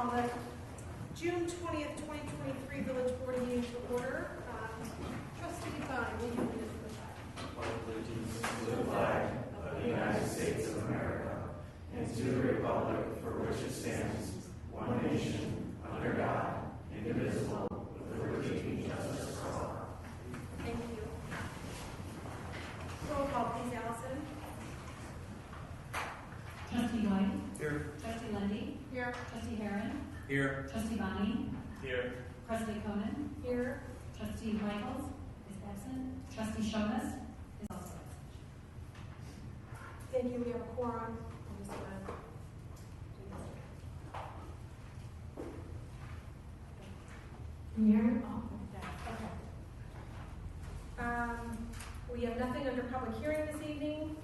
call the June 20th, 2023 Village Board meeting to order. Trustee Bonnie, will you lead us in the flag? Pledge allegiance to the flag of the United States of America and to the republic for which it stands, one nation, under God, indivisible, with liberty and justice for all. Thank you. Roll call, please, Allison. Trustee White. Here. Trustee Lundy. Here. Trustee Herron. Here. Trustee Bonnie. Here. President Conan. Here. Trustee Michaels is absent. Trustee Shomas is also absent. Thank you. We have a quorum. I'm just gonna do this. Here. Oh, okay. We have nothing under public hearing this evening,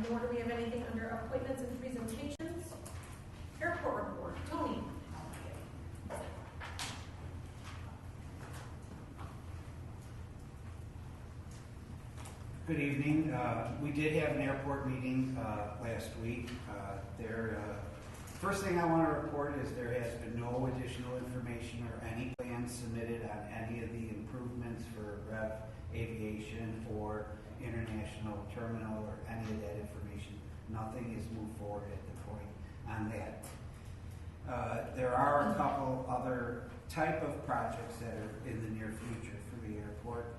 nor do we have anything under appointments and presentations. Airport report. Tony. Good evening. We did have an airport meeting last week. First thing I want to report is there has been no additional information or any plans submitted on any of the improvements for Rev Aviation or International Terminal or any of that information. Nothing is moved forward at the point on that. There are a couple other type of projects that are in the near future for the airport.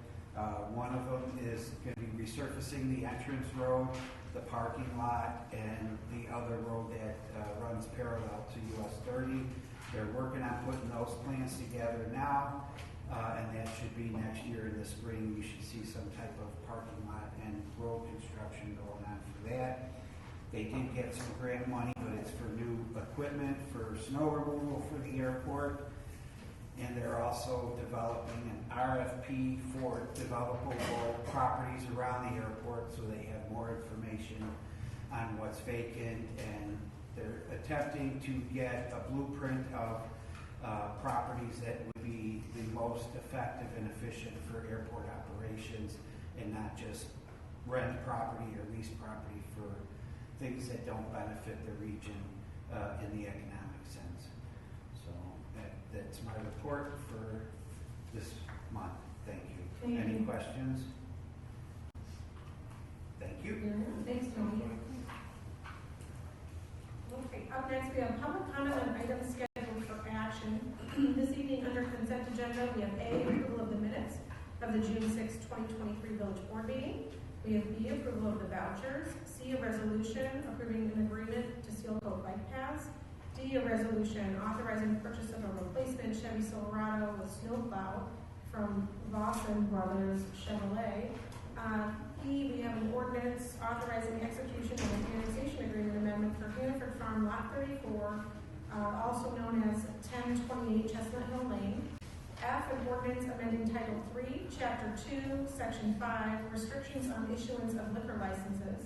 One of them is going to be resurfacing the entrance road, the parking lot, and the other road that runs parallel to US 30. They're working on putting those plans together now, and that should be next year in the spring. You should see some type of parking lot and road construction going on for that. They did get some grant money, but it's for new equipment for snow removal for the airport. And they're also developing an RFP for developable properties around the airport so they have more information on what's vacant, and they're attempting to get a blueprint of properties that would be the most effective and efficient for airport operations and not just rent property or lease property for things that don't benefit the region in the economic sense. So that's my report for this month. Thank you. Any questions? Thank you. Thanks, Tony. Okay, up next we have public comment on items scheduled for action. This evening under consent agenda we have A, approval of the minutes of the June 6, 2023 Village Board meeting. We have B, approval of the vouchers. C, a resolution approving an agreement to seal coat bike paths. D, a resolution authorizing purchase of a replacement Chevy Silverado with snowplow from VOSG Brothers Chevrolet. E, we have an ordinance authorizing execution of an annexation agreement amendment for Hannaford Farm Lot 34, also known as 1028 Chestnut Hill Lane. F, an ordinance amending Title 3, Chapter 2, Section 5, restrictions on issuance of liquor licenses.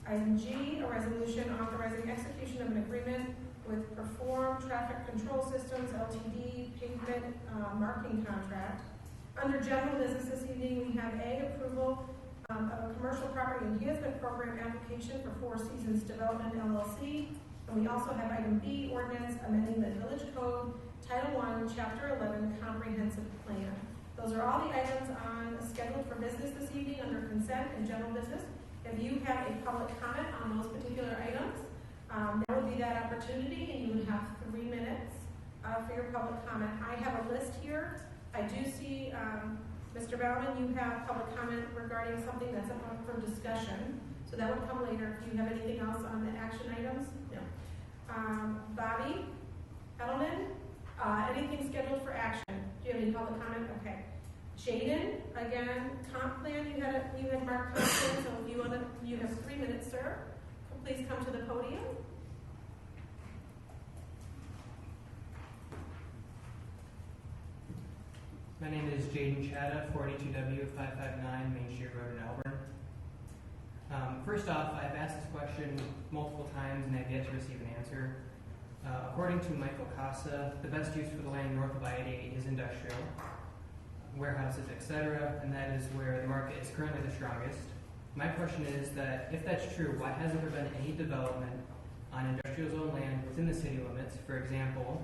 Item G, a resolution authorizing execution of an agreement with Perform Traffic Control Systems Ltd. pavement marking contract. Under general business this evening, we have A, approval of a commercial property enhancement program application for Four Seasons Development LLC. And we also have item B, ordinance amending the Village Code, Title 1, Chapter 11, Comprehensive Plan. Those are all the items on scheduled for business this evening under consent and general business. If you have a public comment on those particular items, there would be that opportunity, and you would have 3 minutes for your public comment. I have a list here. I do see, Mr. Baumann, you have public comment regarding something that's up for discussion. So that would come later. Do you have anything else on the action items? No. Bobby Edelman, anything scheduled for action? Do you have any public comment? Okay. Jaden, again, comp plan, you had marked comp plan, so if you want to, you have 3 minutes, sir. Please come to the podium. My name is Jaden Chatta, 42W559 Main Street Road in Elburn. First off, I've asked this question multiple times and I've yet to receive an answer. According to Michael Casa, the best use for the land north of I-88 is industrial, warehouses, etc., and that is where the market is currently the strongest. My question is that if that's true, why hasn't there been any development on industrial zone land within within the city limits. For example,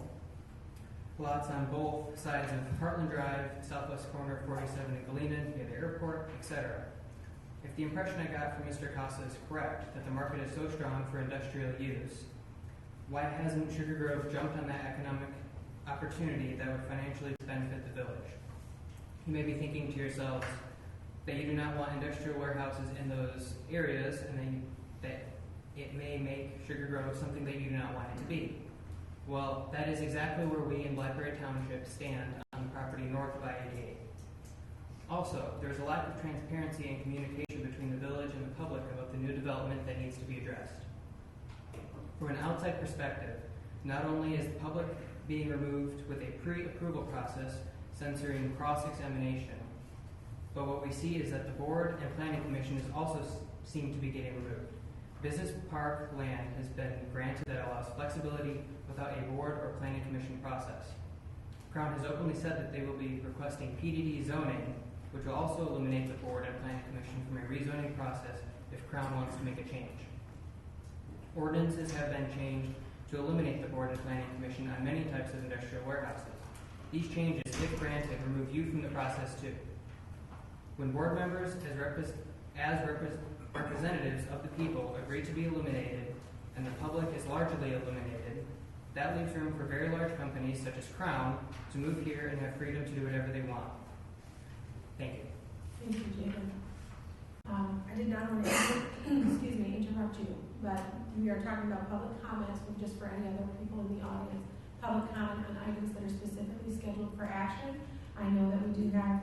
lots on both sides of Heartland Drive, southwest corner of 47 and Galena, near the airport, etc. If the impression I got from Mr. Casa is correct, that the market is so strong for industrial use, why hasn't Sugar Grove jumped on that economic opportunity that would financially benefit the village? You may be thinking to yourselves that you do not want industrial warehouses in those areas, and that it may make Sugar Grove something that you do not want it to be. Well, that is exactly where we in Blackberry Township stand on the property north of I-88. Also, there's a lack of transparency and communication between the village and the public about the new development that needs to be addressed. From an outside perspective, not only is the public being removed with a pre-approval process censoring cross-examination, but what we see is that the board and planning commission is also seem to be getting removed. Business park land has been granted that allows flexibility without a board or planning commission process. Crown has openly said that they will be requesting PDD zoning, which will also eliminate the board and planning commission from a rezoning process if Crown wants to make a change. Ordinances have been changed to eliminate the board and planning commission on many types of industrial warehouses. These changes, if granted, remove you from the process too. When board members as representatives of the people agree to be eliminated and the public is largely eliminated, that leaves room for very large companies such as Crown to move here and have freedom to do whatever they want. Thank you. Thank you, Jacob. I did not want to interrupt you, but we are talking about public comments, just for any other people in the audience. Public comment on items that are specifically scheduled for action. I know that we do have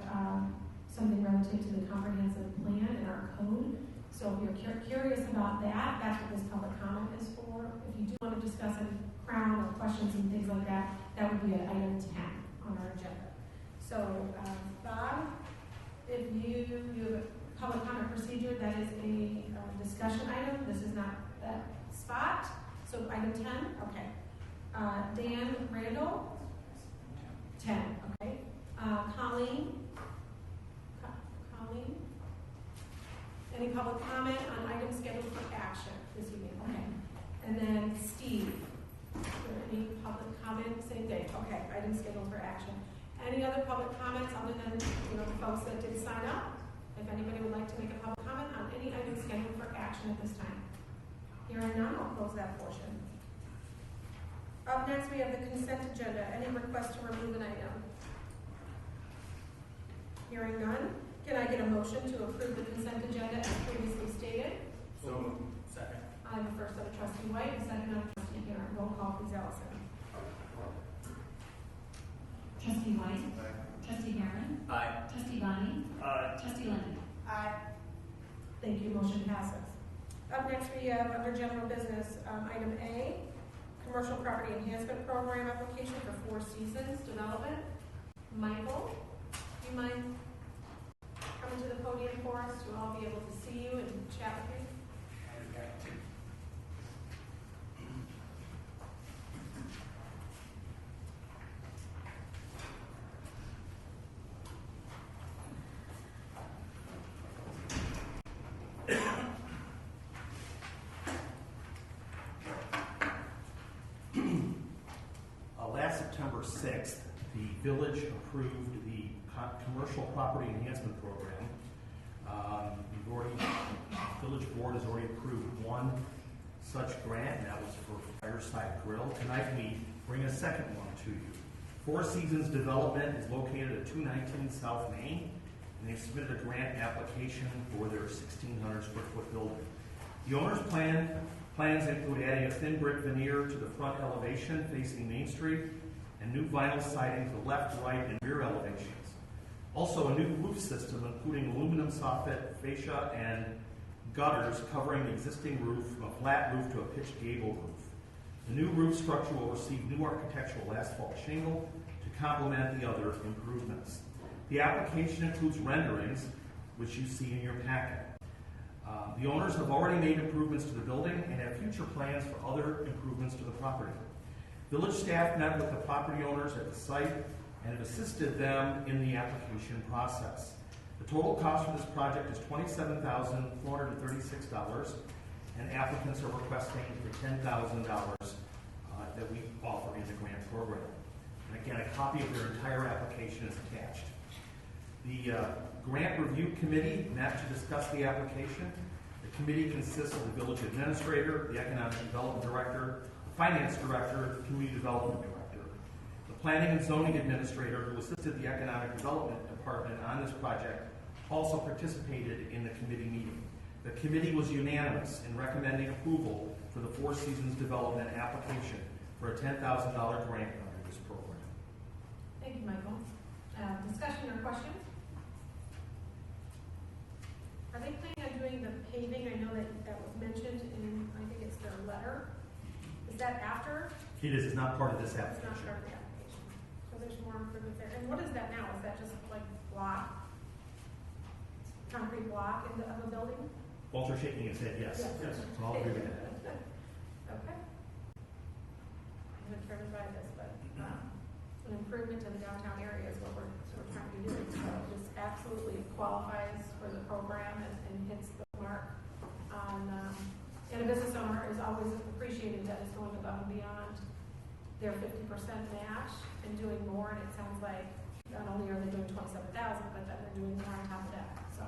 something relative to the comprehensive plan in our code. So if you're curious about that, that's what this public comment is for. If you do want to discuss any Crown or questions and things like that, that would be at item 10 on our agenda. So, Bob, if you have a public comment procedure, that is a discussion item. This is not that spot. So item 10, okay. Dan Randall, 10, okay. Colleen, any public comment on items scheduled for action this evening? Okay. And then Steve, any public comment? Same day. Okay. Items scheduled for action. Any other public comments other than the folks that did sign up? If anybody would like to make a public comment on any item scheduled for action at this time. Hearing none, I'll close that portion. Up next, we have the consent agenda. Any request to remove an item? Hearing none. Can I get a motion to approve the consent agenda as previously stated? So second. I have a first of Trustee White, a second of Trustee Garrett. Roll call, please, Allison. Trustee White. Aye. Trustee Harron. Aye. Trustee Bonnie. Aye. Trustee Lindy. Aye. Thank you. Motion passes. Up next, we have under general business, item A, commercial property enhancement program application for Four Seasons development. Michael, do you mind coming to the podium for us to all be able to see you and chat with you? Last September 6th, the village approved the commercial property enhancement program. The village board has already approved one such grant, and that was for Fireside Grill. Tonight we bring a second one to you. Four Seasons Development is located at 219 South Main, and they've submitted a grant application for their 1,600 square foot building. The owner's plans include adding a thin brick veneer to the front elevation facing Main Street and new vinyl siding to the left, right, and rear elevations. Also a new roof system including aluminum soffit, fascia, and gutters covering the existing roof from a flat roof to a pitched gable roof. The new roof structure will receive new architectural asphalt shingle to complement the other improvements. The application includes renderings, which you see in your packet. The owners have already made improvements to the building and have future plans for other improvements to the property. Village staff met with the property owners at the site and have assisted them in the application process. The total cost for this project is $27,436, and applicants are requesting for $10,000 grant program. And again, a copy of their entire application is attached. The grant review committee met to discuss the application. The committee consists of the village administrator, the economic development director, the finance director, the community development director. The planning and zoning administrator who assisted the economic development department on this project also participated in the committee meeting. The committee was unanimous in recommending approval for the Four Seasons development application for a $10,000 grant under this program. Thank you, Michael. Discussion or questions? Are they planning on doing the paving? I know that was mentioned in, I think it's their letter. Is that after? It is, it's not part of this It's not application. part of the application. So there's more improvements there. And what is that now? Is that just like block? Concrete block of a building? Walter shaking his head, yes. Yes. So I'll agree with that. Okay. I'm gonna try to buy this, but an improvement to the downtown area is what we're trying to do. So this absolutely qualifies for the program and hits the mark on, and a business owner is always appreciating that it's going above and beyond their 50% match and doing more. And it sounds like not only are they doing 27,000, but that they're doing more on top of that. So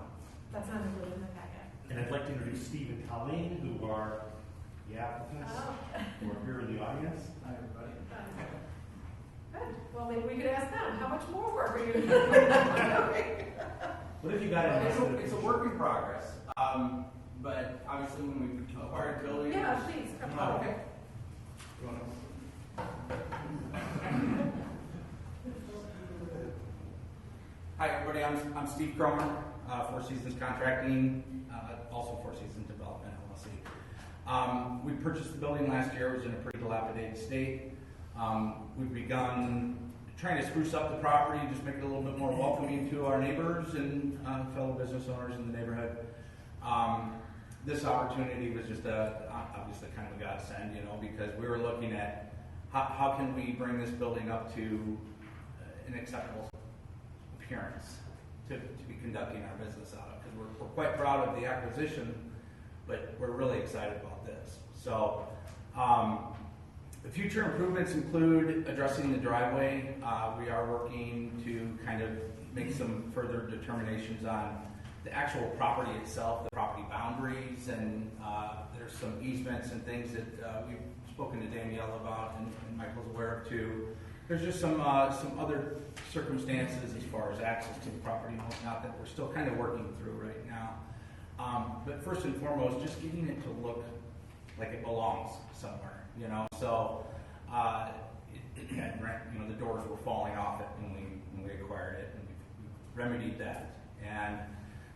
that's not included in the packet. And I'd like to introduce Steve and Colleen, who are the applicants, who are here in the audience. Hi, everybody. Good. Well, maybe we could ask them, how much more work are you doing? What have you got in this? It's a work in progress. But obviously when we acquired the building. Yeah, please, come on. Okay. You wanna- Hi, everybody. I'm Steve Cromer, Four Seasons Contracting, also Four Seasons Development, LLC. We purchased the building last year. It was in a pretty dilapidated state. We've begun trying to spruce up the property, just make it a little bit more welcoming to our neighbors and fellow business owners in the neighborhood. This opportunity was just obviously kind of a godsend, because we were looking at how can we bring this building up to an acceptable appearance to be conducting our business out of, because we're quite proud of the acquisition, but we're really excited about this. So the future improvements include addressing the driveway. We are working to kind of make some further determinations on the actual property itself, the property boundaries, and there's some easements and things that we've spoken to Danielle about and Michael's aware of too. There's just some other circumstances as far as access to the property and whatnot that we're still kind of working through right now. But first and foremost, just getting it to look like it belongs somewhere, So it had, the doors were falling off it when we acquired it, and we remedied that. And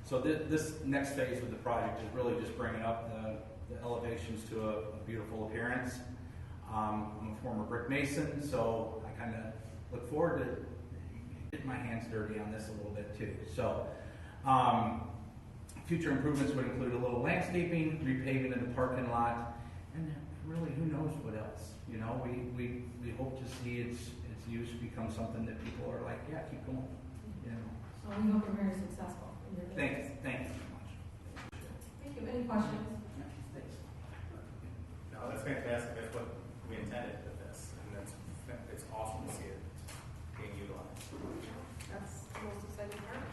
so this next phase of the project is really just bringing up the elevations to a beautiful appearance. I'm a former brick mason, so I kind of look forward to getting my hands dirty on this a little bit too. So future improvements would include a little landscaping, repaving in the parking lot, and really, who knows what else? We hope to see its use become something that people are like, yeah, keep going. Well, we hope you're very successful in your business. Thank you so much. Thank you. Any questions? Thanks. No, that's fantastic. That's what we intended with this, and it's awesome to see it being utilized. That's the most exciting part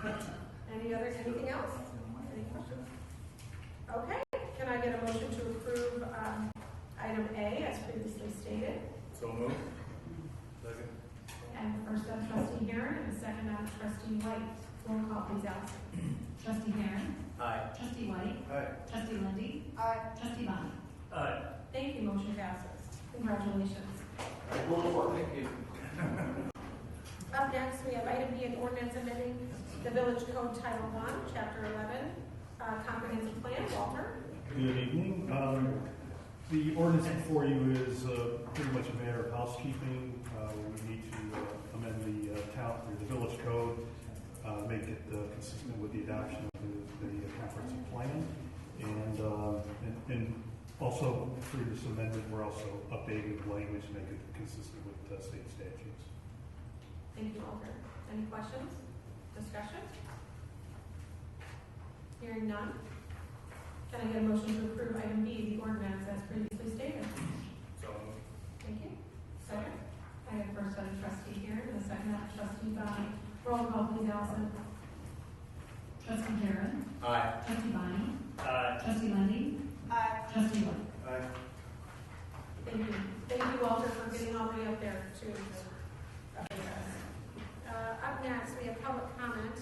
for us. Anything else? Any questions? Okay, can I get a motion to approve item A as previously stated? So moved. Second. And first up, trustee Heron, and the second up, trustee White. Roll call, please, Allison. Trustee Heron. Aye. Trustee White. Aye. Trustee Lindy. Aye. Trustee Bonner. Aye. Thank you, motion passes. Congratulations. Thank you. Up next, we have item B, an ordinance amending the Village Code Title I, Chapter 11, Comprehensive Plan. Walter? Good evening. The ordinance before you is pretty much a matter of housekeeping. We need to amend the village code, make it consistent with the adoption of the comprehensive plan, and also through this amendment, we're also updating the language to make it consistent with state statutes. Thank you, Walter. Any questions? Discussion? Hearing none. Can I get a motion to approve item B, the ordinance as previously stated? So moved. Thank you. Thank you, Walter, for getting all the way up there too. Up next, we have public comment.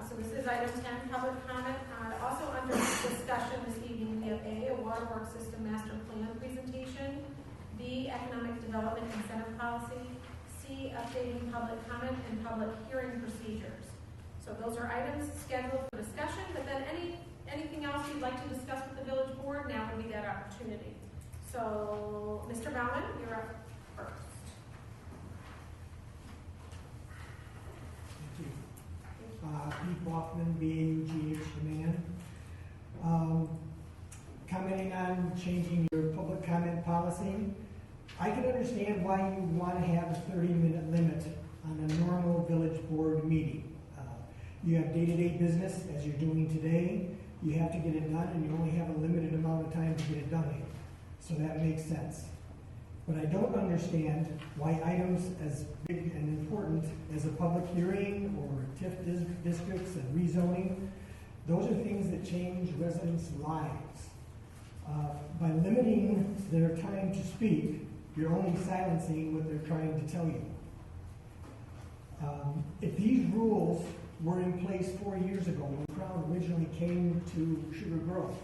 So this is item 10, public comment. Also under discussion this evening, we have A, waterworks system master plan presentation, B, economic development incentive policy, C, updating public comment and public hearing procedures. So those are items scheduled for discussion, but then anything else you'd like to discuss with the village board, now would be that opportunity. So, Mr. Baumann, you're up first. Thank you. Pete Hoffman, BAUGH Demand. Commenting on changing your public comment policy, I can understand why you want to have a 30-minute limit on a normal village board meeting. You have day-to-day business, as you're doing today. You have to get it done, and you only have a limited amount of time to get it done here. So that makes sense. But I don't understand why items as big and important as a public hearing or TIF districts and rezoning, those are things that change residents' lives. By limiting their time to speak, you're only silencing what they're trying to tell you. If these rules were in place 4 years ago when Crown originally came to Sugar Grove,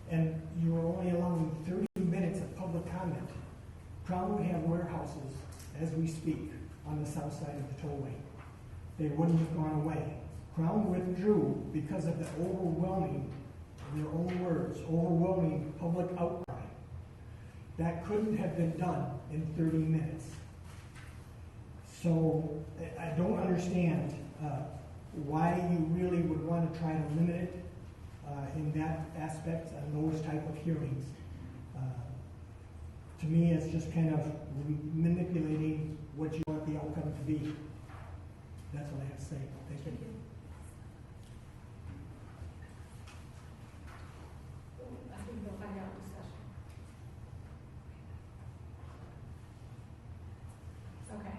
and you were only allowing 30 minutes of public comment, Crown would have warehouses as we speak on the south side of the tollway. They wouldn't have gone away. Crown withdrew because of the overwhelming, in their own words, overwhelming public outcry. That couldn't have been done in 30 minutes. So I don't understand why you really would want to try to limit it in that aspect and those type of hearings. To me, it's just kind of manipulating what you want the outcome to be. That's all I have to say. Thank you. I think we'll find out in discussion. Okay.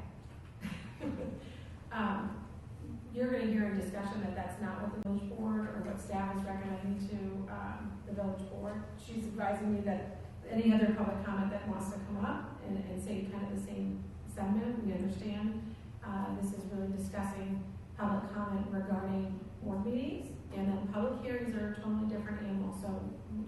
You're going to hear in discussion that that's not what the village board or what staff is recommending to the village board. She's advising me that any other public comment that wants to come up and say kind of the same sentiment, we understand. This is really discussing public comment regarding board meetings, and then public hearings are a totally different animal. So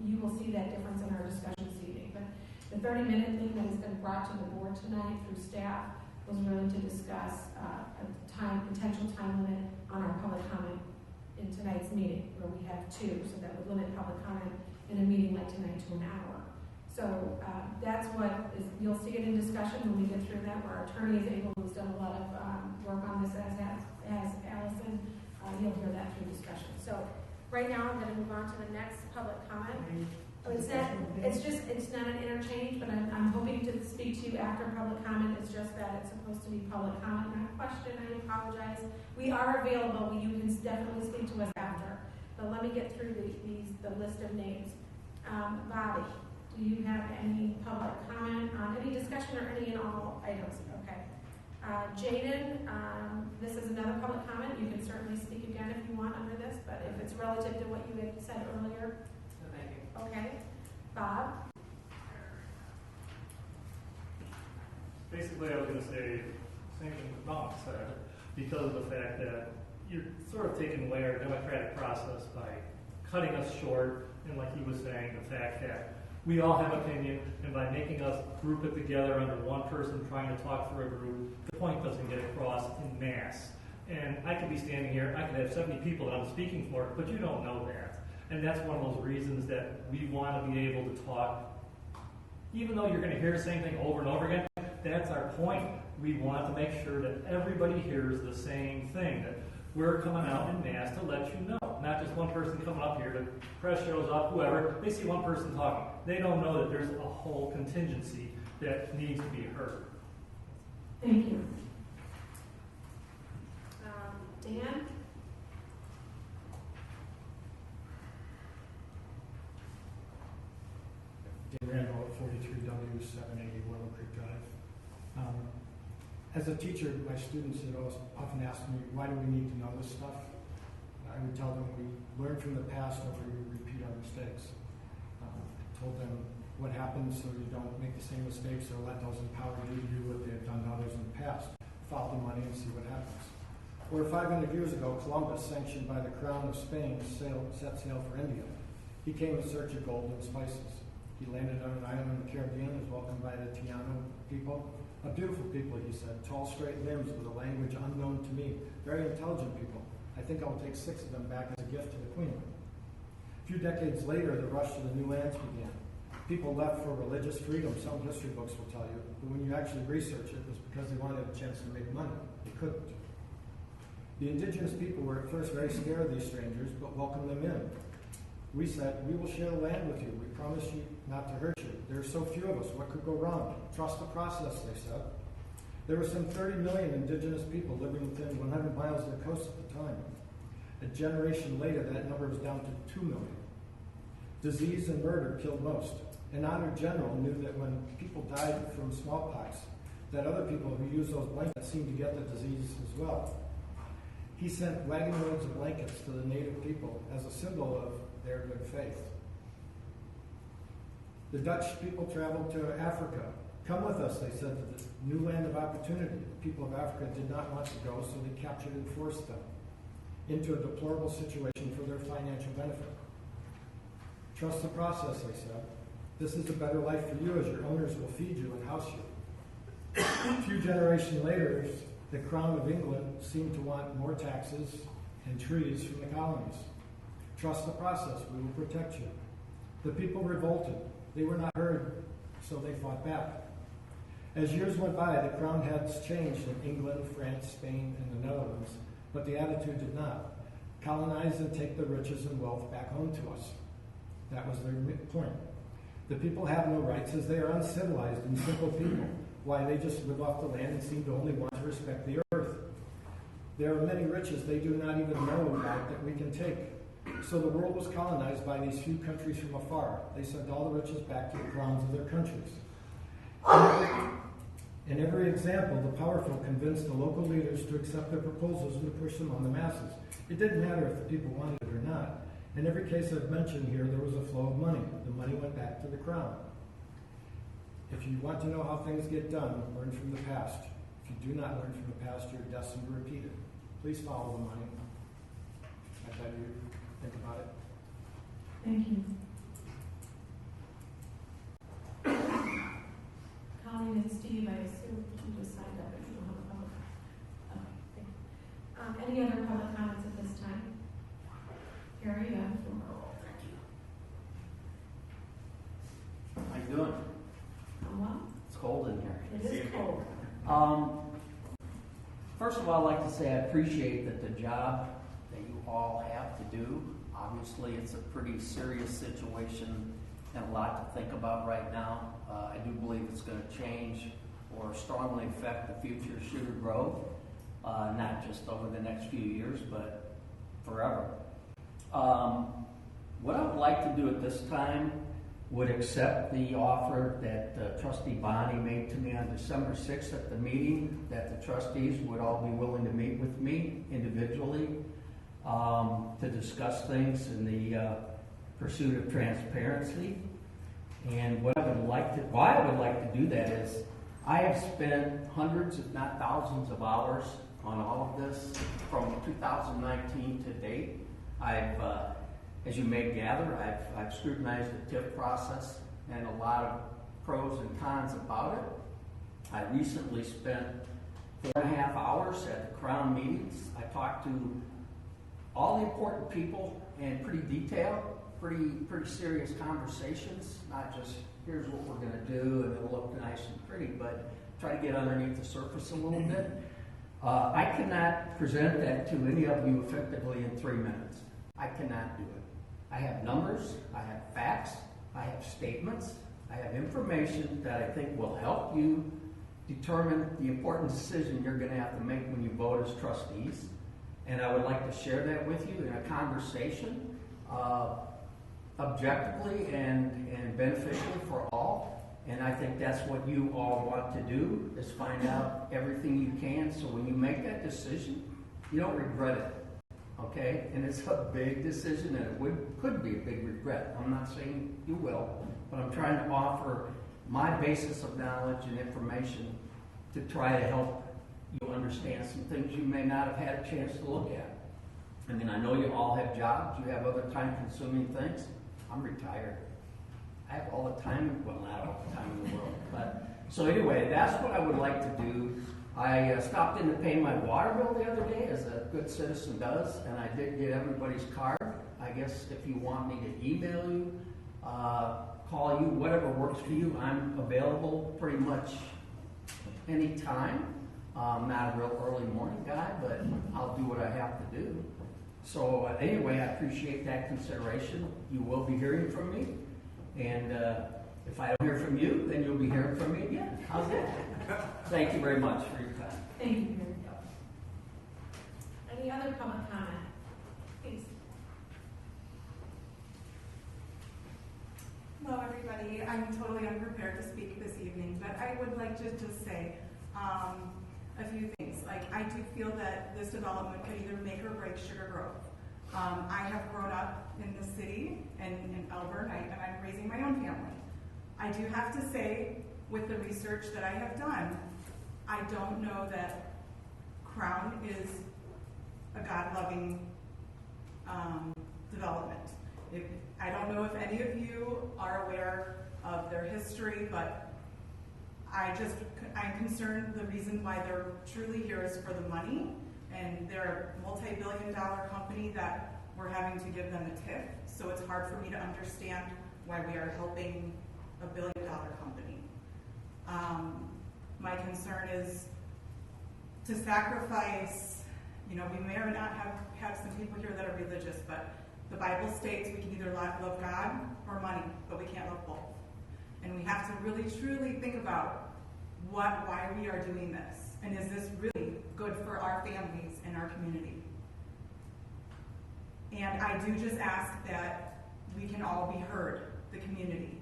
you will see that difference in our discussion this evening. But the 30-minute thing that has been brought to the board tonight through staff was really to discuss a potential time limit on our public comment in tonight's meeting, where we have 2, so that would limit public comment in a meeting like tonight to an hour. So that's what is, you'll see it in discussion when we get through that, where our attorney is able, who's done a lot of work on this, as Allison. You'll hear that through discussion. So right now, I'm going to move on to the next public comment. It's not an interchange, but I'm hoping to speak to you after public comment. It's just that it's supposed to be public comment, not question. I apologize. We are available. You can definitely speak to us after. But let me get through the list of names. Bobby, do you have any public comment on any discussion or any and all items? Okay. Jaden, this is another public comment. You can certainly speak again if you want under this, but if it's relative to what you had said earlier. Okay. Bob? Basically, I was going to say the same thing Bob said, because of the fact that you're sort of taking away our democratic process by cutting us short, and like he was saying, the fact that we all have opinion, and by making us group it together under one person trying to talk for a group, the point doesn't get across in mass. And I could be standing here, I could have 70 people that I'm speaking for, but you don't know that. And that's one of those reasons that we want to be able to talk, even though you're going to hear the same thing over and over again. That's our point. We want to make sure that everybody hears the same thing, that we're coming out in mass to let you know. Not just one person coming up here, the press shows up, whoever, they see one person talking. They don't know that there's a whole contingency that needs to be heard. Thank you. Dan? Dan Randall at 43W780 Willow Creek Drive. As a teacher, my students had often asked me, why do we need to know this stuff? I would tell them we learn from the past, but we repeat our mistakes. I told them what happens so you don't make the same mistakes or let those empower you to do what they've done to others in the past. Follow the money and see what happens. Or 500 years ago, Columbus, sanctioned by the Crown of Spain, set sail for India. He came in search of gold and spices. He landed on an island in the Caribbean, was welcomed by the Taino people. A beautiful people, he said, tall, straight limbs with a language unknown to me. Very intelligent people. I think I'll take 6 of them back as a gift to the Queen. A few decades later, the rush to the new lands began. People left for religious freedom, some history books will tell you, but when you actually research it, it was because they wanted a chance to make money. They couldn't. The indigenous people were at first very scared of these strangers, but welcomed them in. We said, we will share the land with you. We promise you not to hurt you. There are so few of us. What could go wrong? Trust the process, they said. There were some 30 million indigenous people living within 100 miles of the coast at the time. A generation later, that number was down to 2 million. Disease and murder killed most. An honored general knew that when people died from smallpox, that other people who used those blankets seemed to get the disease as well. He sent wagon loads of blankets to the native people as a symbol of their good faith. The Dutch people traveled to Africa. Come with us, they said, to the new land of opportunity. The people of Africa did not want to go, so they captured and forced them into a deplorable situation for their financial benefit. Trust the process, they said. This is a better life for you as your owners will feed you and house you. A few generations later, the Crown of England seemed to want more taxes and trees from the colonies. Trust the process, we will protect you. The people revolted. They were not heard, so they fought back. As years went by, the Crown had changed in England, France, Spain, and the Netherlands, but the attitude did not. Colonize and take the riches and wealth back home to us. That was their point. The people have no rights as they are uncivilized and simple people. Why, they just live off the land and seem to only want to respect the earth. There are many riches they do not even know about that we can take. So the world was colonized by these few countries from afar. They sent all the riches back to the crowns of their countries. In every example, the powerful convinced the local leaders to accept their proposals and to push them on the masses. It didn't matter if the people wanted it or not. In every case I've mentioned here, there was a flow of money. The money went back to the crown. If you want to know how things get done, learn from the past. If you do not learn from the past, you're destined to repeat it. Please follow the money. I bet you think about it. Thank you. Colleen and Steve, I assume you just signed up and you don't have a public. Okay. Any other public comments at this time? Harry, you have the floor. How you doing? Well, It's cold in here. it is cold. First of all, I'd like to say I appreciate that the job that you all have to do. Obviously, it's a pretty serious situation and a lot to think about right now. I do believe it's going to change or strongly affect the future of shooter growth, not just over the next few years, but forever. What I would like to do at this time would accept the offer that Trustee Bonnie made to me on December 6th at the meeting, that the trustees would all be willing to meet with me individually to discuss things in the pursuit of transparency. And why I would like to do that is I have spent hundreds, if not thousands of hours on all of this from 2019 to date. As you may gather, I've scrutinized the TIF process and a lot of pros and cons about it. I recently spent 4.5 hours at the Crown meetings. I talked to all the important people in pretty detailed, pretty serious conversations, not just here's what we're going to do and it'll look nice and pretty, but try to get underneath the surface a little bit. I cannot present that to any of you effectively in 3 minutes. I cannot do it. I have numbers, I have facts, I have statements, I have information that I think will help you determine the important decision you're going to have to make when you vote as trustees. And I would like to share that with you in a conversation, objectively and beneficially for all. And I think that's what you all want to do, is find out everything you can so when you make that decision, you don't regret it. Okay, and it's a big decision, and it could be a big regret. I'm not saying you will, but I'm trying to offer my basis of knowledge and information to try to help you understand some things you may not have had a chance to look at. I mean, I know you all have jobs, you have other time-consuming things. I'm retired. I have all the time, well, not all the time in the world. But so anyway, that's what I would like to do. I stopped in to pay my water bill the other day, as a good citizen does, and I did get everybody's card. I guess if you want me to email you, call you, whatever works for you, I'm available pretty much any time. I'm not a real early morning guy, but I'll do what I have to do. So anyway, I appreciate that consideration. You will be hearing from me, and if I don't hear from you, then you'll be hearing from me again. How's that? Thank you very much for your time. Thank you, Mary. Any other public comment? Please. Hello, everybody. I'm totally unprepared to speak this evening, but I would like to just say a few things. Like, I do feel that this development could either make or break Sugar Grove. I have grown up in the city and in Elburn, and I'm raising my own family. I do have to say, with the research that I have done, I don't know that Crown is a God-loving development. I don't know if any of you are aware of their history, but I'm concerned the reason why they're truly here is for the money, and they're a multi-billion-dollar company that we're having to give them a tip, so it's hard for me to understand why we are helping a billion-dollar company. My concern is to sacrifice, we may or not have some people here that are religious, but the Bible states we can either love God or money, but we can't love both. And we have to really, truly think about why we are doing this, and is this really good for our families and our community? And I do just ask that we can all be heard, the community.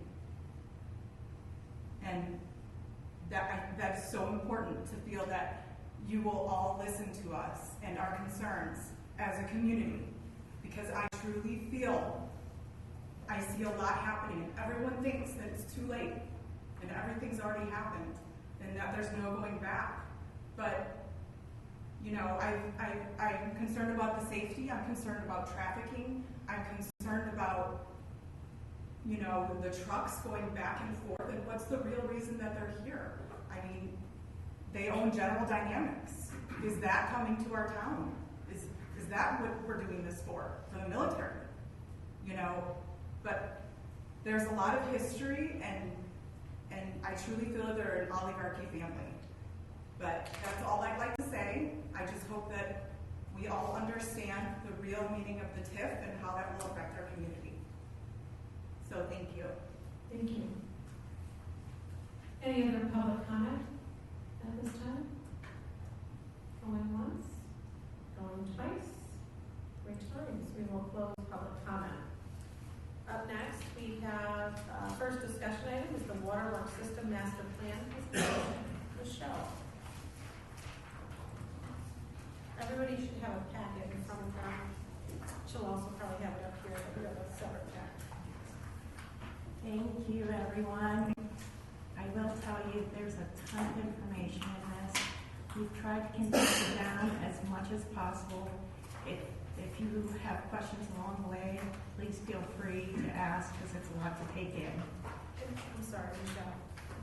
And that's so important to feel that you will all listen to us and our concerns as a community, because I truly feel I see a lot happening. Everyone thinks that it's too late and everything's already happened and that there's no going back. But I'm concerned about the safety. I'm concerned about trafficking. I'm concerned about the trucks going back and forth, and what's the real reason that they're here? I mean, they own General Dynamics. Is that coming to our town? Is that what we're doing this for the military? But there's a lot of history, and I truly feel that they're an oligarchy family. But that's all I'd like to say. I just hope that we all understand the real meaning of the TIF and how that will affect our community. So thank you. Thank you. Any other public comment at this time? Going once, going twice, 3 times. We will close public comment. Up next, we have first discussion item is the Waterworks System Master Plan presentation. Michelle. Everybody should have a packet in front of them. She'll also probably have it up here, but we have a separate packet. Thank you, everyone. I will tell you there's a ton of information in this. We've tried to condense it down as much as possible. If you have questions along the way, please feel free to ask, because it's a lot to take in. I'm sorry, Michelle.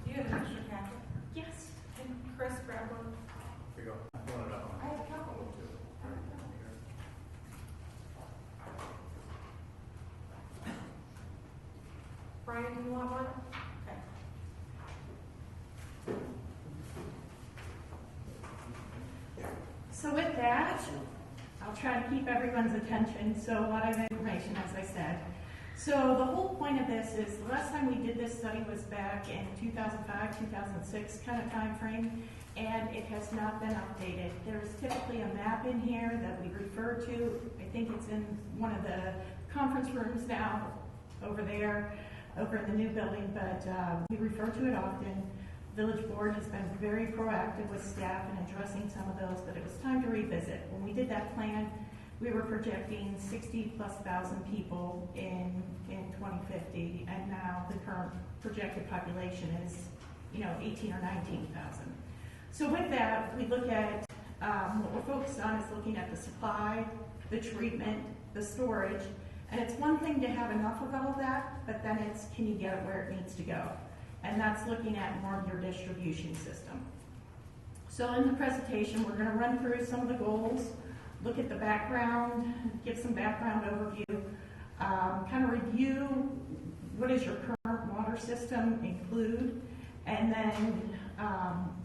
Do you have an extra packet? Yes. And Chris, grab one. Here you go. I'm pulling it up. I have a couple. Brian, do you want one? Okay. So with that, I'll try to keep everyone's attention. So a lot of information, as I said. So the whole point of this is the last time we did this study was back in 2005, 2006 kind of time frame, and it has not been updated. There's typically a map in here that we refer to. I think it's in one of the conference rooms now over there, over in the new building, but we refer to it often. Village Board has been very proactive with staff in addressing some of those, but it was time to revisit. When we did that plan, we were projecting 60,000+ people in 2050, and now the current projected population is, 18 or 19,000. So with that, we look at, what we're focused on is looking at the supply, the treatment, the storage, and it's one thing to have enough of all of that, but then it's, can you get it where it needs to go? And that's looking at more of your distribution system. So in the presentation, we're going to run through some of the goals, look at the background, give some background overview, kind of review what does your current water system include, and then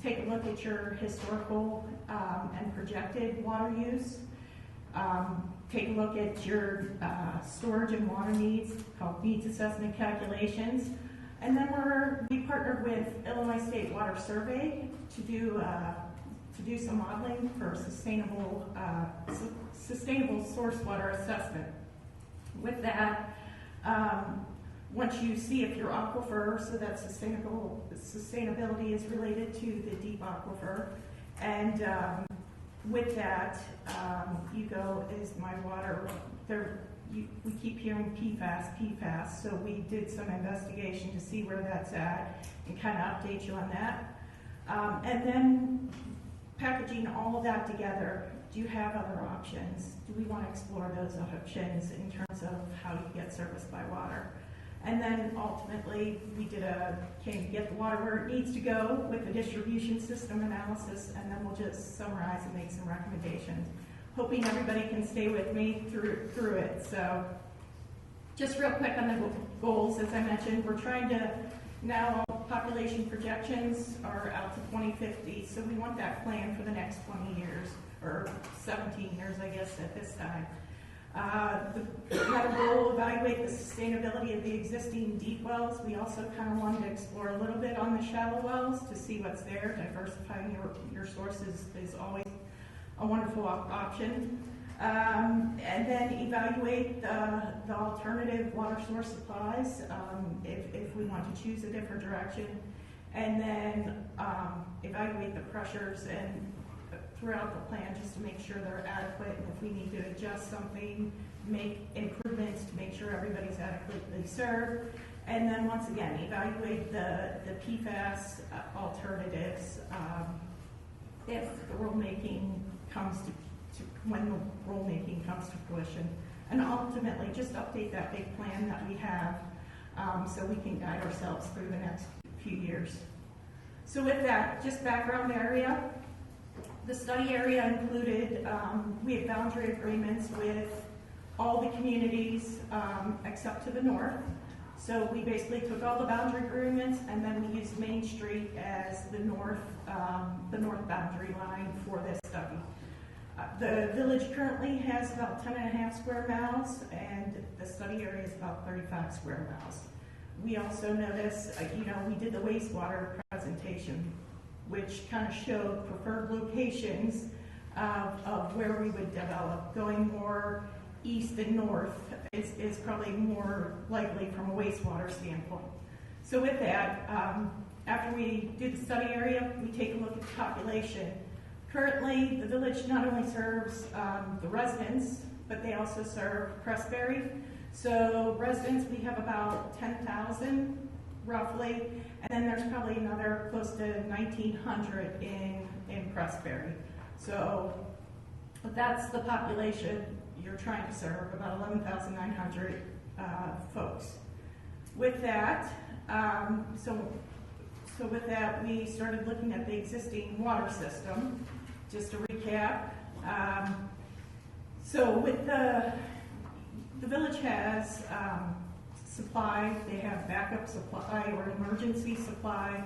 take a look at your historical and projected water use. Take a look at your storage and water needs, called needs assessment calculations. And then we partnered with Illinois State Water Survey to do some modeling for sustainable source water assessment. With that, once you see if your aquifer, so that sustainability is related to the deep aquifer, and with that, you go, is my water, we keep hearing PFAS, so we did some investigation to see where that's at and kind of update you on that. And then packaging all of that together, do you have other options? Do we want to explore those options in terms of how you get serviced by water? And then ultimately, we came to get the water where it needs to go with the distribution system analysis, and then we'll just summarize and make some recommendations. Hoping everybody can stay with me through it. So just real quick on the goals, as I mentioned, we're trying to, now population projections are out to 2050, so we want that plan for the next 20 years, or 17 years, I guess, at this time. Another goal, evaluate the sustainability of the existing deep wells. We also kind of wanted to explore a little bit on the shallow wells to see what's there. Diversifying your sources is always a wonderful option. And then evaluate the alternative water source supplies if we want to choose a different direction. And then evaluate the pressures and throughout the plan just to make sure they're adequate, and if we need to adjust something, make improvements to make sure everybody's adequately served. And then once again, evaluate the PFAS alternatives if the rulemaking comes when the rulemaking comes to fruition. And ultimately, just update that big plan that we have so we can guide ourselves through the next few years. So with that, just background area. The study area included, we had boundary agreements with all the communities except to the north. So we basically took all the boundary agreements and then we used Main Street as the north boundary line for this study. The village currently has about 10.5 square miles, and the study area is about 35 square miles. We also noticed, we did the wastewater presentation, which kind of showed preferred locations of where we would develop. Going more east and north is probably more likely from a wastewater standpoint. So with that, after we do the study area, we take a look at the population. Currently, the village not only serves the residents, but they also serve Pressberry. So residents, we have about 10,000 roughly, and then there's probably another close to 1,900 in Pressberry. So that's the population you're trying to serve, about 11,900 folks. With that, so with that, we started looking at the existing water system. Just to recap, so with the village has supply, they have backup supply or emergency supply,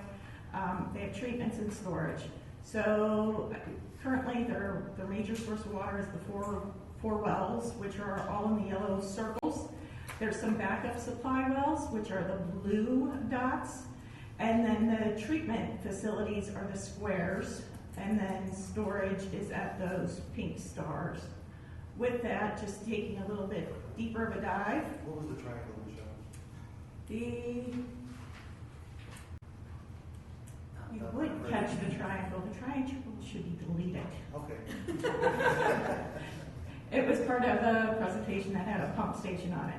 they have treatments and storage. So currently their major source of water is the four wells, which are all in the yellow circles. There's some backup supply wells, which are the blue dots. And then the treatment facilities are the squares, and then storage is at those pink stars. With that, just taking a little bit deeper of a dive. What was the triangle, Michelle? You would catch the triangle. The triangle should be deleted. Okay. It was part of a presentation that had a pump station on it.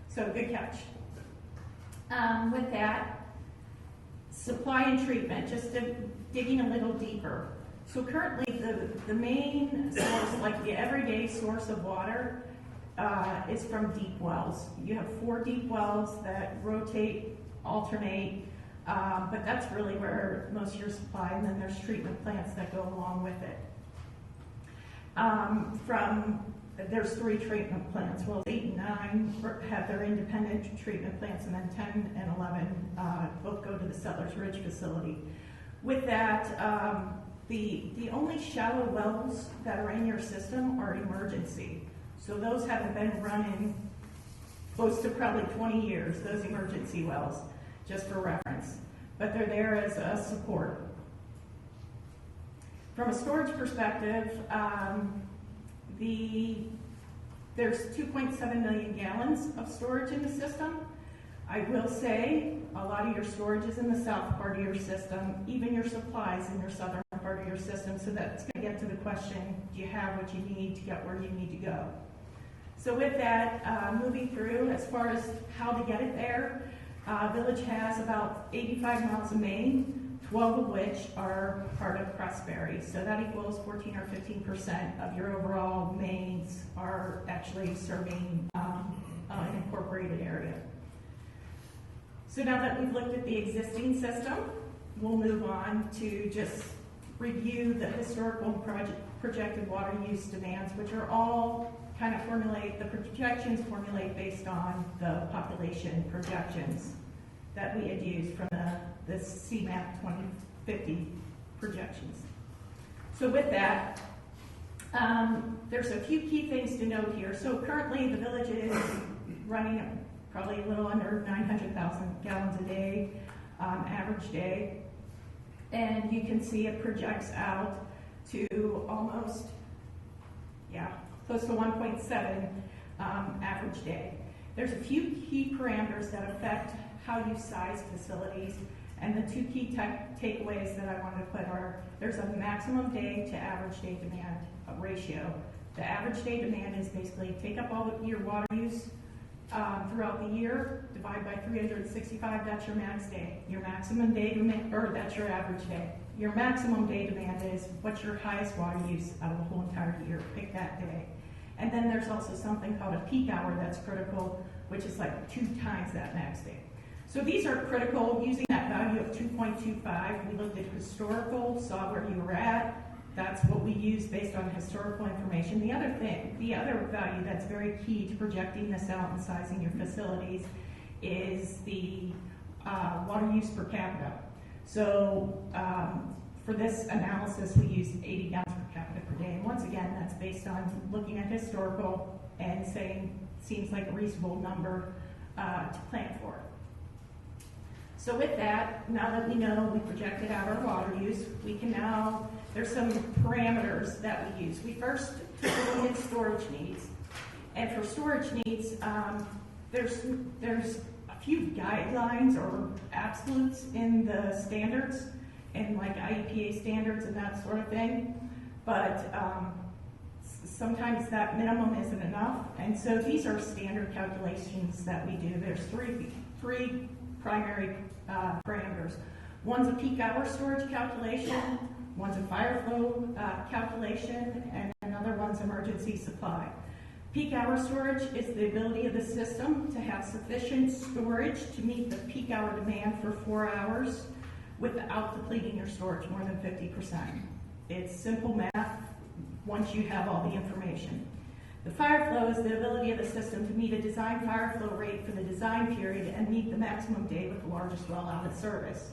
So good catch. With that, supply and treatment, just digging a little deeper. So currently the main source, like the everyday source of water, is from deep wells. You have 4 deep wells that rotate, alternate, but that's really where most of your supply, and then there's treatment plants that go along with it. There's 3 treatment plants. Well, 8 and 9 have their independent treatment plants, and then 10 and 11 both go to the Settlers Ridge facility. With that, the only shallow wells that are in your system are emergency. So those haven't been running close to probably 20 years, those emergency wells, just for reference. But they're there as a support. From a storage perspective, there's 2.7 million gallons of storage in the system. I will say a lot of your storage is in the south part of your system, even your supplies in your southern part of your system. So that's going to get to the question, do you have what you need to get where you need to go? So with that, moving through, as far as how to get it there, Village has about 85 miles of main, 12 of which are part of Crestberry. So that equals 14 or 15% of your overall mains are actually serving an incorporated area. So now that we've looked at the existing system, we'll move on to just review the historical projected water use demands, which are all kind of the projections formulate based on the population projections that we had used from the CMAP 2050 projections. So with that, there's a few key things to note here. So currently the village is running probably a little under 900,000 gallons a day, average day. And you can see it projects out to almost, close to 1.7 average day. There's a few key parameters that affect how you size facilities, and the 2 key takeaways that I wanted to put are there's a maximum day to average day demand ratio. The average day demand is basically take up all of your water use throughout the year, divide by 365, that's your max day. Your maximum day demand, or that's your average day. Your maximum day demand is what's your highest water use out of the whole entire year, pick that day. And then there's also something called a peak hour that's critical, which is like 2 times that max day. So these are critical. Using that value of 2.25, we looked at historical, saw where you were at. That's what we use based on historical information. The other value that's very key to projecting this out and sizing your facilities is the water use per capita. So for this analysis, we use 80 gallons per capita per day. And once again, that's based on looking at historical and saying seems like a reasonable number to plan for. So with that, now that we know we projected out our water use, we can now, there's some parameters that we use. We first took a look at storage needs. And for storage needs, there's a few guidelines or absolutes in the standards, and like IEPA standards and that sort of thing. But sometimes that minimum isn't enough. And so these are standard calculations that we do. There's three primary parameters. One's a peak hour storage calculation, one's a fire flow calculation, and another one's emergency supply. Peak hour storage is the ability of the system to have sufficient storage to meet the peak hour demand for 4 hours without depleting your storage more than 50%. It's simple math once you have all the information. The fire flow is the ability of the system to meet a design fire flow rate for the design period and meet the maximum day with the largest well out of service.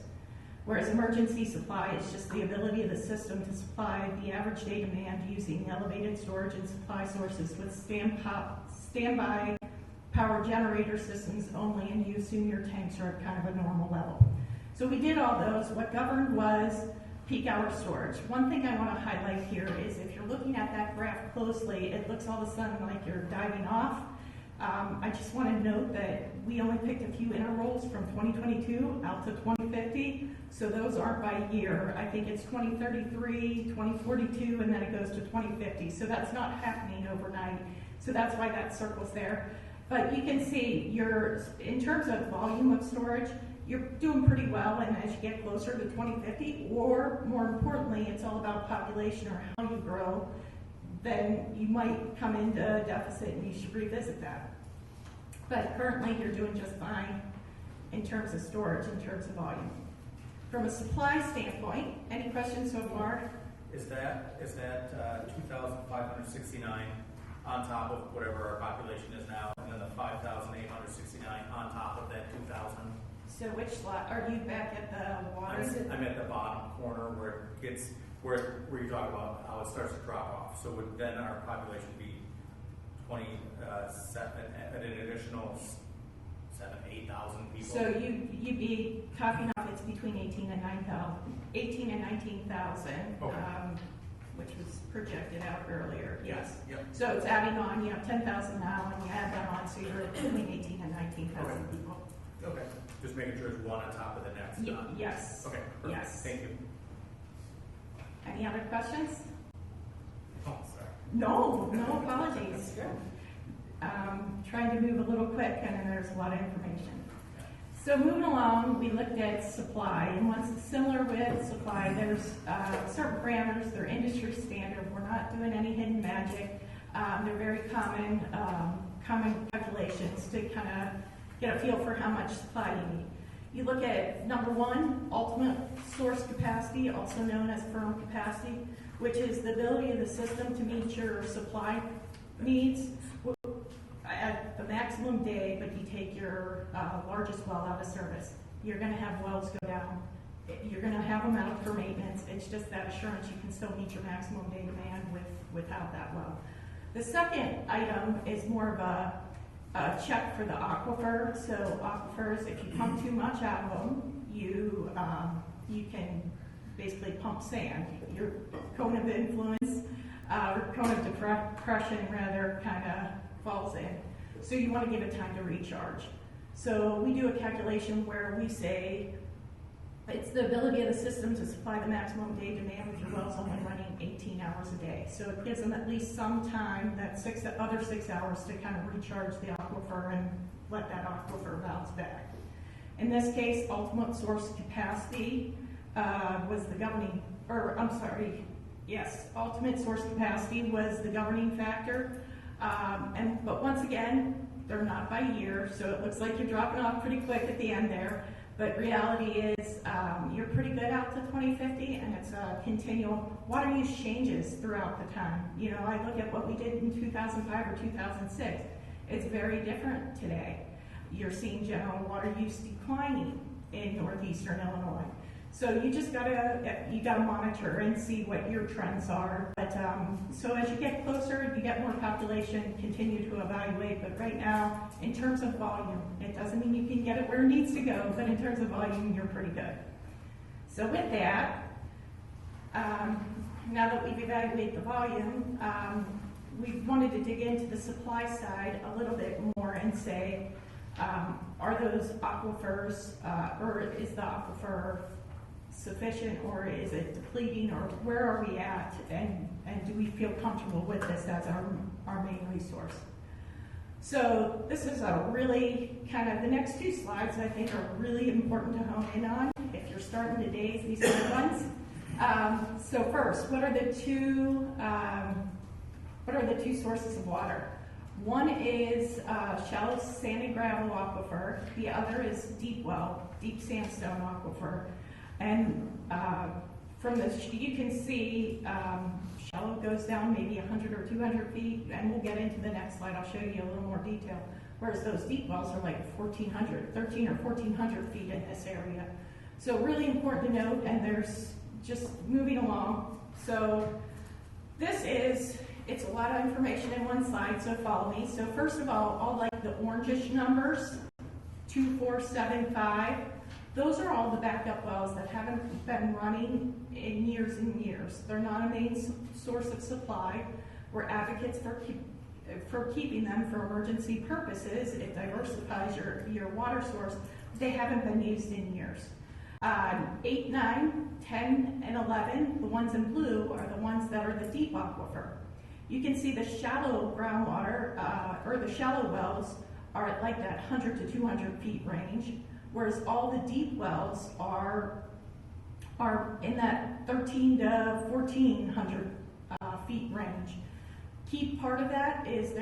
Whereas emergency supply is just the ability of the system to supply the average day demand using elevated storage and supply sources with standby power generator systems only, and you assume your tanks are at kind of a normal level. So we did all those. What governed was peak hour storage. One thing I want to highlight here is if you're looking at that graph closely, it looks all of a sudden like you're diving off. I just want to note that we only picked a few intervals from 2022 out to 2050, so those aren't by year. I think it's 2033, 2042, and then it goes to 2050, so that's not happening overnight. So that's why that circle's there. But you can see in terms of volume of storage, you're doing pretty well, and as you get closer to 2050, or more importantly, it's all about population or how you grow, then you might come into a deficit and you should revisit that. But currently, you're doing just fine in terms of storage, in terms of volume. From a supply standpoint, any questions so far? Is that 2,569 on top of whatever our population is now, and then the 5,869 on top of that 2,000? So which slide, are you back at the water? I'm at the bottom corner where it gets, where you talk about how it starts to drop off. So would then our population be 27, an additional 8,000 people? So you'd be talking off, it's between 18 and 19,000, Okay. which was projected out earlier, yes. Yep. So it's adding on, you have 10,000 now, and you add that on, so you're between 18 and 19,000 people. Okay. Just making sure it's one on top of the next. Yes. Okay. Perfect. Yes. Thank you. Any other questions? Oh, sorry. No apologies. Trying to move a little quick, and then there's a lot of information. So moving along, we looked at supply, and what's similar with supply, there's certain parameters, they're industry standard. We're not doing any hidden magic. They're very common calculations to kind of get a feel for how much supply you need. You look at number one, ultimate source capacity, also known as firm capacity, which is the ability of the system to meet your supply needs at the maximum day, but you take your largest well out of service. You're going to have wells go down. You're going to have them out for maintenance. It's just that assurance you can still meet your maximum day demand without that well. The second item is more of a check for the aquifer. So aquifers, if you pump too much out of them, you can basically pump sand. Your cone of influence, or cone of depression rather, kind of falls in. So you want to give it time to recharge. So we do a calculation where we say it's the ability of the system to supply the maximum day demand with your wells only running 18 hours a day. So it gives them at least some time, that other 6 hours, to kind of recharge the aquifer and let that aquifer bounce back. In this case, ultimate source capacity was the governing, ultimate source capacity was the governing factor. But once again, they're not by year, so it looks like you're dropping off pretty quick at the end there. But reality is, you're pretty good out to 2050, and it's a continual. Water use changes throughout the time. You know, I look at what we did in 2005 or 2006. It's very different today. You're seeing general water use declining in northeastern Illinois. So you just gotta monitor and see what your trends are. But so as you get closer, you get more population, continue to evaluate. But right now, in terms of volume, it doesn't mean you can get it where it needs to go, but in terms of volume, you're pretty good. So with that, now that we've evaluated the volume, we wanted to dig into the supply side a little bit more and say, are those aquifers, or is the aquifer sufficient, or is it depleting, or where are we at, and do we feel comfortable with this as our main resource? So this is a really the next two slides I think are really important to hone in on if you're starting to daze these other ones. So first, what are the two sources of water? One is shallow sand and gravel aquifer. The other is deep sandstone aquifer. And from this, you can see shallow goes down maybe 100 or 200 feet, and we'll get into the next slide. I'll show you a little more detail. Whereas those deep wells are like 13 or 1,400 feet in this area. So really important to note, and there's just moving along. So it's a lot of information in one slide, so follow me. So first of all like the orangish numbers, 2, 4, 7, 5. Those are all the backup wells that haven't been running in years and years. They're not a main source of supply. We're advocates for for keeping them for emergency purposes. It diversifies your water source. They haven't been used in years. 8, 9, 10, and 11, the ones in blue, are the ones that are the deep aquifer. You can see the shallow groundwater, or the shallow wells, are at like that 100 to 200 feet range, whereas all the deep wells are in that 13 to 1400 feet range. Key part of that is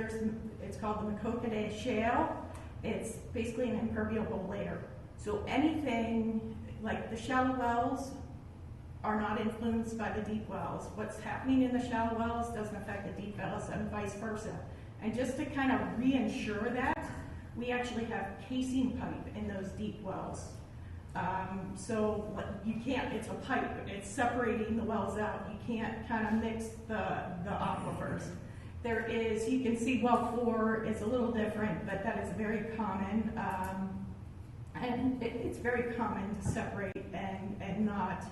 it's called the Maquoketa Shale. It's basically an impermeable layer. So anything like the shallow wells are not influenced by the deep wells. What's happening in the shallow wells doesn't affect the deep wells and vice versa. And just to kind of reinsure that, we actually have casing pipe in those deep wells. So you can't, it's a pipe, it's separating the wells out. You can't kind of mix the aquifers. There is, you can see well 4 is a little different, but that is very common. And it's very common to separate and not,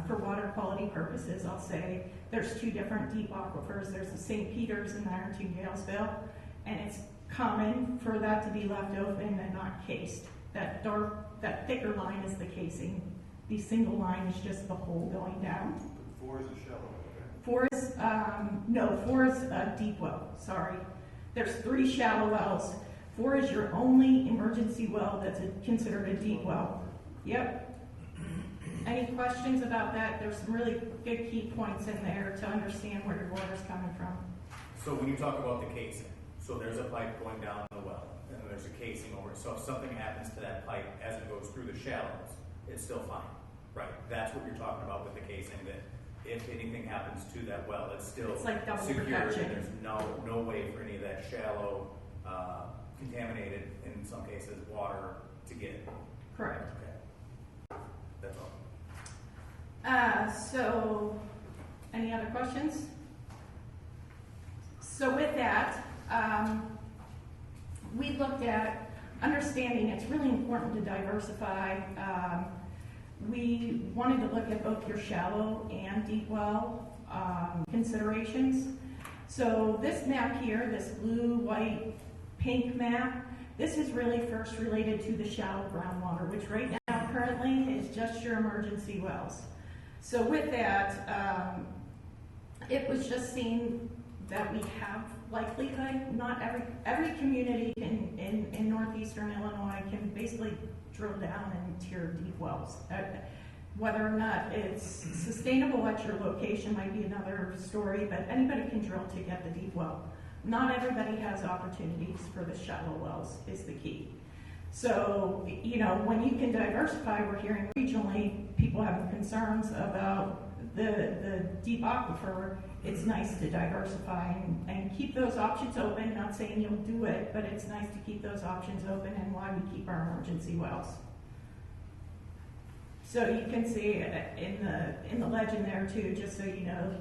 for water quality purposes, I'll say. There's 2 different deep aquifers. There's the St. Peter's and the Ironton Galesville, and it's common for that to be left open and not cased. That thicker line is the casing. The single line is just the hole going down. 4 is a shallow, okay? 4 is a deep well, sorry. There's 3 shallow wells. 4 is your only emergency well that's considered a deep well. Yep. Any questions about that? There's some really good key points in there to understand where your water's coming from. So when you talk about the casing, so there's a pipe going down the well, and then there's a casing over it. So if something happens to that pipe as it goes through the shallows, it's still fine, right? That's what you're talking about with the casing, that if anything happens to that well, it's still like double secure. protection. There's no way for any of that shallow, contaminated, in some cases, water to get in. Correct. Okay. That's all. So, any other questions? So with that, we looked at understanding it's really important to diversify. We wanted to look at both your shallow and deep well considerations. So this map here, this blue, white, pink map, this is really first related to the shallow groundwater, which right now currently is just your emergency wells. So with that, it was just seen that we have likelihood, not every community in northeastern Illinois can basically drill down and tier deep wells. Whether or not it's sustainable at your location might be another story, but anybody can drill to get the deep well. Not everybody has opportunities for the shallow wells is the key. So, you know, when you can diversify, we're hearing regionally people having concerns about the deep aquifer. It's nice to diversify and keep those options open. Not saying you'll do it, but it's nice to keep those options open and why we keep our emergency wells. So you can see in the legend there too, just so you know,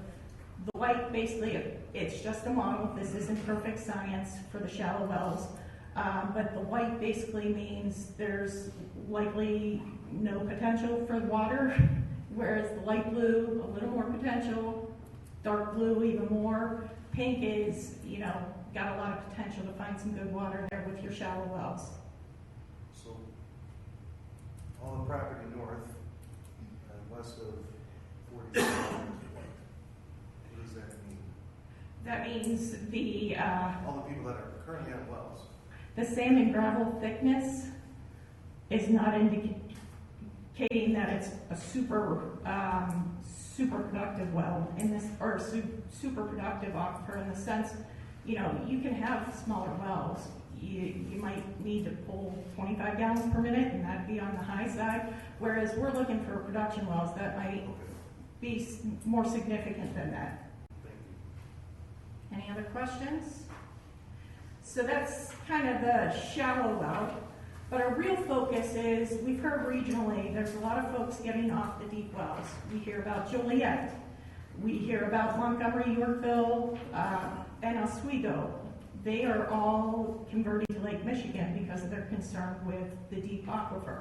the white basically, it's just a model. This isn't perfect science for the shallow wells. But the white basically means there's likely no potential for water, whereas the light blue, a little more potential, dark blue even more. Pink is, you know, got a lot of potential to find some good water there with your shallow wells. So all the property north and west of 40, what does that mean? That means the all the people that are currently on wells. The sand and gravel thickness is not indicating that it's a super productive well in this, or super productive aquifer in the sense, you know, you can have smaller wells. You might need to pull 25 gallons per minute, and that'd be on the high side. Whereas we're looking for production wells that might be more significant than that. Any other questions? So that's kind of the shallow well, but our real focus is, we've heard regionally, there's a lot of folks getting off the deep wells. We hear about Joliet, we hear about Montgomery, Yorkville, and Oswego. They are all converting to Lake Michigan because they're concerned with the deep aquifer.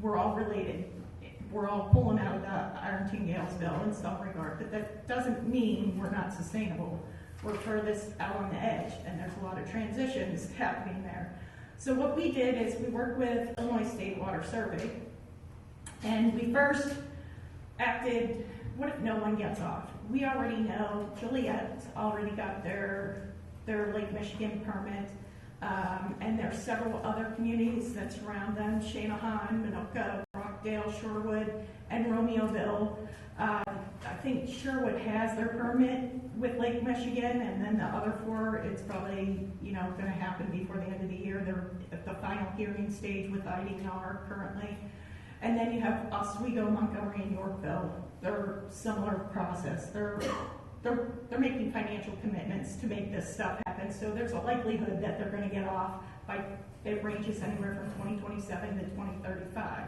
We're all related. we're all pulling out of the Ironton Gales bill in some regard, but that doesn't mean we're not sustainable. We're furthest out on the edge, and there's a lot of transitions happening there. So what we did is we worked with Illinois State Water Survey, and we first acted, what if no one gets off? We already know Joliet's already got their Lake Michigan permit, and there's several other communities that surround them, Shanahan, Minoka, Rockdale, Shorewood, and Romeoville. I think Sherwood has their permit with Lake Michigan, and then the other four, it's probably, going to happen before the end of the year. They're at the final hearing stage with IDNR currently. And then you have Oswego, Montgomery, and Yorkville. They're similar process. They're making financial commitments to make this stuff happen. So there's a likelihood that they're going to get off by, it ranges anywhere from 2027 to 2035.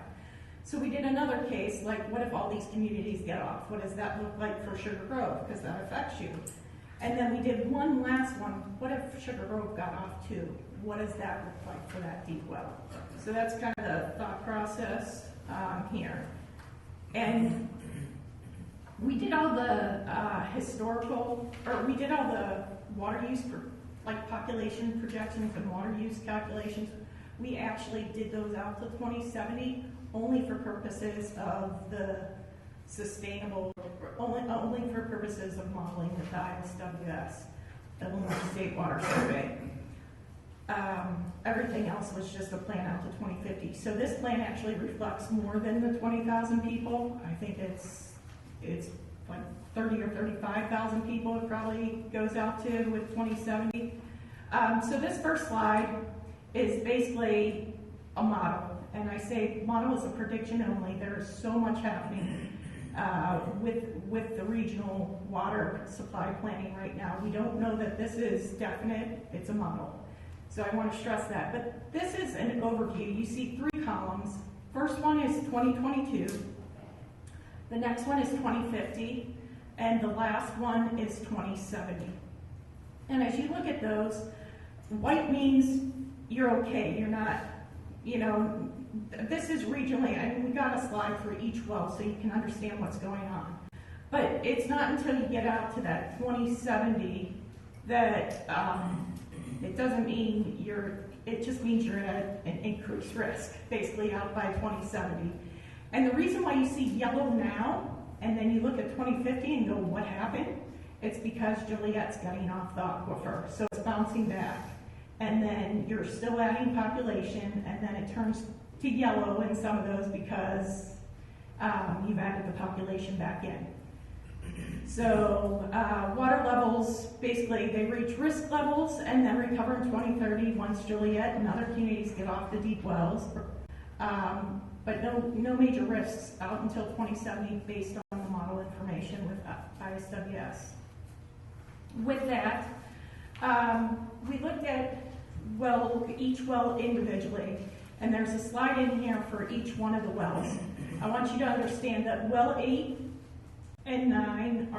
So we did another case, like what if all these communities get off? What does that look like for Sugar Grove? Because that affects you. And then we did one last one. What if Sugar Grove got off too? What does that look like for that deep well? So that's kind of the thought process here. And we did all the we did all the water use, like population projections and water use calculations. We actually did those out to 2070 only for purposes of the sustainable, only for purposes of modeling with the ISWS, the Illinois State Water Survey. Everything else was just a plan out to 2050. So this plan actually reflects more than the 20,000 people. I think it's like 30 or 35,000 people it probably goes out to with 2070. So this first slide is basically a model. And I say model is a prediction only. There is so much happening with the regional water supply planning right now. We don't know that this is definite. It's a model. So I want to stress that. But this is an overview. You see 3 columns. First one is 2022. The next one is 2050. And the last one is 2070. And as you look at those, white means you're okay. You're not, this is regionally. I mean, we got a slide for each well so you can understand what's going on. But it's not until you get out to that 2070 that it doesn't mean it just means you're at an increased risk, basically out by 2070. And the reason why you see yellow now, and then you look at 2050 and go, what happened? It's because Joliet's getting off the aquifer, so it's bouncing back. And then you're still adding population, and then it turns to yellow in some of those because you've added the population back in. So water levels, basically they reach risk levels and then recover in 2030 once Joliet and other communities get off the deep wells. But no major risks out until 2070 based on the model information with ISWS. With that, we looked at each well individually, and there's a slide in here for each one of the wells. I want you to understand that well 8 and 9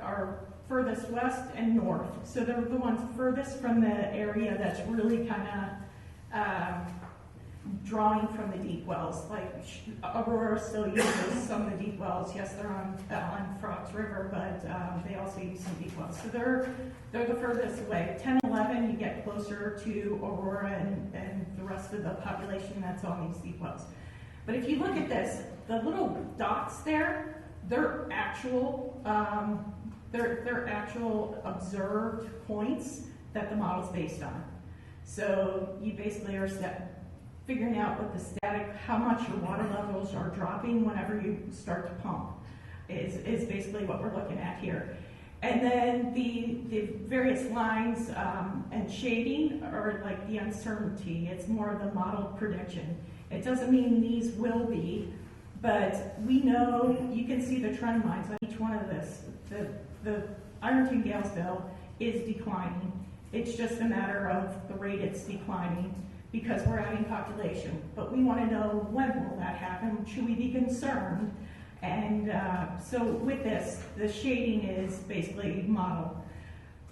are furthest west and north, so they're the ones furthest from the area that's really kind of drawing from the deep wells. Like Aurora still uses some of the deep wells. Yes, they're on Frogs River, but they also use some deep wells. So they're the furthest away. 10, 11, you get closer to Aurora and the rest of the population that's on these deep wells. But if you look at this, the little dots there, they're actual observed points that the model's based on. So you basically are figuring out with the static how much your water levels are dropping whenever you start to pump is basically what we're looking at here. And then the various lines and shading are like the uncertainty. It's more of the model prediction. It doesn't mean these will be, but we know, you can see the trend lines on each one of this. The Ironton Galesville is declining. It's just a matter of the rate it's declining because we're adding population. But we want to know, when will that happen? Should we be concerned? And so with this, the shading is basically model.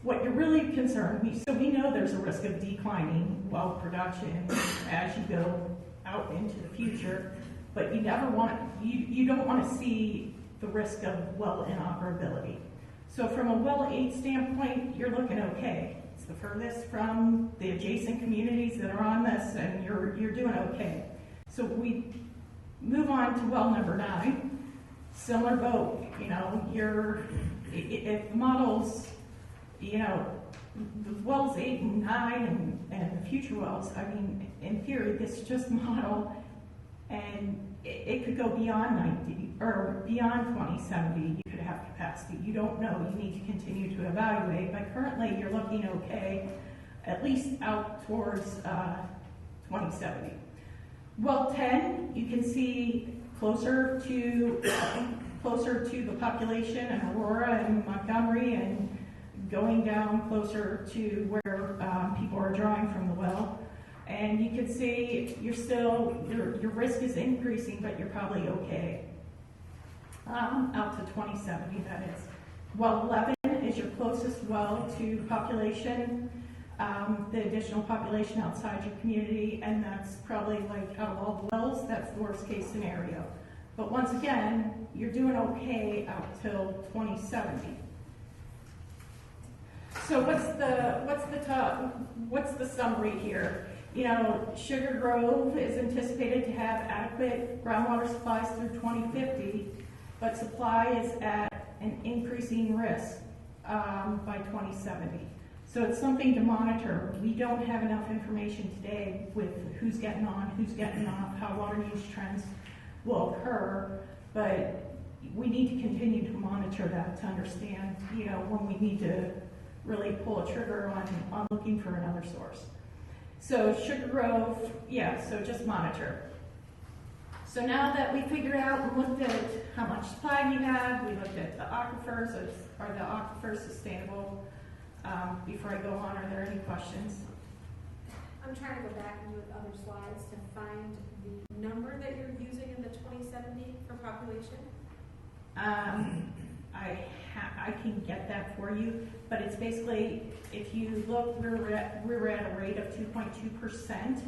What you're really concerned, so we know there's a risk of declining well production as you go out into the future. but you never want, you don't want to see the risk of well inoperability. So from a well aid standpoint, you're looking okay. It's the furthest from the adjacent communities that are on this, and you're doing okay. So we move on to well number 9. Similar boat, you know, if the models, you know, the wells 8 and 9 and the future wells, I mean, in theory, this is just model, and it could go beyond 90 or beyond 2070. You could have capacity. You don't know. You need to continue to evaluate. But currently, you're looking okay, at least out towards 2070. Well, 10, you can see closer to the population in Aurora and Montgomery, and going down closer to where people are drawing from the well. And you can see your risk is increasing, but you're probably okay. Out to 2070, that is. Well 11 is your closest well to population, the additional population outside your community, and that's probably like out of all the wells, that's the worst case scenario. But once again, you're doing okay out till 2070. So what's the summary here? You know, Sugar Grove is anticipated to have adequate groundwater supplies through 2050, but supply is at an increasing risk by 2070. So it's something to monitor. We don't have enough information today with who's getting on, who's getting off, how water use trends will occur, but we need to continue to monitor that to understand, you know, when we need to really pull a trigger on looking for another source. So Sugar Grove, yeah, so just monitor. So now that we figured out and looked at how much supply we have, we looked at the aquifers, are the aquifers sustainable? Before I go on, are there any questions? I'm trying to go back and do other slides to find the number that you're using in the 2070 for population. I can get that for you, but it's basically, if you look, we're at a rate of 2.2%.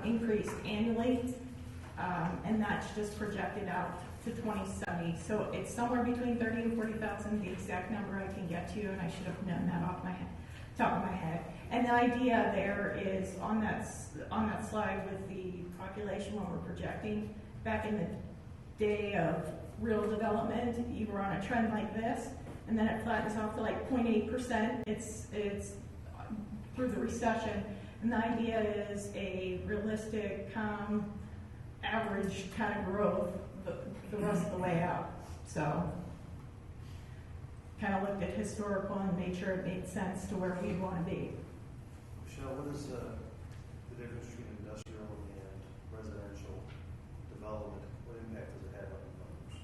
Increased annually, and that's just projected out to 2070. So it's somewhere between 30 and 40,000. The exact number I can get to you, and I should have known that off my top of my head. And the idea there is on that slide with the population when we're projecting, back in the day of real development, you were on a trend like this, and then it flattens off to like 0.8%. It's through the recession, and the idea is a realistic, average kind of growth the rest of the way out. So, kind of looked at historical and made sure it made sense to where we want to be. Michelle, what is the difference between industrial and residential development? What impact does it have on the numbers?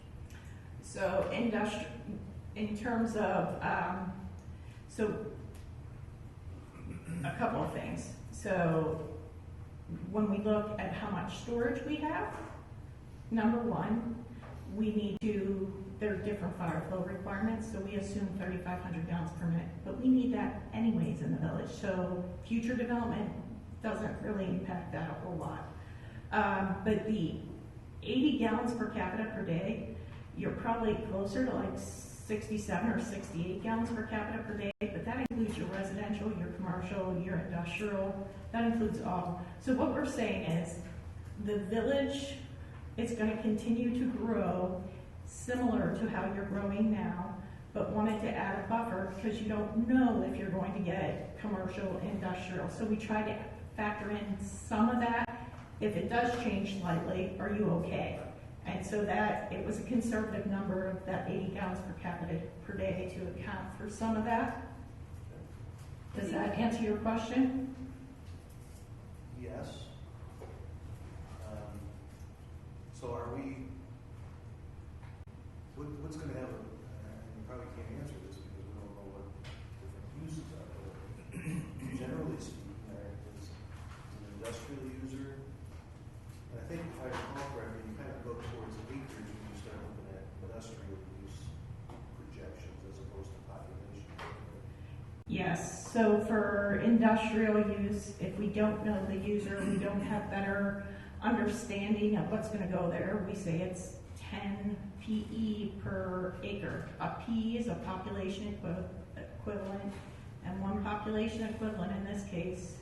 So in terms of, so a couple of things. So when we look at how much storage we have, number one, we need to, there are different fire flow requirements, so we assume 3,500 gallons per minute, but we need that anyways in the village. So future development doesn't really impact that a whole lot. But the 80 gallons per capita per day, you're probably closer to like 67 or 68 gallons per capita per day, but that includes your residential, your commercial, your industrial, that includes all. So what we're saying is the village is going to continue to grow similar to how you're growing now, but wanted to add a buffer because you don't know if you're going to get commercial, industrial. So we try to factor in some of that. If it does change slightly, are you okay? And so that it was a conservative number of that 80 gallons per capita per day to account for some of that. Does that answer your question? Yes. So are we, what's going to happen, and you probably can't answer this because we don't know what different uses are, but generally speaking, is an industrial user, and I think if I recall correctly, you kind of go towards acreage when you start looking at industrial use projections as opposed to population. Yes, so for industrial use, if we don't know the user, we don't have better understanding of what's gonna go there, we say it's 10 PE per acre. A P is a population equivalent, and one population equivalent in this case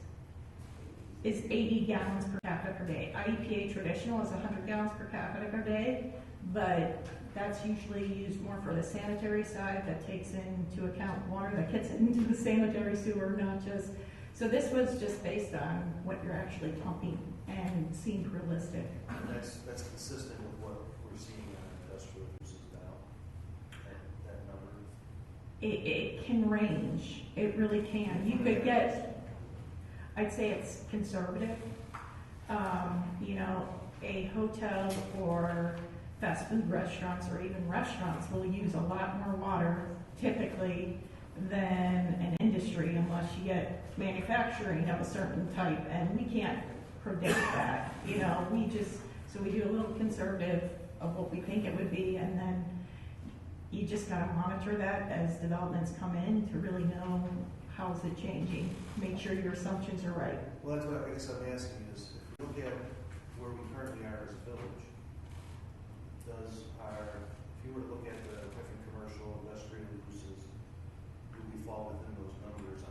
is 80 gallons per capita per day. IEPA traditional is 100 gallons per capita per day, but that's usually used more for the sanitary side that takes into account water that gets into the sanitary sewer, not just. So this was just based on what you're actually pumping and seemed realistic. That's consistent with what we're seeing on industrial uses now, that number. It can range. It really can. You could get, I'd say it's conservative. You know, a hotel or fast food restaurants or even restaurants will use a lot more water typically than an industry unless you get manufacturing of a certain type, and we can't predict that. You know, we do a little conservative of what we think it would be, and then you just gotta monitor that as developments come in to really know how's it changing. Make sure your assumptions are right. Well, that's what I guess I'm asking is, if you look at where we currently are as a village, if you were to look at the different commercial, industrial uses, do we fall within those numbers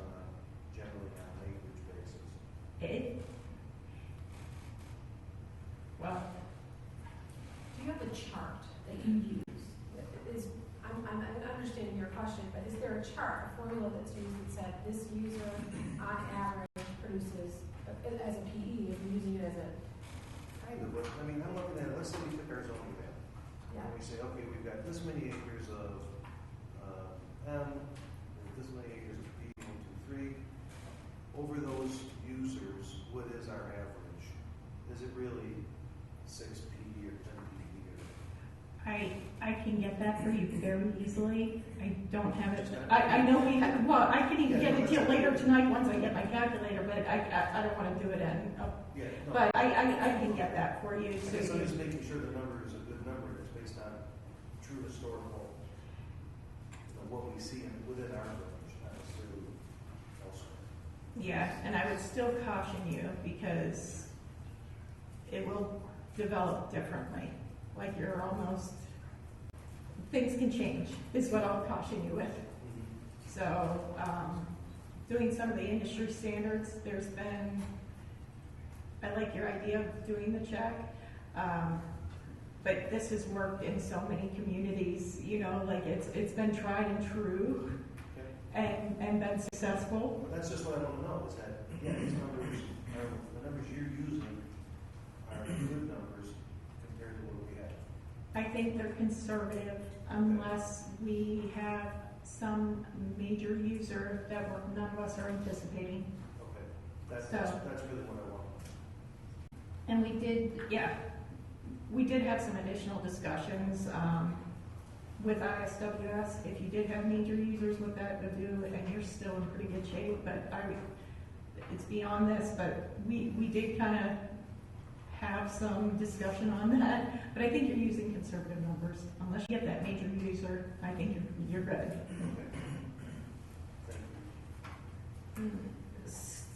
generally on an acreage basis? Well, Do you have a chart that you use? I'm understanding your question, but is there a chart, a formula that's used that said this user on average produces, as a PE, if you're using it as a. Kind of, but I mean, I'm looking at, let's say we took our zoning map. Yeah. And we say, okay, we've got this many acres of M, this many acres of P, 1, 2, 3. Over those users, what is our average? Is it really 6 PE or 10 PE? I can get that for you very easily. I don't have it. I know I can even get it to you later tonight once I get my calculator, but I don't want to do it in. Yeah, no. But I can get that for you. I So guess I'm just making sure the number is a good number. It's based on true historical, what we see within our village, not necessarily elsewhere. yeah, and I would still caution you because it will develop differently. Like you're almost, things can change, is what I'll caution you with. So, doing some of the industry standards, there's been, I like your idea of doing the check, but this has worked in so many communities, you know, like it's been tried and true and been successful. Well, that's just what I want to know, is that, these numbers the numbers you're using are good numbers compared to what we have. I think they're conservative unless we have some major user that none of us are anticipating. Okay, that's really what I want. And we did have some additional discussions with ISWS. If you did have major users, what that would do, and you're still in pretty good shape, but it's beyond this, but we did kind of have some discussion on that, but I think you're using conservative numbers. Unless you get that major user, I think you're good.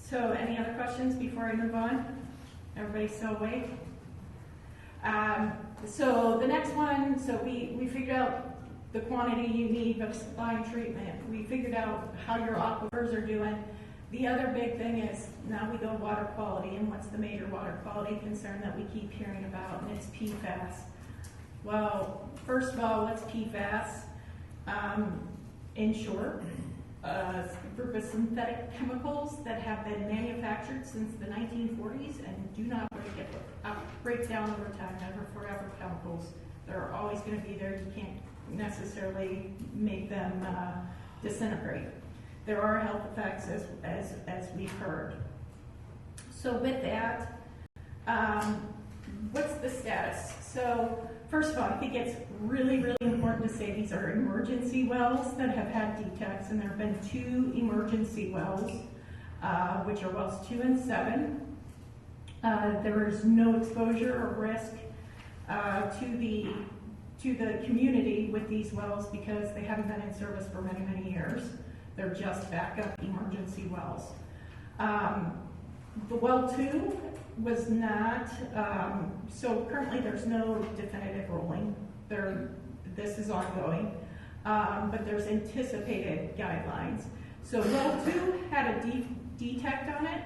So any other questions before I move on? Everybody still awake? So the next one, so we figured out the quantity you need of supplying treatment. We figured out how your aquifers are doing. The other big thing is now we go water quality, and what's the major water quality concern that we keep hearing about, and it's PFAS. Well, first of all, what's PFAS? In short, a group of synthetic chemicals that have been manufactured since the 1940s and do not break down over time. Never forever chemicals. They're always going to be there. You can't necessarily make them disintegrate. There are health effects as we've heard. So with that, what's the status? So first of all, I think it's really, really important to say these are emergency wells that have had detects, and there have been 2 emergency wells, which are wells 2 and 7. There is no exposure or risk to the community with these wells because they haven't been in service for many, many years. They're just backup emergency wells. The well 2 was not, so currently there's no definitive ruling. This is ongoing, but there's anticipated guidelines. So well 2 had a detect on it,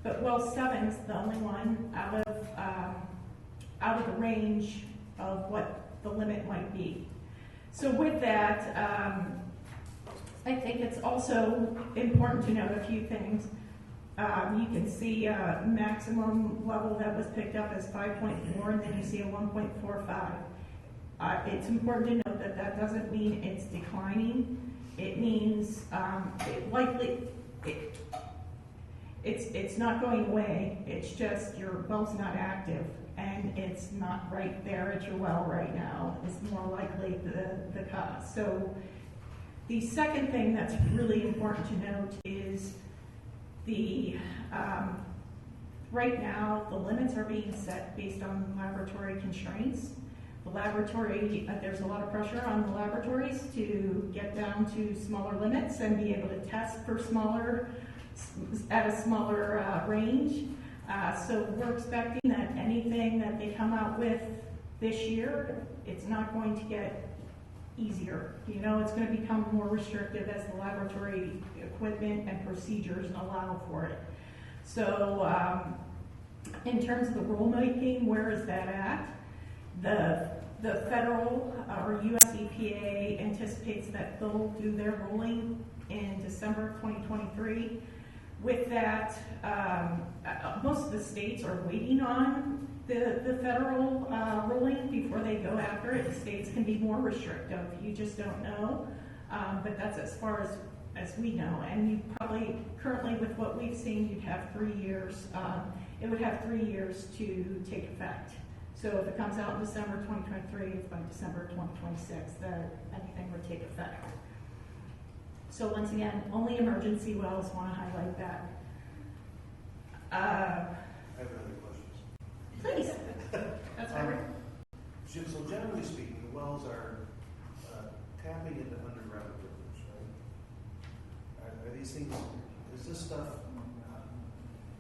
but well 7's the only one out of the range of what the limit might be. So with that, I think it's also important to note a few things. You can see a maximum level that was picked up as 5.4, and then you see a 1.45. It's important to note that that doesn't mean it's declining. It means it's not going away. It's just your well's not active, and it's not right there at your well right now. It's more likely the cause. So the second thing that's really important to note is right now the limits are being set based on laboratory constraints. The laboratory, there's a lot of pressure on the laboratories to get down to smaller limits and be able to test for at a smaller range. So we're expecting that anything that they come out with this year, it's not going to get easier. You know, it's going to become more restrictive as the laboratory equipment and procedures allow for it. So in terms of the rulemaking, where is that at? The federal or US EPA anticipates that they'll do their ruling in December of 2023. With that, most of the states are waiting on the federal ruling before they go after it. The states can be more restrictive. You just don't know. But that's as far as we know. And you probably, currently with what we've seen, you'd have 3 years. It would have 3 years to take effect. So if it comes out in December 2023, it's by December 2026 that anything would take effect. So once again, only emergency wells, want to highlight that. I have other questions. Please. That's all right. So generally speaking, the wells are tapping into underground rivers, right? Are these things, is this stuff,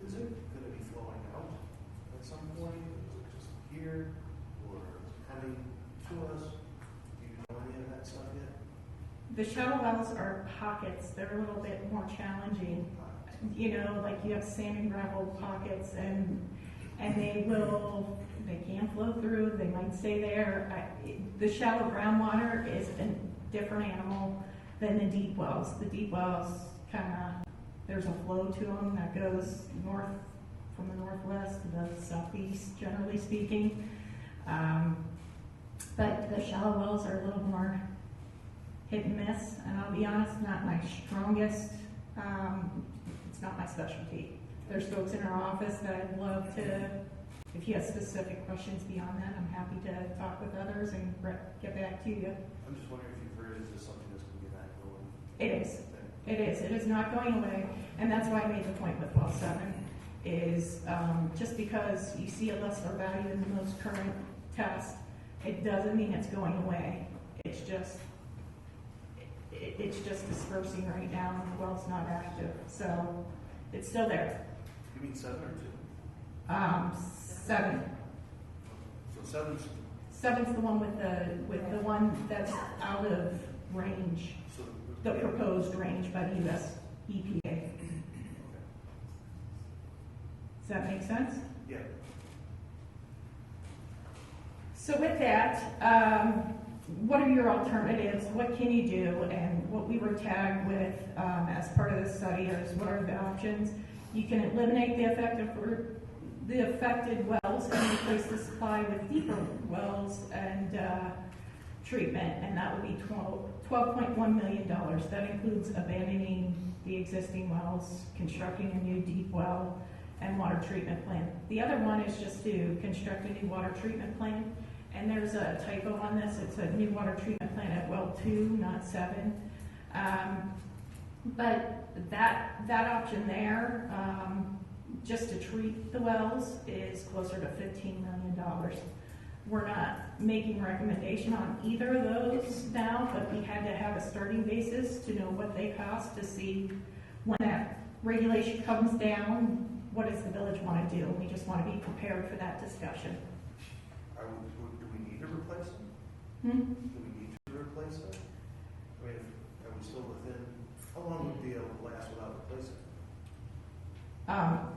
is it going to be flowing out at some point? Is it just here, or coming to us? Do you know any of that stuff yet? The shallow wells are pockets. They're a little bit more challenging. You know, like you have sand and gravel pockets, and they can flow through. They might stay there. The shallow groundwater is a different animal than the deep wells. The deep wells there's a flow to them that goes north from the northwest to the southeast, generally speaking. But the shallow wells are a little more hit and miss, and I'll be honest, not my strongest, it's not my specialty. There's folks in our office that I'd love to, if you have specific questions beyond that, I'm happy to talk with others and get back to you. I'm just wondering if you've heard, is this something that's going to be that going? It is. It is. It is not going away, and that's why I made the point with well 7, is just because you see a lesser value in the most current test, it doesn't mean it's going away. It's just dispersing right now, and the well's not active, so it's still there. You mean 7 or 7. So 7's. 7's the one with the one that's out of range, So the proposed range by the US EPA. Okay. Does that make sense? Yeah. So with that, what are your alternatives? What can you do? And what we were tagged with as part of this study is what are the options? You can eliminate the affected wells and replace the supply with deeper wells and treatment, and that would be $12.1 million. That includes abandoning the existing wells, constructing a new deep well, and water treatment plant. The other one is just to construct a new water treatment plant. And there's a typo on this. It's a new water treatment plant at well 2, not 7. But that option there, just to treat the wells, is closer to $15 million. We're not making recommendation on either of those now, but we had to have a starting basis to know what they cost to see when that regulation comes down, what does the village want to do? We just want to be prepared for that discussion. Do we need to replace them? Hmm? Do we need to replace them? I mean, are we still within, how long would be able to last without replacing them?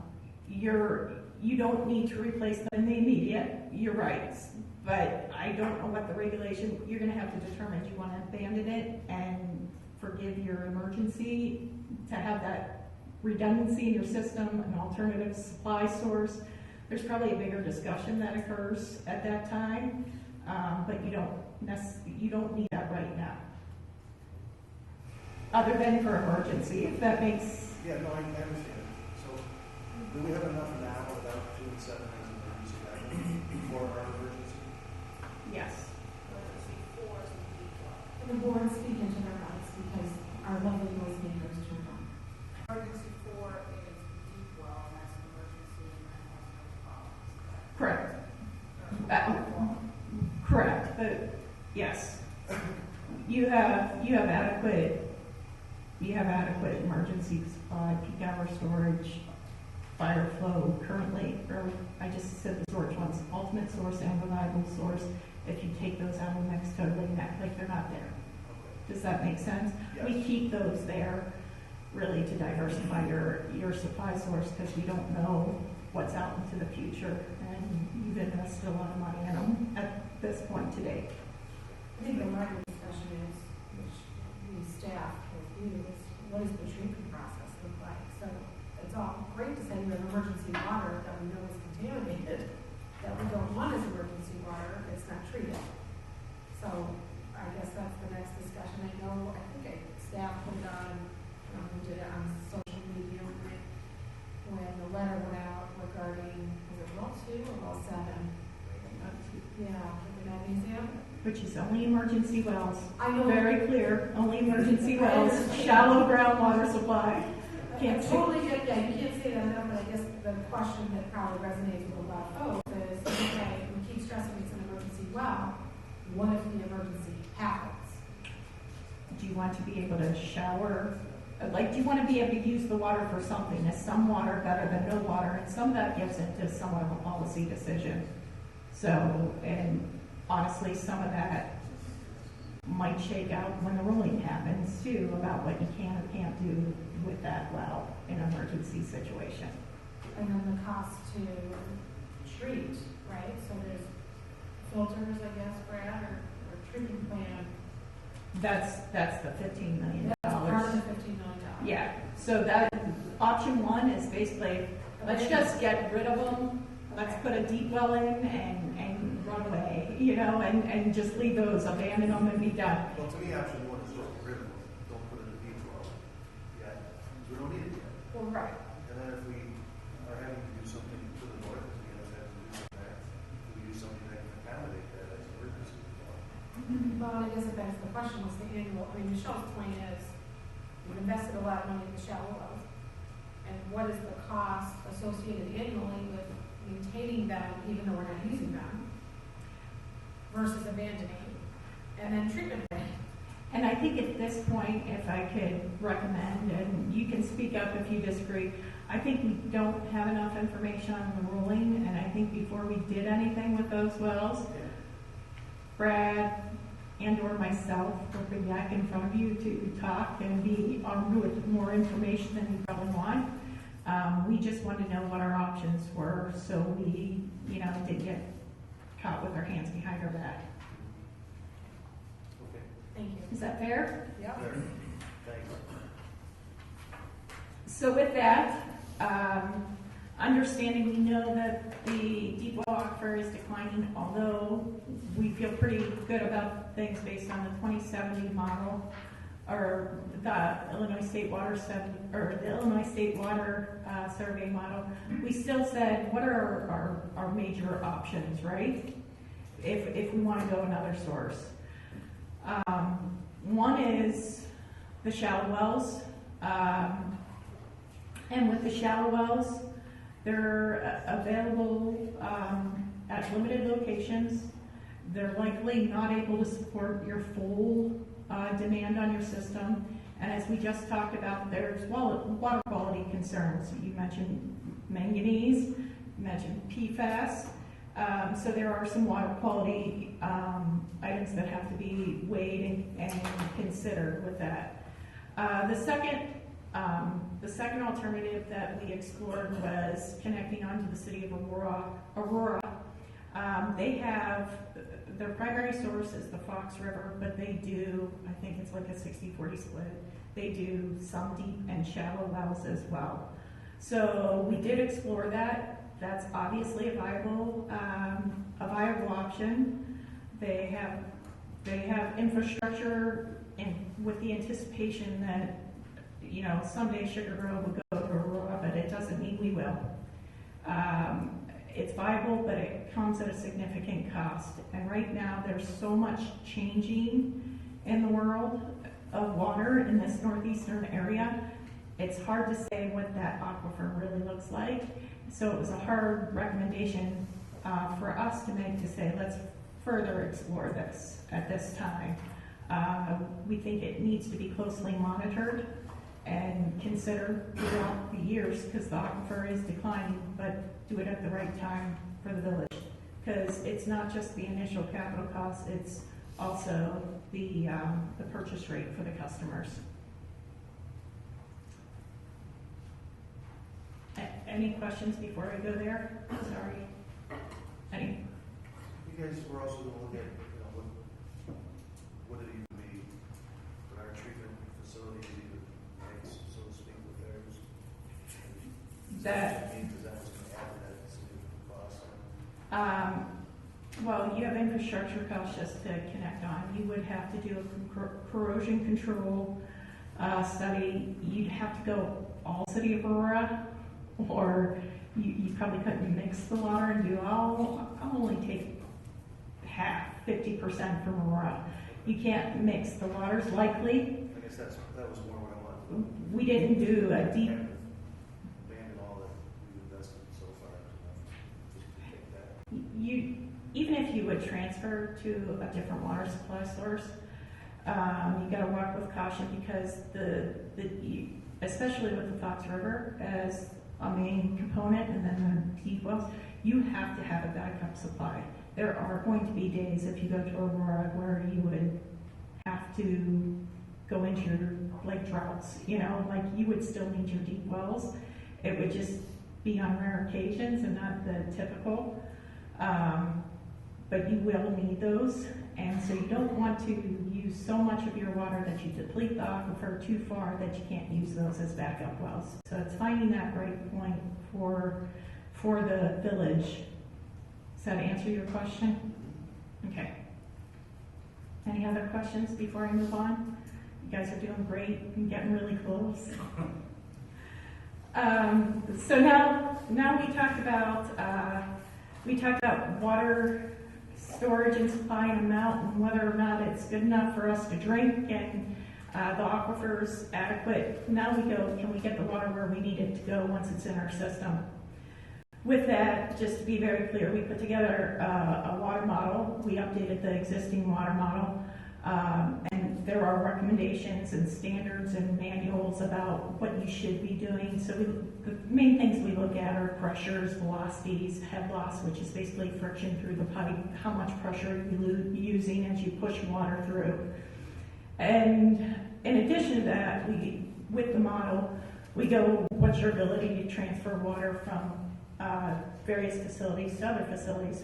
You don't need to replace them in the immediate, you're right. But I don't know what the regulation, you're gonna have to determine, do you wanna abandon it and forgive your emergency to have that redundancy in your system, an alternative supply source? There's probably a bigger discussion that occurs at that time, but you don't need that right now. Other than for emergency, if that makes. Yeah, no, I understand. So, do we have enough now without doing 7 as an emergency item for our emergency? Yes. And the board speak into their rights because our lovely noisemakers turned on. Emergency 4 is deep well, and that's an emergency and that has no problems. Correct. Correct, but yes, you have adequate emergency supply, peak hour storage, fire flow currently, or I just said the storage ones, ultimate source and reliable source. If you take those out of the mix, totally like they're not there. Does that make sense? Yes. We keep those there really to diversify your supply source because we don't know what's out into the future, and you've invested a lot of money in them at this point today. I think the larger discussion is, which we staff with you, is what does the treatment process look like? So it's all great to say we have emergency water that we know is contaminated, that we don't want as emergency water, it's not treated. So I guess that's the next discussion. I know, I think staff put it on, we did it on social media when the letter went out regarding, was it well 2 or well 7? Yeah, the magnesium. Which is only emergency wells. I know. Very clear, only emergency wells, shallow groundwater supply. Can't I say. totally get, yeah, you can't say that enough, but I guess the question that probably resonates with a lot of folks is, okay, we keep stressing it's an emergency well, what if the emergency happens? Do you want to be able to shower? Like, do you want to be able to use the water for something? Is some water better than no water? And some of that gets into somewhat of a policy decision. So, and honestly, some of that might shake out when the ruling happens too, about what you can or can't do with that well in an emergency situation. And then the cost to treat, right? So there's filters, I guess, Brad, or treatment plan. That's the $15 million. That's part of the $15 million. Yeah, so that, option 1 is basically, let's just get rid of them, let's put a deep well in and run away, and just leave those, abandon them and be done. Well, to me, option 1 is just get rid of them. Don't put it in deep well yet. We don't need it yet. Well, right. And then if we are having to do something to the north, if we have to do something there, we do something that can accommodate that as an emergency. Well, I guess it begs the question, what's the annual, Michelle's point is, we've invested a lot of money in the shallow wells. And what is the cost associated annually with maintaining them, even though we're not using them, versus abandoning, and then treatment plan? And I think at this point, if I could recommend, and you can speak up if you disagree, I think we don't have enough information on the ruling, and I think before we did anything with those wells, Brad and/or myself will be back in front of you to talk and be armed with more information than you probably want. We just wanted to know what our options were, so we, didn't get caught with our hands behind our back. Okay. Thank you. Is that fair? Yep. There. Thanks. So with that, understanding we know that the deep well aquifer is declining, although we feel pretty good about things based on the 2070 model, or the Illinois State Water Survey model. We still said, what are our major options, right? If we want to go another source. One is the shallow wells. And with the shallow wells, they're available at limited locations. They're likely not able to support your full demand on your system. And as we just talked about, there's water quality concerns. You mentioned manganese, mentioned PFAS. So there are some water quality items that have to be weighed and considered with that. The second alternative that we explored was connecting onto the city of Aurora. They have, their primary source is the Fox River, but they do, I think it's like a 60-40 split. They do some deep and shallow wells as well. So we did explore that. That's obviously a viable option. They have infrastructure, and with the anticipation that, you know, someday Sugar Grove will go to Aurora, but it doesn't mean we will. It's viable, but it comes at a significant cost. And right now, there's so much changing in the world of water in this northeastern area. It's hard to say what that aquifer really looks like. So it was a hard recommendation for us to make, to say, let's further explore this at this time. We think it needs to be closely monitored and considered throughout the years, because the aquifer is declining, but do it at the right time for the village. Because it's not just the initial capital cost, it's also the purchase rate for the customers. Any questions before I go there? Sorry. Any? You guys were also going to look at, you know, what it even be, what our treatment facility even makes, so to speak, with theirs. That. Because that was going to add to that significant cost. Well, you have infrastructure costs just to connect on. You would have to do a corrosion control study. You'd have to go all city of Aurora, or you probably couldn't mix the water and do I'll only take half, 50% from Aurora. You can't mix the waters likely. I guess that was more what I wanted. We didn't do a deep. Abandon all that we've invested so far. Just to take that. Even if you would transfer to a different water supply source, you got to walk with caution, because especially with the Fox River as a main component, and then the deep wells, you have to have a backup supply. There are going to be days, if you go to Aurora, where you would have to go into your droughts. You know, like you would still need your deep wells. It would just be on rare occasions and not the typical. But you will need those, and so you don't want to use so much of your water that you deplete the aquifer too far that you can't use those as backup wells. So it's finding that right point for the village. Does that answer your question? Okay. Any other questions before I move on? You guys are doing great and getting really close. So now we talked about water storage and supply and amount, and whether or not it's good enough for us to drink, and the aquifer's adequate. Now we go, can we get the water where we need it to go once it's in our system? With that, just to be very clear, we put together a water model. We updated the existing water model, and there are recommendations and standards and manuals about what you should be doing. So the main things we look at are pressures, velocities, head loss, which is basically friction through the pipe, how much pressure you're using as you push water through. And in addition to that, with the model, we go, what's your ability to transfer water from various facilities to other facilities?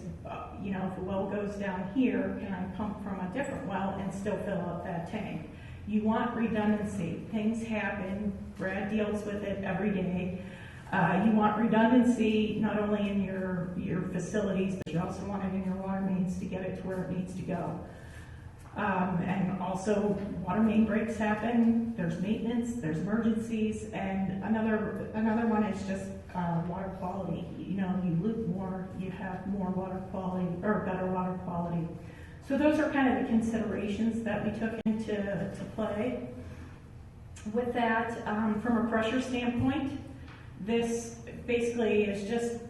You know, if a well goes down here, can I pump from a different well and still fill up that tank? You want redundancy. Things happen. Brad deals with it every day. You want redundancy not only in your facilities, but you also want it in your water mains to get it to where it needs to go. And also, water main breaks happen. There's maintenance. There's emergencies, and another one is just water quality. You know, you loop more, you have more water quality or better water quality. So those are kind of the considerations that we took into play. With that, from a pressure standpoint, this basically is just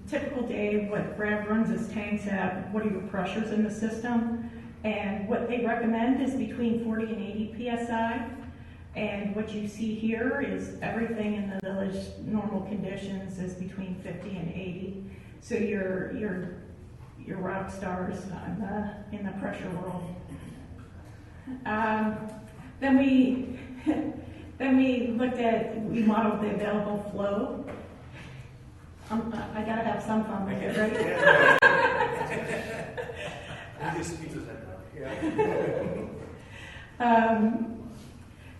typical day, what Brad runs his tanks at, what are your pressures in the system, and what they recommend is between 40 and 80 psi. And what you see here is everything in the village normal conditions is between 50 and 80. So your rock stars in the pressure world. Then we we modeled the available flow. I gotta have some fun with it, right?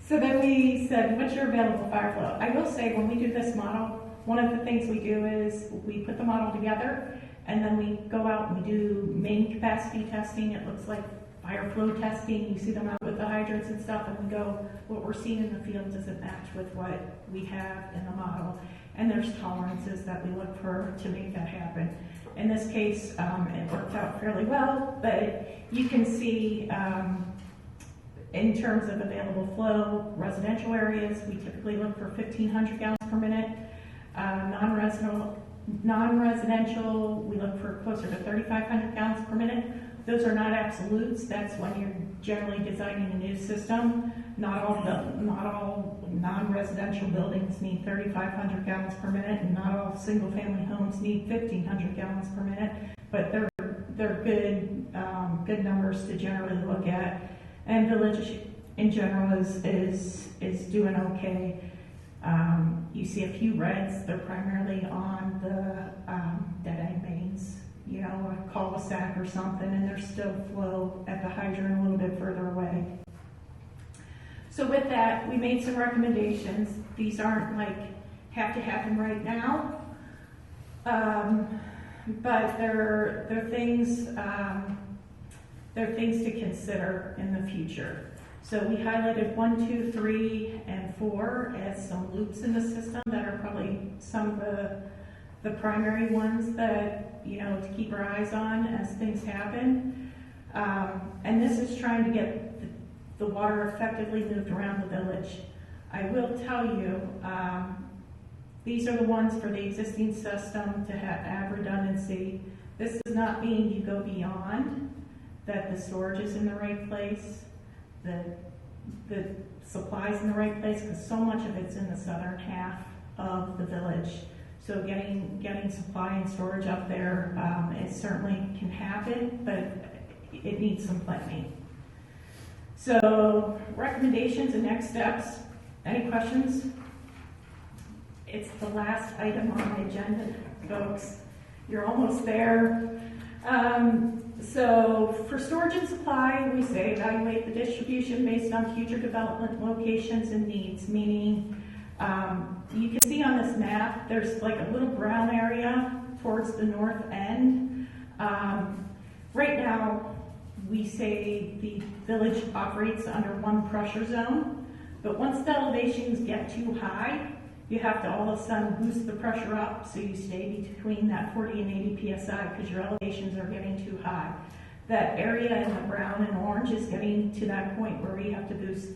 So then we said, what's your available fire flow? I will say, when we do this model, one of the things we do is we put the model together, and then we go out and we do main capacity testing. It looks like fire flow testing. You see them out with the hydrants and stuff, and we go, what we're seeing in the field doesn't match with what we have in the model. And there's tolerances that we look for to make that happen. In this case, it worked out fairly well, but you can see in terms of available flow, residential areas, we typically look for 1,500 gallons per minute. Non-residential, we look for closer to 3,500 gallons per minute. Those are not absolutes. That's when you're generally designing a new system. Not all non-residential buildings need 3,500 gallons per minute, and not all single-family homes need 1,500 gallons per minute. But they're good numbers to generally look at. And village in general is doing okay. You see a few reds. They're primarily on the dead-end mains, you know, a cul-de-sac or something, and there's still flow at the hydrant a little bit further away. So with that, we made some recommendations. These aren't like have to happen right now, but they're things to consider in the future. So we highlighted 1, 2, 3, and 4 as some loops in the system that are probably some of the primary ones that, you know, to keep our eyes on as things happen. And this is trying to get the water effectively moved around the village. I will tell you, these are the ones for the existing system to have redundancy. This does not mean you go beyond, that the storage is in the right place, the supplies in the right place, because so much of it's in the southern half of the village. So getting supply and storage up there, it certainly can happen, but it needs some planning. So recommendations and next steps. Any questions? It's the last item on the agenda, folks. You're almost there. So for storage and supply, we say evaluate the distribution based on future development locations and needs, meaning you can see on this map, there's like a little brown area towards the north end. Right now, we say the village operates under one pressure zone, but once the elevations get too high, you have to all of a sudden boost the pressure up so you stay between that 40 and 80 psi because your elevations are getting too high. That area in the brown and orange is getting to that point where we have to boost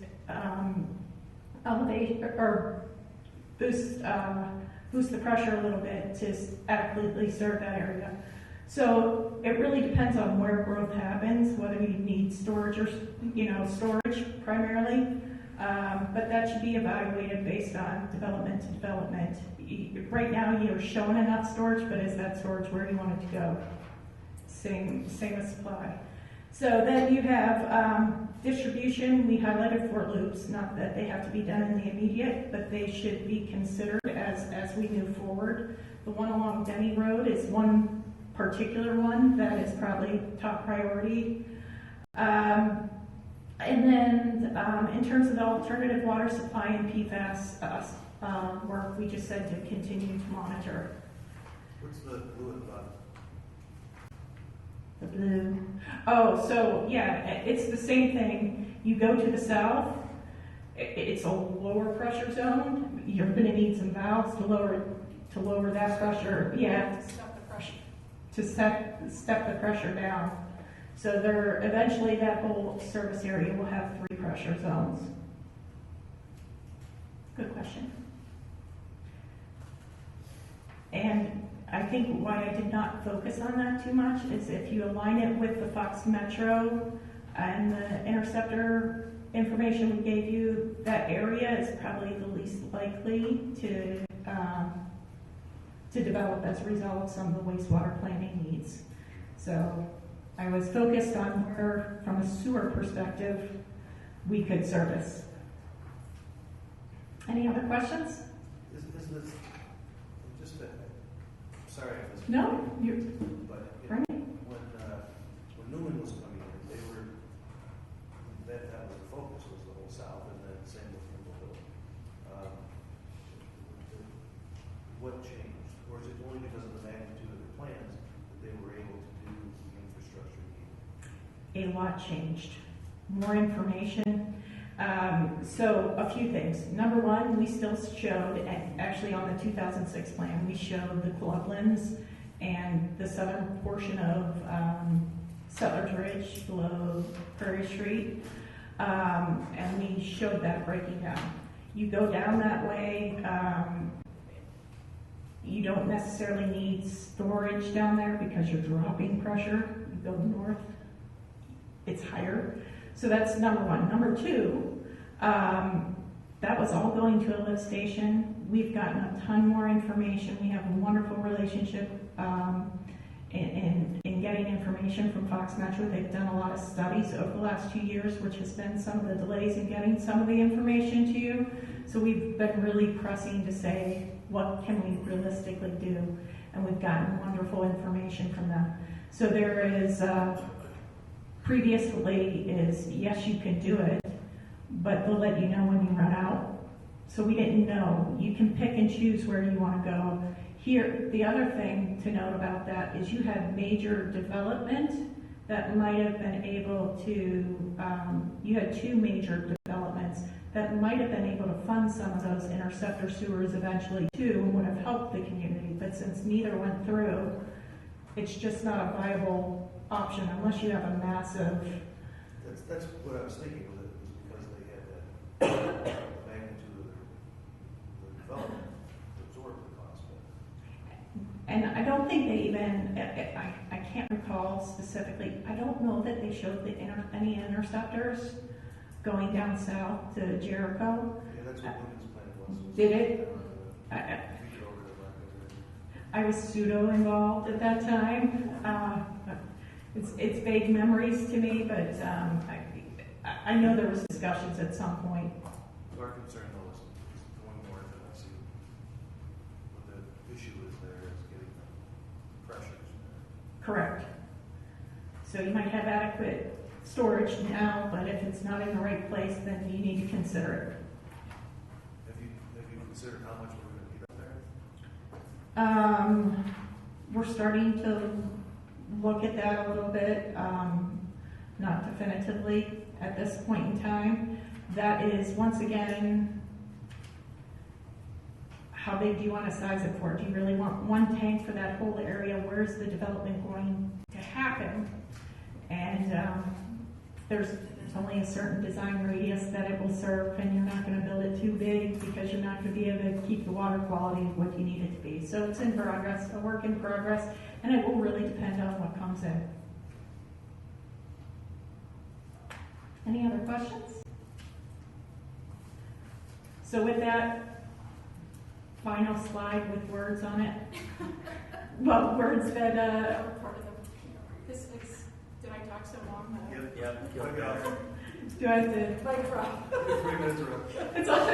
elevation or boost the pressure a little bit to adequately serve that area. So it really depends on where growth happens, whether you need storage or storage primarily. But that should be evaluated based on development to development. Right now, you're showing enough storage, but is that storage where you want it to go? Same as supply. So then you have distribution. We highlighted 4 loops. Not that they have to be done in the immediate, but they should be considered as we move forward. The one along Denny Road is one particular one that is probably top priority. And then in terms of the alternative water supply and PFAS work, we just said to continue to monitor. What's the blue at the bottom? The blue. Oh, so yeah, it's the same thing. You go to the south, it's a lower pressure zone. You're going to need some valves to lower that pressure. Yeah, to step the pressure. To step the pressure down. So eventually that whole service area will have 3 pressure zones. Good question. And I think why I did not focus on that too much is if you align it with the Fox Metro and the Interceptor information we gave you, that area is probably the least likely to develop as a result of some of the wastewater planning needs. So I was focused on where, from a sewer perspective, we could service. Any other questions? Is this, just that, sorry, I missed. No, you're, But right. when Newman was coming in, they were, that was the focus, was the whole South, and then same with Kimbleville. What changed? Or is it only because of the magnitude of the plans that they were able to do the infrastructure needed? A lot changed. More information. So a few things. Number one, we still showed, actually on the 2006 plan, we showed the Clublands and the southern portion of Settlers Ridge below Prairie Street, and we showed that breaking down. You go down that way, you don't necessarily need storage down there because you're dropping pressure. You go north, it's higher. So that's number one. Number two, that was all going to a lift station. We've gotten a ton more information. We have a wonderful relationship in getting information from Fox Metro. They've done a lot of studies over the last 2 years, which has been some of the delays in getting some of the information to you. So we've been really pressing to say, what can we realistically do? And we've gotten wonderful information from them. So there is, previously is, yes, you can do it, but they'll let you know when you run out. So we didn't know. You can pick and choose where you want to go. Here, the other thing to note about that is you had major development that might have been able to, you had two major developments that might have been able to fund some of those interceptor sewers eventually too, and would have helped the community. But since neither went through, it's just not a viable option unless you have a massive. That's what I was thinking with it, was because they had that magnitude of the development to absorb the cost. And I don't think they even, I can't recall specifically, I don't know that they showed any interceptors going down south to Jericho. Yeah, that's what Newman's plan was. Did it? I was pseudo involved at that time. It's vague memories to me, but I know there was discussions at some point. Our concern though is going north, and I see what the issue is there is getting the pressures. Correct. So you might have adequate storage now, but if it's not in the right place, then you need to consider it. Have you considered how much we're going to need up there? We're starting to look at that a little bit, not definitively at this point in time. That is, once again, how big do you want to size it for? Do you really want one tank for that whole area? Where's the development going to happen? And there's only a certain design radius that it will serve, and you're not going to build it too big because you're not going to be able to keep the water quality of what you need it to be. So it's in progress, a work in progress, and it will really depend on what comes in. Any other questions? So with that final slide with words on it, well, words that This is, did I talk so long that? Yep. do I have to? Like, drop. 3 minutes are up. It's all. I'll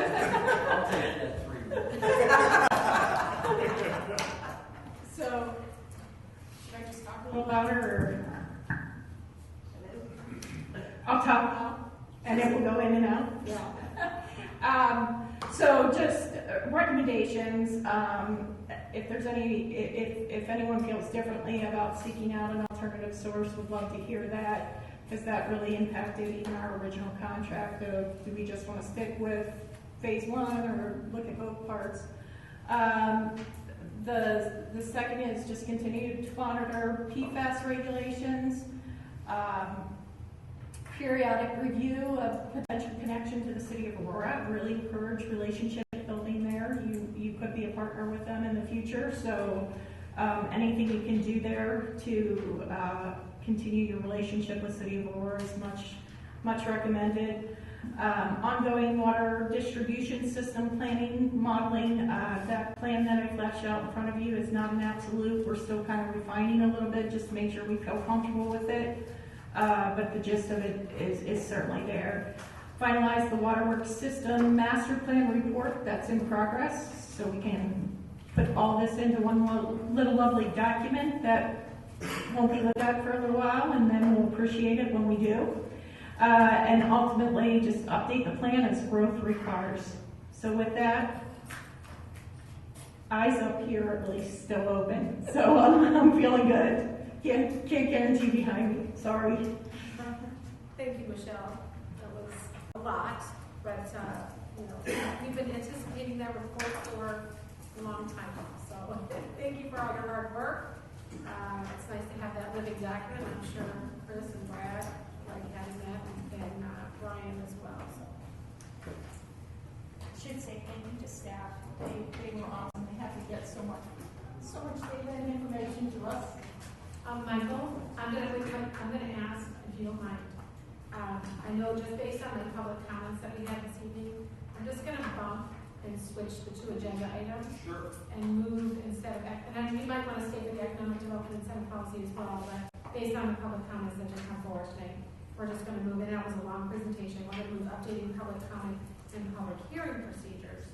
take that 3 minutes. So, should I just talk A little louder, or I'll talk, and it will go in and out. Yeah. So just recommendations. If there's any, if anyone feels differently about seeking out an alternative source, would love to hear that, because that really impacted even our original contract of, do we just want to stick with phase one or look at both parts? The second is just continue to monitor PFAS regulations, periodic review of potential connection to the city of Aurora. Really encourage relationship building there. You could be a partner with them in the future, so anything you can do there to continue your relationship with city of Aurora is much recommended. Ongoing water distribution system planning, modeling, that plan that I've left out in front of you is not an absolute. We're still kind of refining a little bit just to make sure we feel comfortable with it. But the gist of it is certainly there. Finalize the waterworks system master plan report, that's in progress. So we can put all this into one little lovely document that won't be looked at for a little while, and then we'll appreciate it when we do. And ultimately, just update the plan as growth requires. So with that, eyes up here are at least still open. So I'm feeling good. Can't guarantee behind me, sorry. Thank you, Michelle. That was a lot, but we've been anticipating that report for a long time now. So thank you for all your hard work. It's nice to have that living document. I'm sure Chris and Brad like having that, and Brian as well. So. Should say thank you to staff. They were awesome. They had to get so much data and information to us. Michael, I'm gonna ask if you don't mind. I know just based on the public comments that we had this evening, I'm just gonna bump and switch the two agenda items. Sure. And move instead of, and you might want to stay with the economic development incentive policy as well, but based on the public comments that just come forward today, we're just going to move, and that was a long presentation, we're going to move updating public comment and public hearing procedures.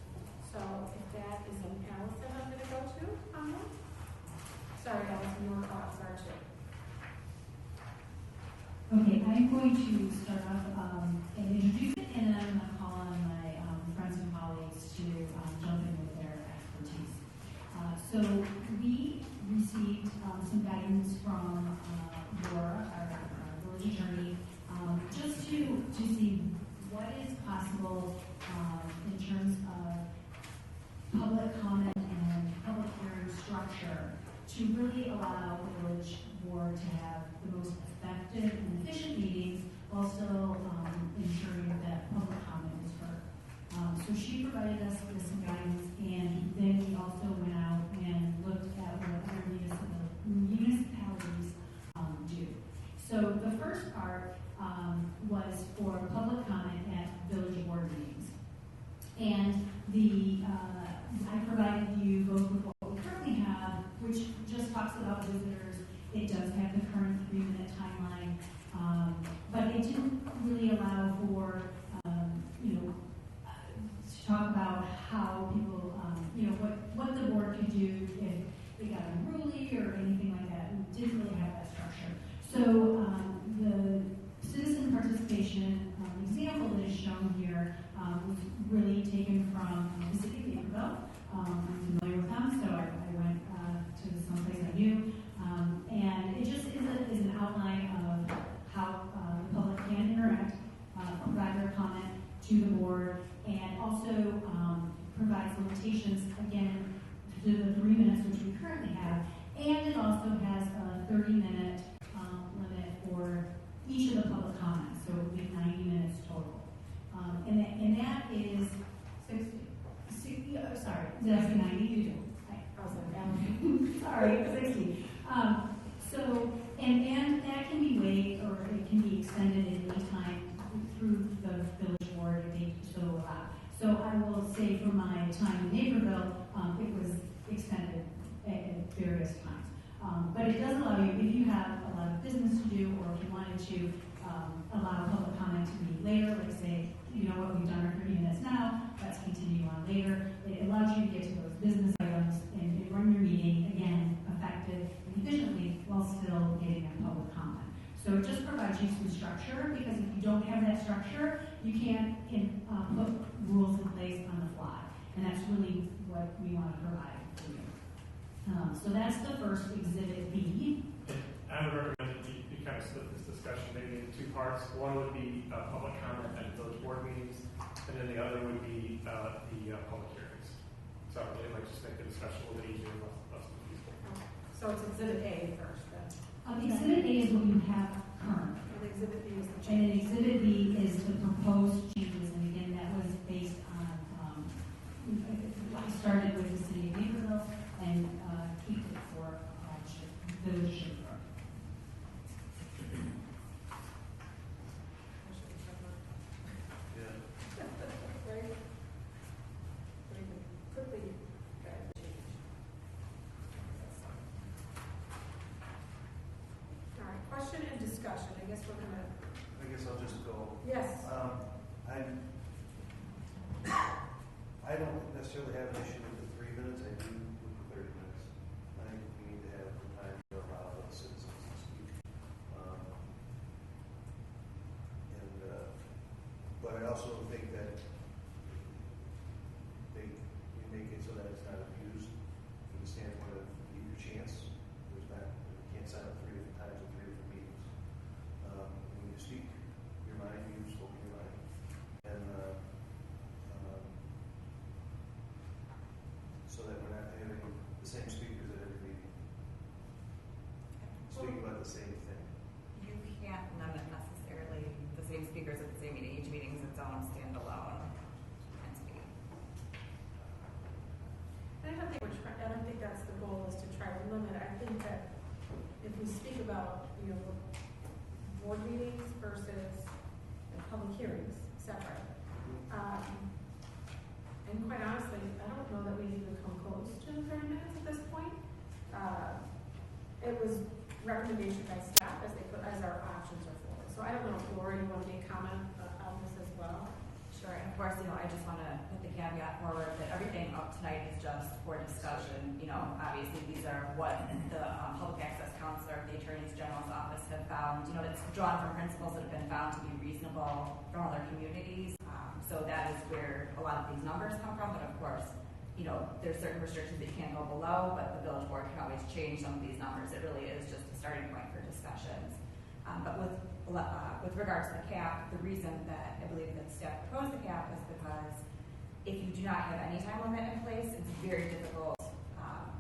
So if that is an Allison I'm going to go to on that. Sorry, Allison, your thoughts are too. Okay, I'm going to start off and introduce it, and then I'm going to call on my friends and colleagues to jump in with their expertise. So we received some guidance from our village attorney just to see what is possible in terms of public comment and public hearing structure to really allow the village board to have the most effective and efficient meetings while still ensuring that public comment is heard. So she provided us with some guidance, and then we also went out and looked at what other municipalities do. So the first part was for public comment at village board meetings. And I provided you both with what we currently have, which just talks about visitors. It does have the current 3-minute timeline, but it didn't really allow for, to talk about how people, what the board could do if they got unruly or anything like that. We didn't really have that structure. So the citizen participation example that is shown here was really taken from the city of Naperville. I'm familiar with them, so I went to someplace I knew. And it just is an outline of how the public can interact, provide their comment to the board, and also provides limitations, again, to the 3 minutes which we currently have. And it also has a 30-minute limit for each of the public comments, so it would be 90 minutes total. And that is 60, sorry, did I say 90? Sorry, 60. And that can be waived, or it can be extended at any time through the village board if they so allow. So I will say from my time in Naperville, it was extended at various times. But it does allow you, if you have a lot of business to do, or if you wanted to allow public comment to be later, like say, you know what, we've done our 30 minutes now, let's continue on later. It allows you to get to those business items and run your meeting, again, effective and efficiently while still getting that public comment. So it just provides you some structure, because if you don't have that structure, you can't put rules in place on the fly. And that's really what we want to provide for you. So that's the first Exhibit B. I would recommend that you kind of split this discussion maybe into 2 parts. One would be public comment at village board meetings, and then the other would be the public hearings. So I really like just make the discussion a little bit easier and less confusing. Okay. So it's Exhibit A first, then. Exhibit A is what you have currently. And Exhibit B is the And change. then Exhibit B is the proposed changes, and again, that was based on, I started with the city of Naperville and keep it for village Schaefer. discussion, I guess we're gonna, I guess I'll just go. yes. I don't necessarily have an issue with the 3 minutes, I do with the 30 minutes. I think we need to have the time to allow the citizens to speak. But I also think that we make it so that it's not abused from the standpoint of your chance. There's not, you can't sign up 3 different times in 3 different meetings. When you speak your mind, you spoke your mind. And so that we're not having the same speakers at every meeting. Speaking about the same thing. You can't limit necessarily the same speakers at the same meeting. Each meeting is its own standalone entity. And I don't think that's the goal, is to try to limit. I think that if we speak about, board meetings versus public hearings separate, and quite honestly, I don't know that we even come close to the 30 minutes at this point. It was recommendation by staff as our options are forward. So I don't know if Laura, you want to make comment on this as well? Sure, and of course, I just want to put the caveat forward that everything up tonight is just for discussion. Obviously these are what the public access counselor, the Attorney General's office have found. It's drawn from principles that have been found to be reasonable from other communities. So that is where a lot of these numbers come from. But of course, there's certain restrictions that you can't go below, but the village board can always change some of these numbers. It really is just a starting point for discussions. But with regards to the cap, the reason that I believe that staff proposed the cap is because if you do not have any time limit in place, it's very difficult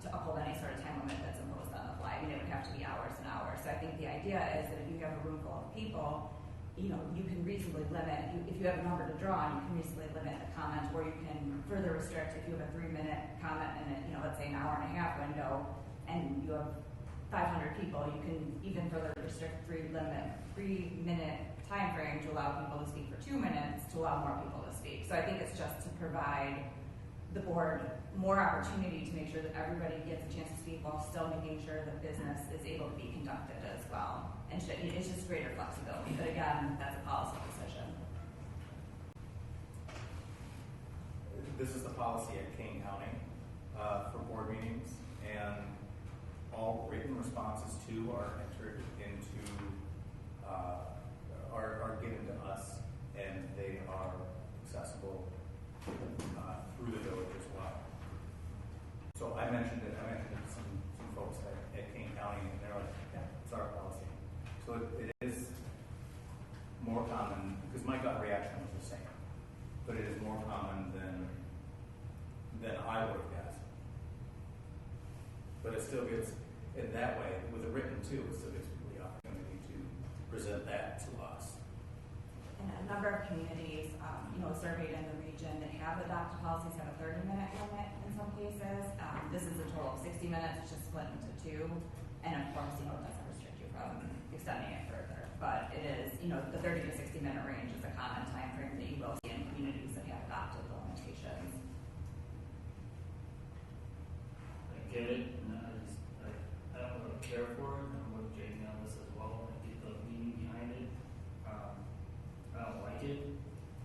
to uphold any sort of time limit that's imposed on the fly. It would have to be hours and hours. So I think the idea is that if you have a room full of people, you can reasonably limit, if you have a number to draw on, you can reasonably limit the comment, or you can further restrict if you have a 3-minute comment in it, let's say an hour and a half window, and you have 500 people, you can even further restrict 3-minute time frame to allow people to speak for 2 minutes to allow more people to speak. So I think it's just to provide the board more opportunity to make sure that everybody gets a chance to speak while still making sure that business is able to be conducted as well. And it's just greater flexibility. But again, that's a policy decision. This is the policy at King County for board meetings, and all written responses to are entered into, are given to us, and they are accessible through the village as well. So I mentioned it to some folks at King County, and they're like, yeah, it's our policy. So it is more common, because my gut reaction was the same, but it is more common than I would have guessed. But it still gives, in that way, with a written too, it still gives people the opportunity to present that to us. And a number of communities, surveyed in the region that have adopted policies have a 30-minute limit in some cases. This is a total of 60 minutes, it's just split into 2. And of course, it doesn't restrict you from extending it further. But it is, the 30 to 60 minute range is a common time frame that you will see in communities that have adopted the limitations. I get it, and I don't really care for it. I'm with Jamie on this as well. I get the meaning behind it. I don't like it.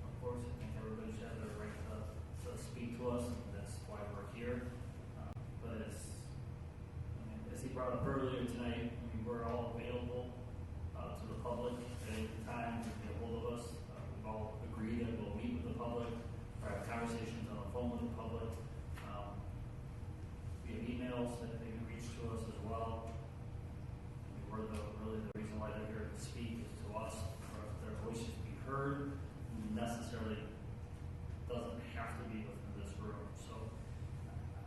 Of course, I think everybody should have their right to speak to us, and that's why we're here. But as he brought up earlier tonight, we're all available to the public at any time to get a hold of us. We've all agreed that we'll meet with the public, or have conversations on the phone with the public. We have emails that they can reach to us as well. We're really the reason why they're here to speak is to us, for their voices to be heard. Necessarily doesn't have to be within this room. So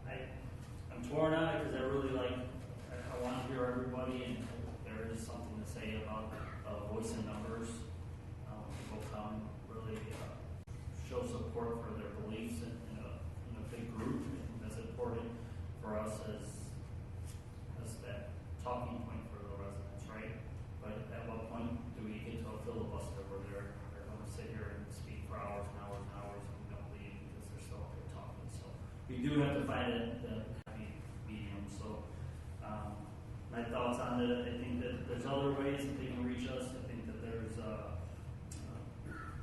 I'm torn on it because I really I want to hear everybody, and there is something to say about voice and numbers. People come really show support for their beliefs in a big group, and that's important for us as that talking point for the residents, right? But at what point do we get to a filibuster where they're going to sit here and speak for hours and hours and hours, and we don't leave because they're still up there talking? So we do have to find the happy medium. So my thoughts on it, I think that there's other ways that they can reach reach us. I think that there's, I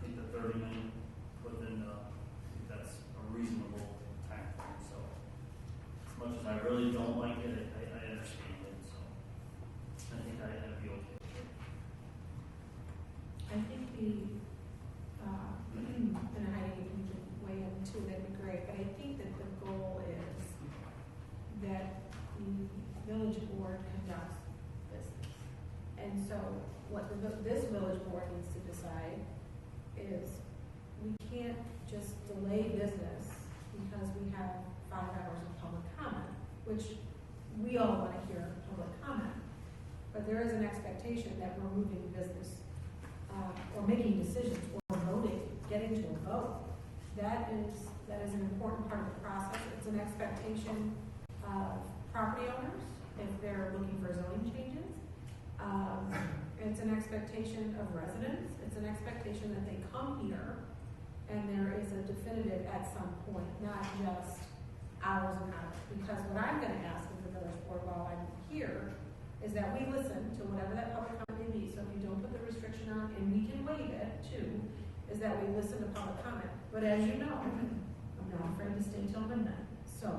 think the 30-minute within, I think that's a reasonable time frame. So as much as I really don't like it, I understand it. So I think I'd be okay with it. I think and Heidi, you can weigh in too, that'd be great, but I think that the goal is that the village board conducts business. And so what this village board needs to decide is we can't just delay business because we have 5 hours of public comment, which we all want to hear public comment. But there is an expectation that we're moving business or making decisions or voting, getting to a vote. That is an important part of the process. It's an expectation of property owners if they're looking for zoning changes. It's an expectation of residents. It's an expectation that they come here and there is a definitive at some point, not just hours and hours. Because what I'm going to ask of the village board while I'm here is that we listen to whatever that public comment may be. So if you don't put the restriction on, and we can waive it too, is that we listen to public comment. But as you know, I'm not afraid to stay till midnight. So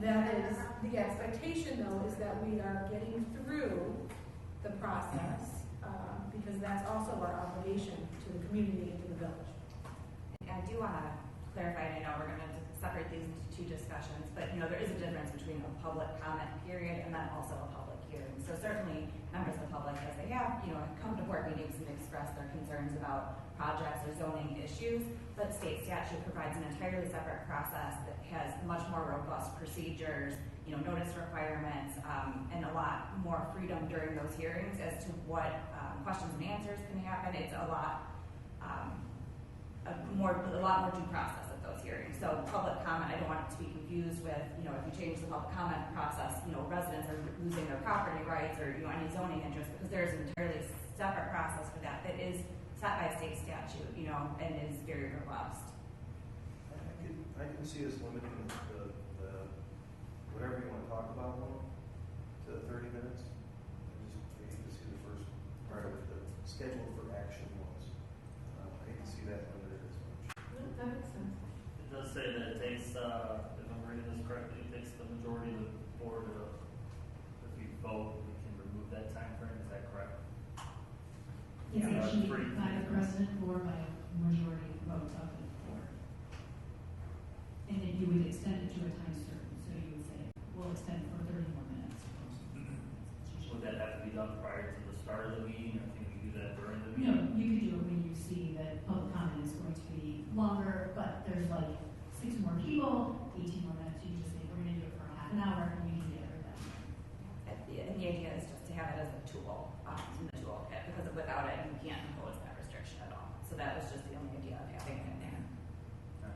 that is the expectation, though, is that we are getting through the process because that's also our obligation to the community and to the village. I do want to clarify, and I know we're going to separate these into 2 discussions, but there is a difference between a public comment period and then also a public hearing. So certainly members of the public, as they have, come to board meetings and express their concerns about projects or zoning issues, but state statute provides an entirely separate process that has much more robust procedures, notice requirements, and a lot more freedom during those hearings as to what questions and answers can happen. It's a lot more due process at those hearings. So public comment, I don't want it to be confused with, if you change the public comment process, residents are losing their property rights or, any zoning interest, because there's an entirely separate process for that is set by state statute, and is very robust. I can see us limiting the whatever you want to talk about to 30 minutes. I hate to see the first part of the schedule for action was. I can see that limited as much. That makes sense. It does say that it takes, if I'm reading this correctly, it takes the majority of the board if we vote, we can remove that time frame. Is that correct? It's Yeah. actually by the president or by a majority vote of the board. And then you would extend it to a time certain, so you would say, we'll extend it for 30 more minutes. Would that have to be done prior to the start of the meeting, or can we do that during the No, meeting? you could do it when you see that public comment is going to be longer, but there's like 6 more people, 18 more minutes, you just say, we're going to do it for a half an hour, and you can get rid of that. And the idea is just to have it as a tool in the toolkit, because without it, you can't impose that restriction at all. So that was just the only idea of having it in there.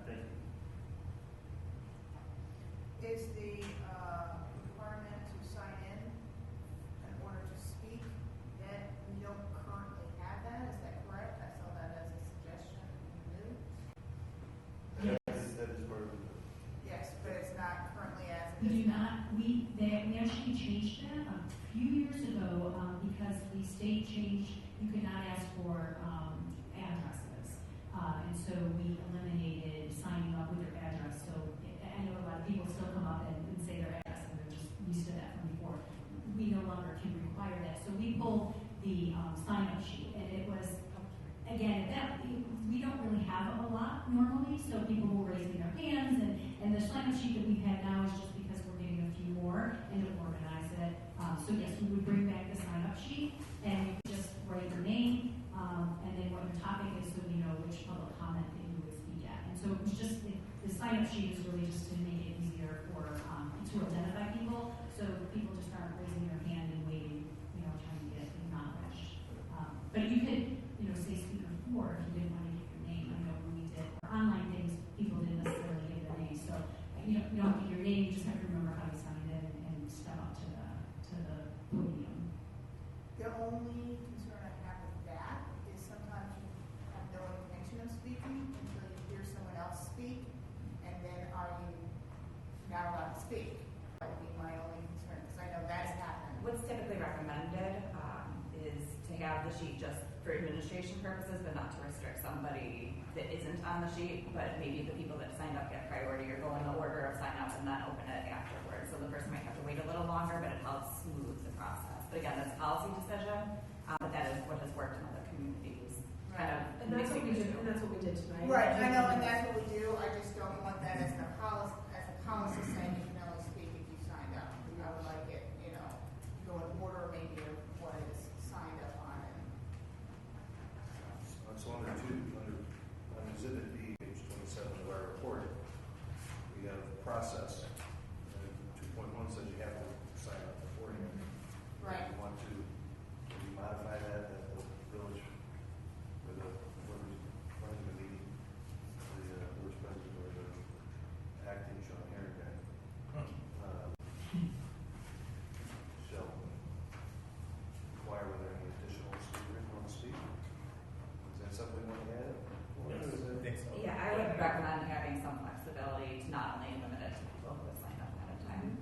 Thank you. Is the requirement to sign in order to speak that we don't currently have that? Is that correct? I saw that as a suggestion in the news. That is part of the. Yes, but it's not currently as it We is do now. not, we actually changed that a few years ago because the state changed, you could not ask for addresses. And so we eliminated signing up with your address. So I know a lot of people still come up and say their address and they're just used to that from before. We no longer can require that. So we pulled the sign-up sheet, and it was, again, we don't really have a lot normally, so people were raising their hands, and the sign-up sheet that we've had now is just because we're getting a few more and to organize it. So yes, we would bring back the sign-up sheet, and you could just write your name, and then what your topic is, so we know which public comment that you would speak at. And so it was just, the sign-up sheet is really just to make it easier for, to identify people, so people just aren't raising their hand and waiting, trying to get acknowledged. But you could, say speaker 4 if you didn't want to give your name. I know when we did our online things, people didn't necessarily give their name. So you don't give your name, you just have to remember how you signed in and step up to the podium. The only concern I have with that is sometimes you have no intention of speaking until you hear someone else speak, and then are you not allowed to speak? That would be my only concern, because I know that's happened. What's typically recommended is to have the sheet just for administration purposes, but not to restrict somebody that isn't on the sheet, but maybe the people that signed up get priority or go in the order of sign up and then open it afterwards. So the person might have to wait a little longer, but it helps smooth the process. But again, that's a policy decision, but that is what has worked in other communities. Kind of And that's what we did, and that's what we did tonight. Right, I know, and that's what we do, I just don't want that as a policy saying you can only speak if you signed up. I would like it, go in order maybe of what is signed up on it. So on exhibit B, page 27 of our report, we have process. 2.1 says you have to sign up beforehand. Right. You want to modify that at the village, or whoever's running the meeting, the village president or the acting Sean Herring guy. Shall inquire whether any additional speakers want to speak. Is that something we want to add? Or Yes, is it- I think so. Yeah, I would recommend having some flexibility to not only limit it to people who have signed up ahead of time.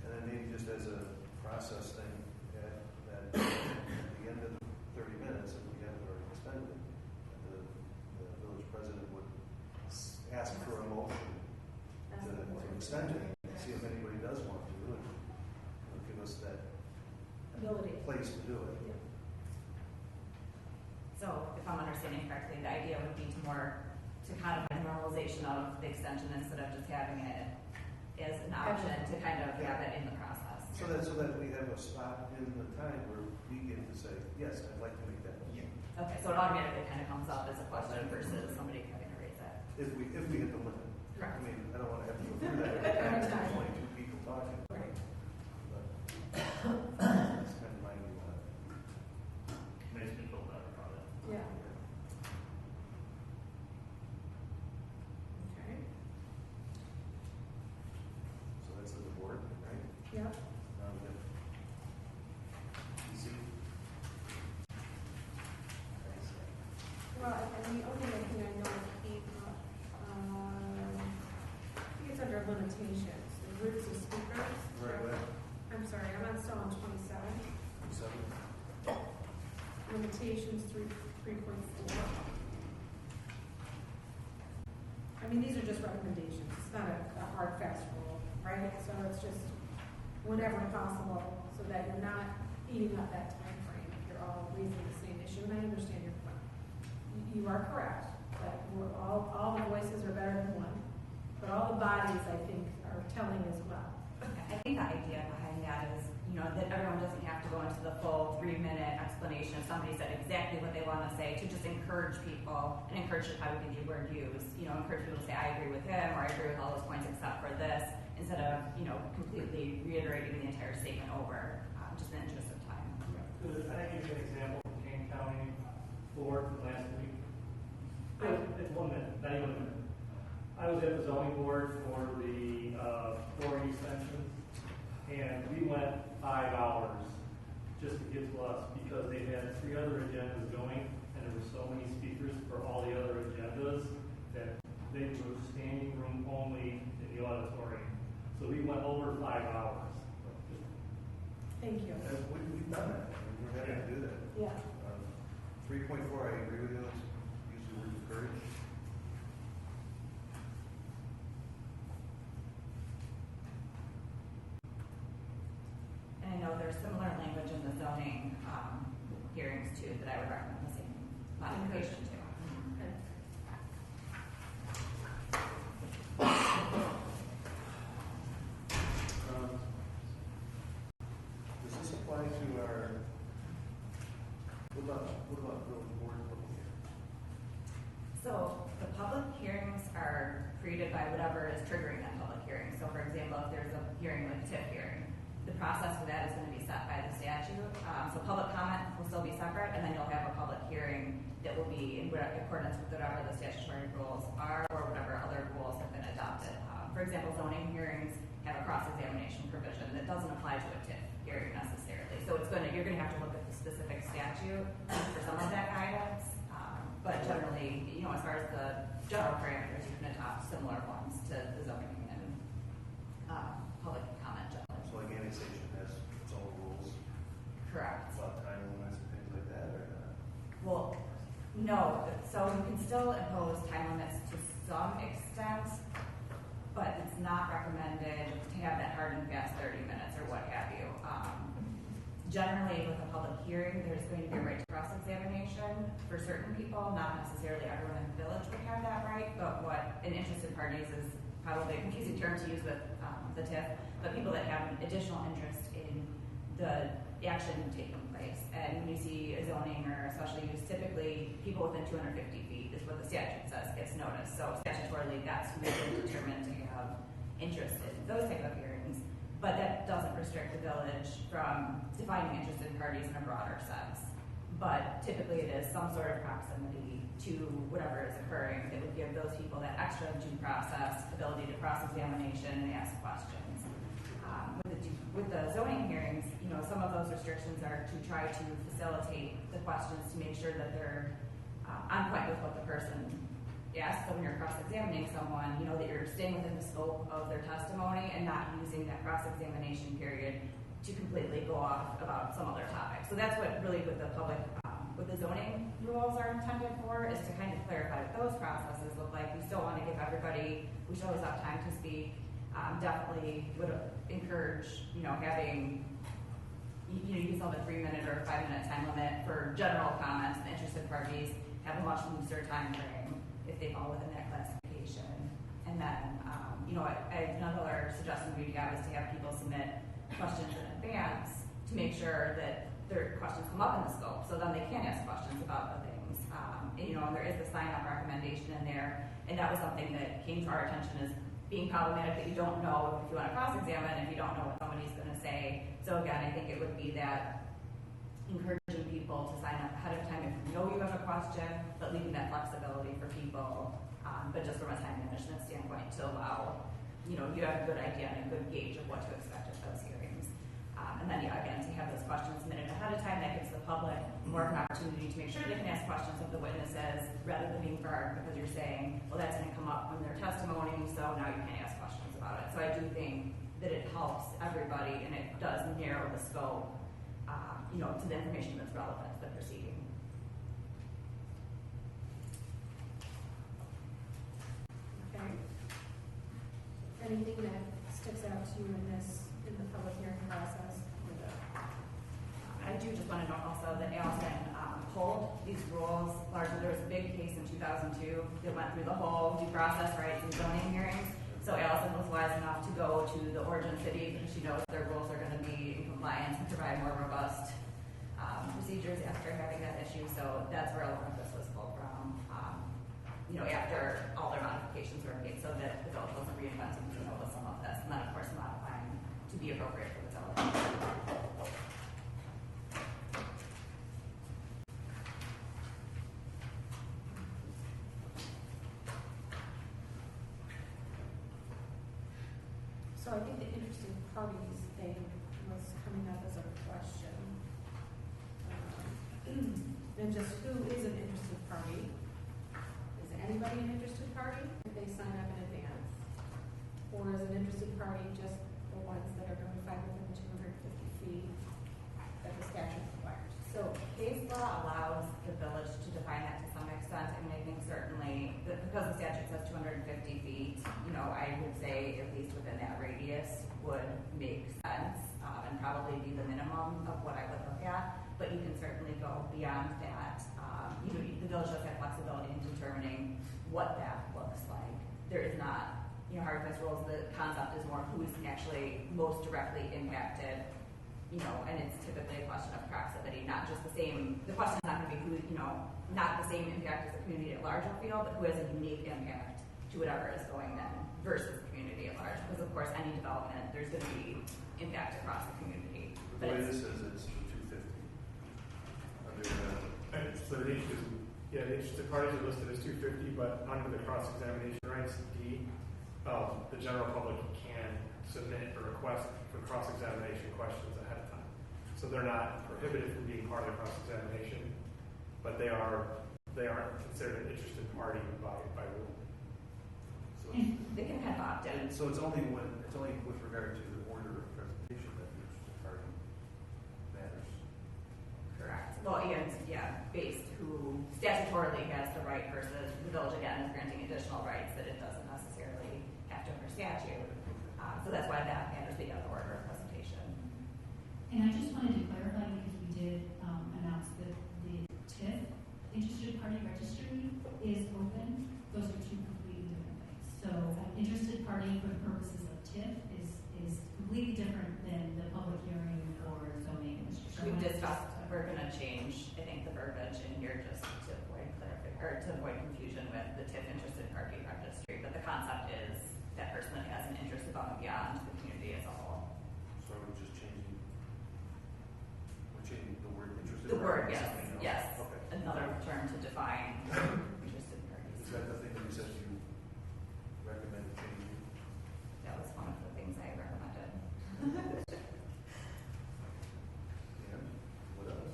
And then maybe just as a process thing, at the end of the 30 minutes, if we haven't already expended it, the village president would ask for a motion to extend it, and see if anybody does want to do it. It'll give us that Ability. place to do it. So if I'm understanding correctly, the idea would be to kind of a normalization of the extension instead of just having it as an option to kind of have it in the process. So that we have a spot in the time where we get to say, yes, I'd like to make that motion. Okay, so it automatically kind of comes up as a question versus somebody having to raise it. If we hit the limit. Correct. I mean, I don't want to have to go through that every time there's only two people talking. Right. But that's kind of my view on it. Makes me feel better about it. Yeah. Okay. So that's the board, right? Yep. Now we have PC. Well, and the only other thing I know came up, I think it's under limitations, the groups of speakers. Right, well, I'm sorry, I'm still on 27. 7. Limitations 3.4. I mean, these are just recommendations. It's not a hard, fast rule, right? So it's just whenever possible, so that you're not eating up that time frame. You're all raising the same issue, and I understand your point. You are correct, that we're all the voices are better than one, but all the bodies, I think, are telling as well. I think the idea behind that is, that everyone doesn't have to go into the full 3-minute explanation. If somebody said exactly what they want to say, to just encourage people, and encourage should probably be the word used, encourage people to say, I agree with him, or I agree with all those points except for this, instead of, completely reiterating the entire statement over, just in the interest of time. I give you an example from Kane County Board from last week. It's 1 minute, not even a minute. I was at the zoning board for the 4 extensions, and we went 5 hours just to get to us because they had 3 other agendas going, and there were so many speakers for all the other agendas that they were standing room only in the auditorium. So we went over 5 hours. Thank you. We've done that. We're happy to do that. Yeah. 3.4, I agree with you. Let's use the word encourage. And I know there's similar language in the zoning hearings too, that I would recommend the same modification to. Okay. Does this apply to our, what about village board public hearing? So the public hearings are created by whatever is triggering that public hearing. So for example, if there's a hearing like TIF hearing, the process for that is going to be set by the statute. So public comment will still be separate, and then you'll have a public hearing that will be in accordance with whatever the statutory rules are or whatever other rules have been adopted. For example, zoning hearings have a cross-examination provision that doesn't apply to a TIF hearing necessarily. So you're going to have to look at the specific statute for some of that guidance. But generally, as far as the general parameters, you can adopt similar ones to the zoning and public comment generally. So like annexation has its own rules Correct. about time limits and things like that, or? No, so you can still impose time limits to some extent, but it's not recommended to have that hard and fast 30 minutes or what have you. Generally, with a public hearing, there's going to be a right to cross-examination for certain people. Not necessarily everyone in the village would have that right, but what an interested parties is probably a confusing term to use with the TIF, but people that have an additional interest in the action taking place. And when you see a zoning or a special use, typically people within 250 feet is what the statute says gets noticed. So statutorily, that's who is determined to have interest in those type of hearings. But that doesn't restrict the village from defining interested parties in a broader sense. But typically it is some sort of proximity to whatever is occurring that would give those people that extra due process, ability to cross-examination and ask questions. With the zoning hearings, some of those restrictions are to try to facilitate the questions to make sure that they're on point with what the person asked. So when you're cross-examining someone, that you're staying within the scope of their testimony and not using that cross-examination period to completely go off about some other topic. So that's what really with the public, with the zoning rules are intended for, is to kind of clarify what those processes look like. We still want to give everybody, we should always have time to speak. Definitely would encourage, having, you can still have a 3-minute or a 5-minute time limit for general comments. The interested parties have a much looser time frame if they fall within that classification. And then, another suggestion we'd have is to have people submit questions in advance to make sure that their questions come up in the scope, so then they can ask questions about the things. And there is the sign-up recommendation in there, and that was something that came to our attention as being problematic, that you don't know if you want to cross-examine, if you don't know what somebody's going to say. So again, I think it would be that encouraging people to sign up ahead of time if you know you have a question, but leaving that flexibility for people, but just from a time management standpoint to allow, you have a good idea and a good gauge of what to expect at those hearings. And then, again, to have those questions submitted ahead of time, that gives the public more of an opportunity to make sure they can ask questions of the witnesses rather than being barred because you're saying, well, that's going to come up in their testimony, so now you can't ask questions about it. So I do think that it helps everybody and it does narrow the scope, to the information that's relevant to the proceeding. Okay. Anything that sticks out to you in the public hearing process? I do just want to note also that Allison pulled these rules largely. There was a big case in 2002 that went through the whole due process rights and zoning hearings. So Allison was wise enough to go to the origin city because she knows their rules are going to be in compliance and provide more robust procedures after having that issue. So that's where a lot of this was pulled from, after all their modifications were made so that the village wasn't reinventing with some of this. And then, of course, modifying to be appropriate for the village. So I think the interested parties thing was coming up as a question. And just who is an interested party? Is anybody an interested party if they sign up in advance? Or is an interested party just the ones that are notified within 250 feet that the statute requires? So case law allows the village to define that to some extent. I mean, I think certainly, because the statute says 250 feet, I would say at least within that radius would make sense and probably be the minimum of what I would look at. But you can certainly go beyond that. The village does have flexibility in determining what that looks like. There is not, hard and fast rules. The concept is more who's actually most directly impacted. And it's typically a question of proximity, not just the same. The question is not going to be who, not the same impact as the community at large will feel, but who has a unique impact to whatever is going on versus the community at large. Because of course, any development, there's going to be impact across the community. The way this is, it's 250. So the interested parties are listed as 250, but under the cross-examination rights, D, the general public can submit a request for cross-examination questions ahead of time. So they're not prohibited from being part of the cross-examination, but they aren't considered an interested party by rule. So they can have opt-in. So it's only with regard to the order of presentation that the interested party matters. Correct. Well, and, yeah, based who statutorily has the right versus the village, again, is granting additional rights that it doesn't necessarily have to under statute. So that's why that matters being out of the order of presentation. And I just wanted to clarify, because we did announce that the TIF, Interested Party Registry, is open. Those are two completely different things. So an interested party for the purposes of TIF is completely different than the public hearing or zoning. We've discussed, we're going to change, I think, the verbiage in here just to avoid confusion with the TIF Interested Party Registry. But the concept is that person that has an interest above and beyond the community as a whole. So we're just changing the word interested. The word, party to yes, something else? yes. Okay. Another term to define interested parties. Is that the thing that you said you recommended changing? That was one of the things I recommended. And what else?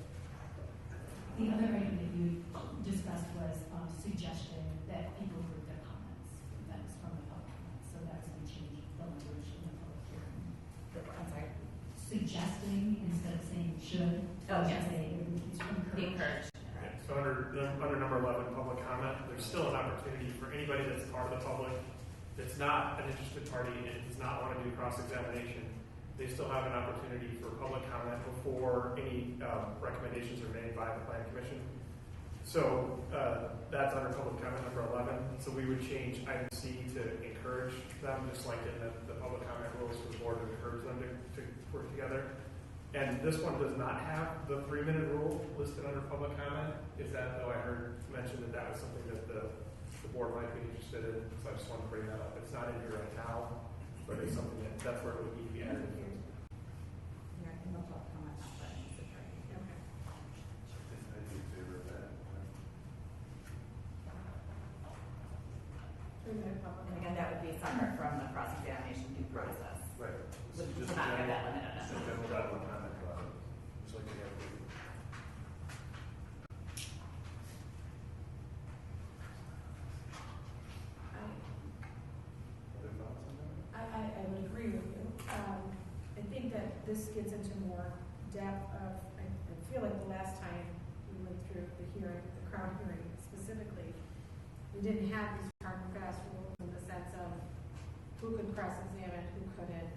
The other item that you discussed was suggestion that people group their comments. That was from the public comments, so that's going to change the language in the public hearing. I'm sorry. Suggesting instead of saying should. Oh, yes. Say it's Be encouraged. encouraged. Okay, so under number 11, public comment, there's still an opportunity for anybody that's part of the public that's not an interested party and does not want to do cross-examination. They still have an opportunity for public comment before any recommendations are made by the planning commission. So that's under public comment number 11. So we would change item C to encourage them, just like in the public comment rules for the board to encourage them to work together. And this one does not have the 3-minute rule listed under public comment. Is that, though, I heard mentioned that was something that the board might be interested in, so I just wanted to bring that up. It's not in here right now, but it's something that's where it would need to be added. Yeah, I think I'll talk comment on that. Okay. I'd be in favor of that. And again, that would be separate from the cross-examination due process. Right. This Which is would just not have general- that limit in it. just a general public comment about it, just like we have. Other thoughts on that? I would agree with you. I think that this gets into more depth of, I feel like the last time we went through the hearing, the Crown hearing specifically, we didn't have these hard and fast rules in the sense of who could cross-examine, who couldn't.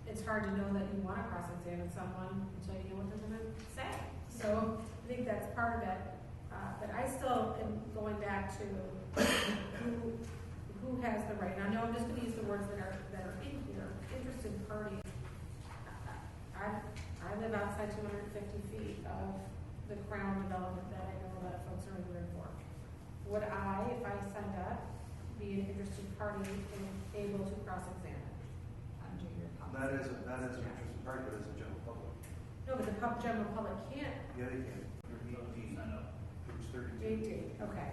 It's hard to know that you want to cross-examine someone until you know what they're going to say. So I think that's part of it. But I still am going back to who has the right. And I know I'm just going to use the words that are in here. Interested parties. I live outside 250 feet of the Crown development that I know a lot of folks are in for. Would I, if I signed up, be an interested party and able to cross-examine? Under your Not as an interested party, but as a general public. No, but the general public can't. Yeah, they can. Under ED, groups 32. Okay.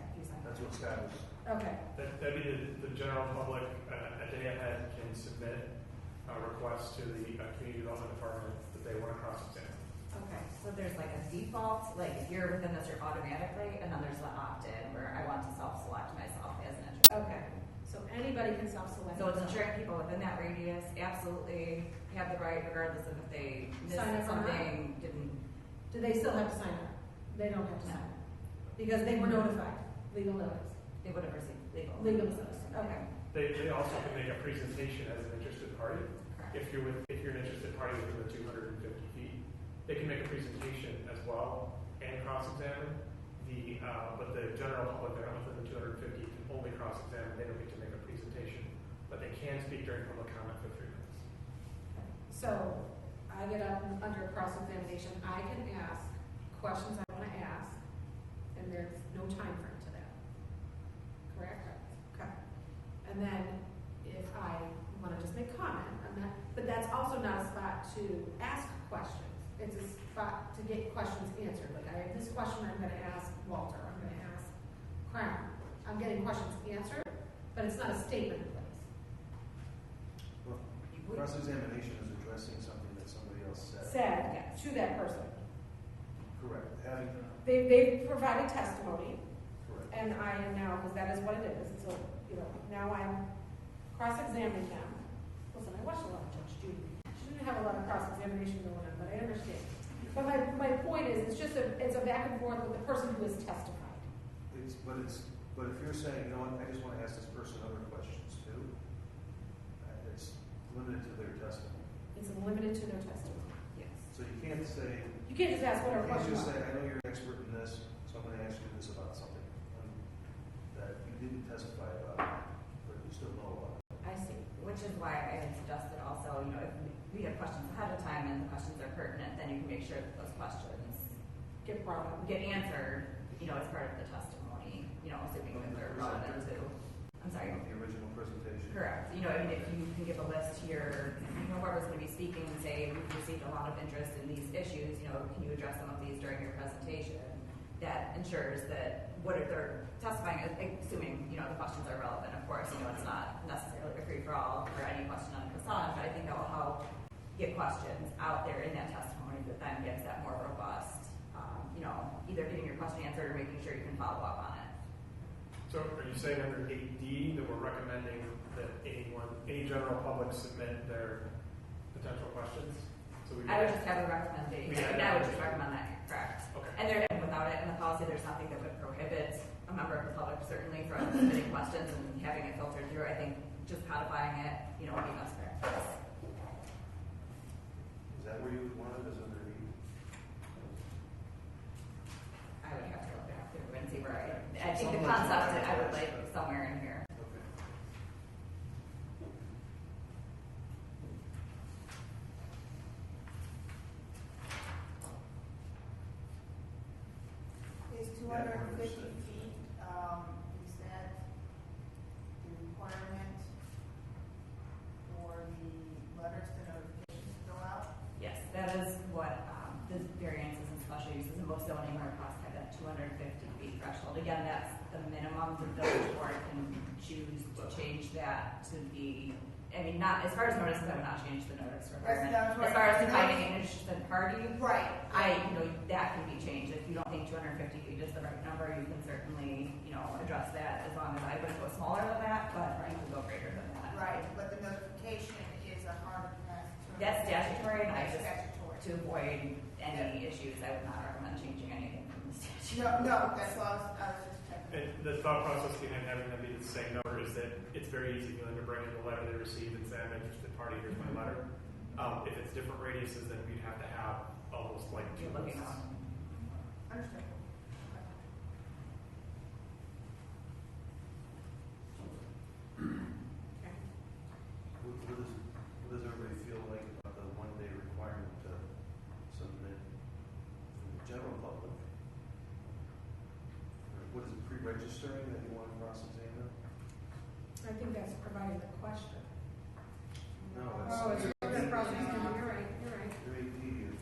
That's what Scott was. Okay. That'd be the general public a day ahead can submit a request to the community development department that they want to cross-examine. Okay, so there's like a default, like if you're within this, you're automatically, and then there's the opt-in where I want to self-select myself as an interested. Okay. So anybody can self-select. So it's ensuring people within that radius absolutely have the right, regardless of if they missed Sign up or not? something, didn't. Do they still have to sign up? They don't have to sign up. Because they were notified, legal notice. They would have received legal. Legal notice, okay. They also can make a presentation as an interested party. Correct. If you're an interested party within the 250 feet, they can make a presentation as well and cross-examine. But the general public that are within the 250 can only cross-examine. They don't get to make a presentation, but they can speak during public comment for 3 minutes. So I get up under cross-examination. I can ask questions I want to ask, and there's no time frame to that. Correct? Okay. And then if I want to just make comment on that, but that's also not a spot to ask questions. It's a spot to get questions answered. Like I have this question I'm going to ask Walter. I'm going to ask Crown. I'm getting questions answered, but it's not a statement in place. Well, cross-examination is addressing something that somebody else said. Said to that person. Correct. Having. They've provided testimony. Correct. And I am now, because that is what it is. So, now I'm cross-examining them. Listen, I watched a lot of Judge Judy. She didn't have a lot of cross-examination going on, but I understand. But my point is, it's a back and forth with the person who has testified. But if you're saying, you know what, I just want to ask this person other questions too, it's limited to their testimony. It's limited to their testimony. Yes. So you can't say. You can't just ask whatever You can't question. just say, I know you're an expert in this, so I'm going to ask you this about something that you didn't testify about, but you still know about. I see. Which is why I had suggested also, you know, if we have questions ahead of time and the questions are pertinent, then you can make sure that those questions get brought up, get answered, you know, as part of the testimony, you know, assuming that they're relevant to. I'm sorry. The original presentation. Correct. You know, I mean, if you can give a list here, you know, whoever's going to be speaking and say, we've received a lot of interest in these issues, you know, can you address some of these during your presentation? That ensures that what if they're testifying, assuming, you know, the questions are relevant, of course, you know, it's not necessarily a free-for-all for any question on Kassan, but I think that will help get questions out there in that testimony that then gives that more robust, you know, either getting your question answered or making sure you can follow up on it. So are you saying under 8D that we're recommending that any general public submit their potential questions? So I would just have a recommendation. I would just recommend that, correct. Okay. And without it in the policy, there's nothing that would prohibit a member of the public certainly from submitting questions and having it filtered through. I think just codifying it, you know, would be best practice. Is that where you would want it, as under E? I would have to look back through and see where I think the concept I would like somewhere in here. Is 250 feet, is that the requirement for the letters to notifications to go out? Yes, that is what the variances and special uses in most zoning are across have that 250 feet threshold. Again, that's the minimum. The village board can choose to change that to be, I mean, not as far as notices, I would not change the notice requirement. As far as defining an interested party, right? You know, that can be changed. If you don't think 250 feet is the right number, you can certainly, you know, address that. As long as I wouldn't go smaller than that, but you can go greater than that. Right, but the notification is a hard and fast. That's statutory, and I just statutory. to avoid any issues, I would not recommend changing anything from the statute. No, that's what I was just checking. And the thought process behind having them be the same number is that it's very easy for them to bring in the letter they received and say, I'm an interested party, here's my letter. If it's different radiuses, then we'd have to have almost like two looking lists. up. Understand. What does everybody feel like about the one-day requirement to submit from the general public? Or what is it, pre-registering that you want to cross-examine? I think that's providing the question. No, it's the process. You're right. Your AD, if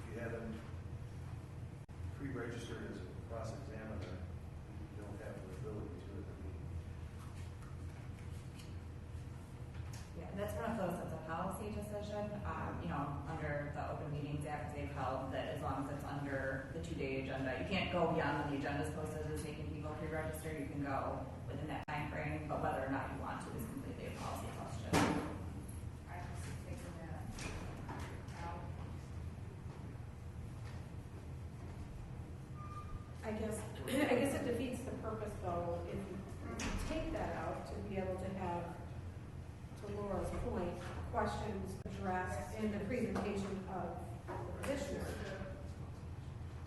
you haven't pre-registered as a cross-examiner, you don't have the ability to at the meeting. Yeah, and that's one of those that's a policy decision. You know, under the Open Meetings Act, they've held that as long as it's under the 2-day agenda, you can't go beyond when the agenda is posted as making people pre-register. You can go within that time frame, but whether or not you want to is completely a policy question. I just taken that out. I guess it defeats the purpose, though, if you take that out, to be able to have, to Laura's point, questions addressed in the presentation of the petitioner.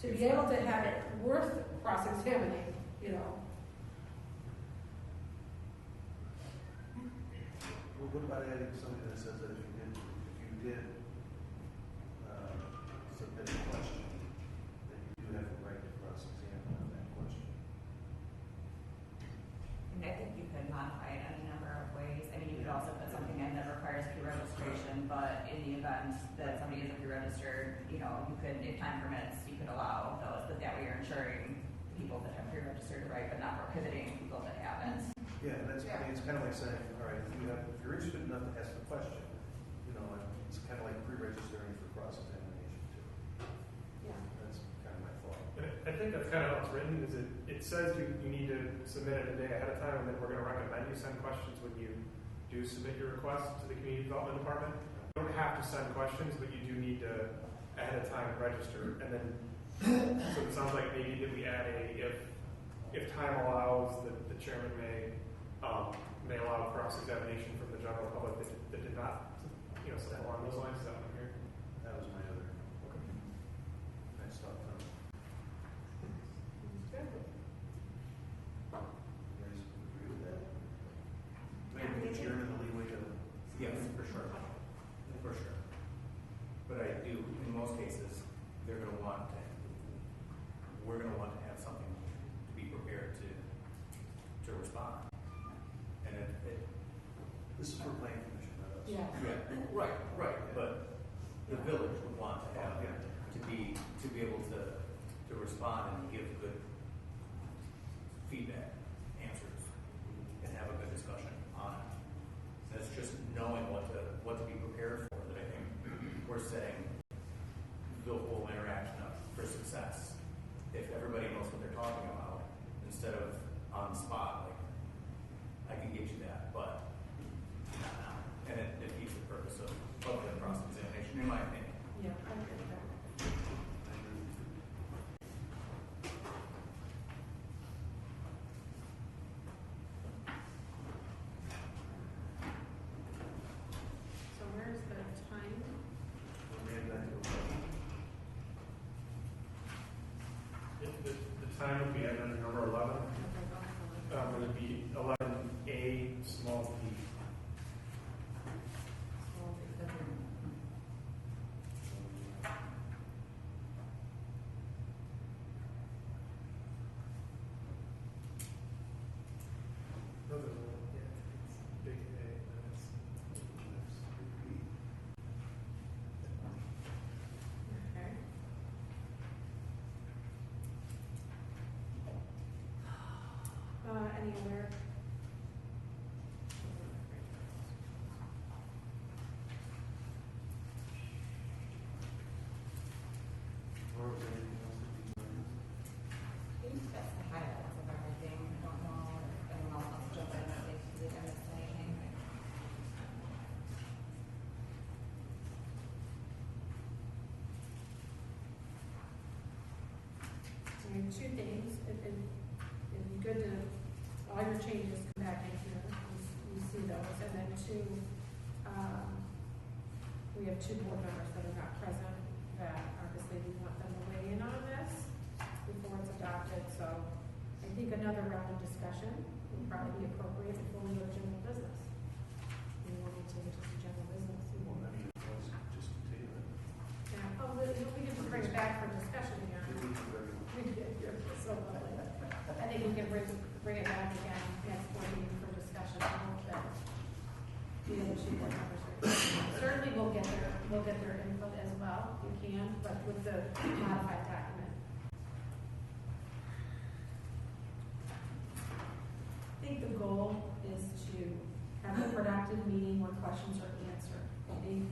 To be able to have it worth cross-examining, you know. Well, what about adding something that says that if you did submit a question, then you do have the right to cross-examine on that question? And I think you could modify it any number of ways. I mean, you could also put something in that requires pre-registration, but in the event that somebody isn't pre-registered, you know, you could, if time permits, you could allow those, but that way you're ensuring people that have pre-registered, right, but not prohibiting people that haven't. Yeah, that's, I mean, it's kind of like saying, all right, if you're interested enough to ask the question, you know, it's kind of like pre-registering for cross-examination too. Yeah. That's kind of my thought. And I think that's kind of how it's written, is it says you need to submit it a day ahead of time, and then we're going to recommend you send questions when you do submit your request to the Community Development Department. You don't have to send questions, but you do need to ahead of time register, and then, so it sounds like maybe that we add if time allows, the chairman may allow cross-examination from the general public that did not, something along those lines. Is that what I'm hearing? That was my other. Okay. Nice stuff, Tom. You guys agree with that? Maybe the chairman the leeway to. Yes, for sure. For sure. But I do, in most cases, we're going to want to have something to be prepared to respond. And This is for planning commission, not us. Yeah. Right, but the village would want to have, to be able to respond and give good feedback, answers, and have a good discussion on it. That's just knowing what to be prepared for, that I think we're setting the whole interaction up for success. If everybody knows what they're talking about, instead of on the spot, like, I can get you that, but not now. And it defeats the purpose of the cross-examination, in my opinion. Yeah, I agree with that. So where's the time? The time would be under number 11. It would be 11A, small b. No, there's one. Yeah, it's big A. And it's Okay. Any other? Or was there anything else that you learned? I think that's the highlights of everything. I don't know if anyone else wants to jump in if they did I missed anything. I mean, two things, it'd be good to, all your changes come back in here, you see those, and then two, we have two board members that are not present, that obviously we want them to weigh in on this before it's adopted, so I think another round of discussion would probably be appropriate before we go to general business. We won't need to get to general business. Well, I mean, let's just continue it. Yeah, we can just bring it back for discussion again. We did, you're so lovely. I think we can bring it back again next board meeting for discussion. I hope that the other two board members are, certainly we'll get their input as well, if we can, but with the modified document. I think the goal is to have a productive meeting where questions are answered. I think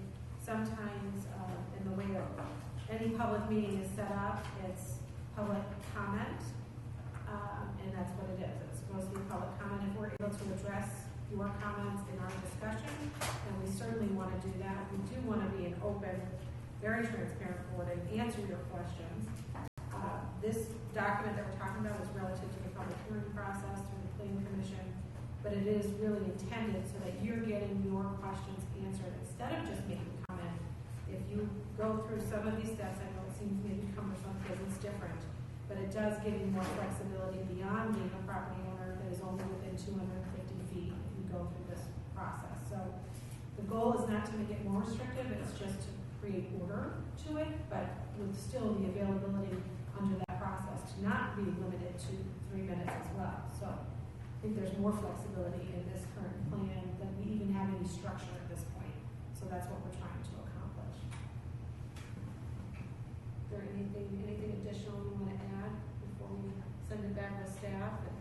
sometimes, in the way that any public meeting is set up, it's public comment, and that's what it is. It's supposed to be public comment. If we're able to address your comments in our discussion, and we certainly want to do that. We do want to be an open, very transparent board and answer your questions. This document that we're talking about is relative to the public hearing process through the planning commission, but it is really intended so that you're getting your questions answered instead of just making comment. If you go through some of these steps, I know it seems maybe cumbersome because it's different, but it does give you more flexibility beyond being a property owner that is only within 250 feet if you go through this process. So the goal is not to make it more restrictive, it's just to create order to it, but with still the availability under that process to not be limited to 3 minutes as well. So I think there's more flexibility in this current plan than we even have any structure at this point. So that's what we're trying to accomplish. Is there anything additional you want to add before we send it back to staff? And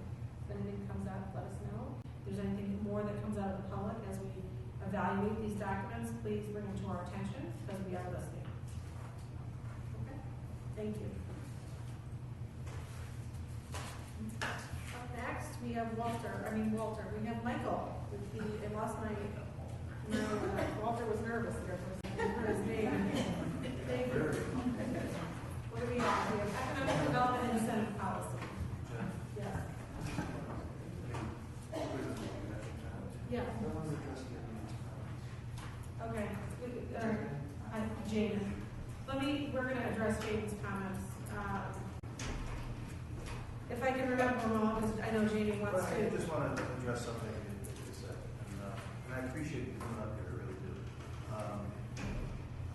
if anything comes up, let us know. If there's anything more that comes out of the public as we evaluate these documents, please bring them to our attention because we are listening. Okay, thank you. Up next, we have Walter, we have Michael. I lost my Walter was nervous there for a second, for his name. Thank you. What do we have? We have economic development and incentive policy. Yes. Yeah. Okay. Jaden. We're going to address Jaden's comments. If I can remember them all, because I know Jaden wants to. I just want to address something that you said, and I appreciate you coming up here, I really do.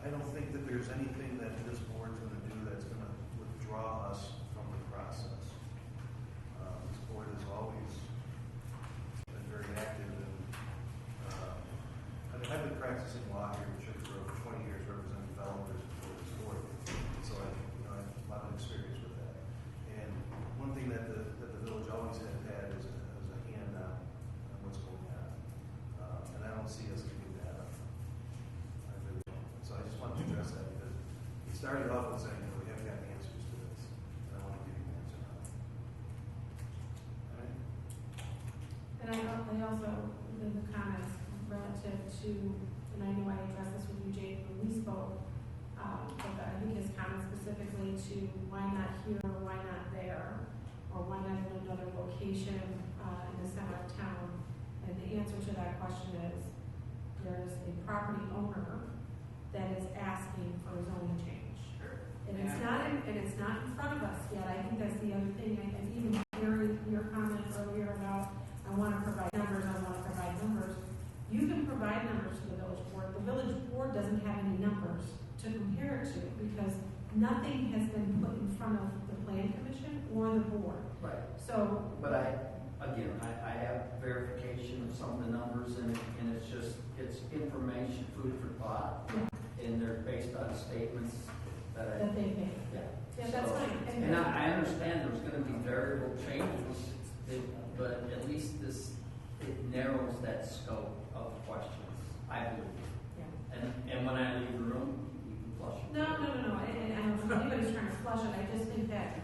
I don't think that there's anything that this board's going to do that's going to withdraw us from the process. This board has always been very active, and I've been practicing law here in Sugar Grove for 20 years, representing developers before this board, so I have a lot of experience with that. And one thing that the village always has had is a hand on what's going on, and I don't see us giving that up. I really don't. So I just wanted to address that because he started off with saying, we haven't got the answers to this, and I want to give you an answer now. All right? And I also, the comments relative to, and I knew I addressed this with you, Jaden, when we spoke, but I think his comments specifically to why not here, or why not there, or why not in another location in the center of town. And the answer to that question is there's a property owner that is asking for a zoning change. And it's not in front of us yet. I think that's the other thing. And even hearing your comment earlier about I want to provide numbers, you can provide numbers to the village board. The village board doesn't have any numbers to compare it to because nothing has been put in front of the plan commission or the board. Right. So, but I have verification of some of the numbers, and it's information, food for thought, yeah. And they're based on statements that they made. Yeah, that's so, fine. And I understand there's going to be variable changes, but at least it narrows that scope of questions, I believe. Yeah. And when I leave the room, you can flush it. No. And I don't know if anybody's trying to flush it. I just think that,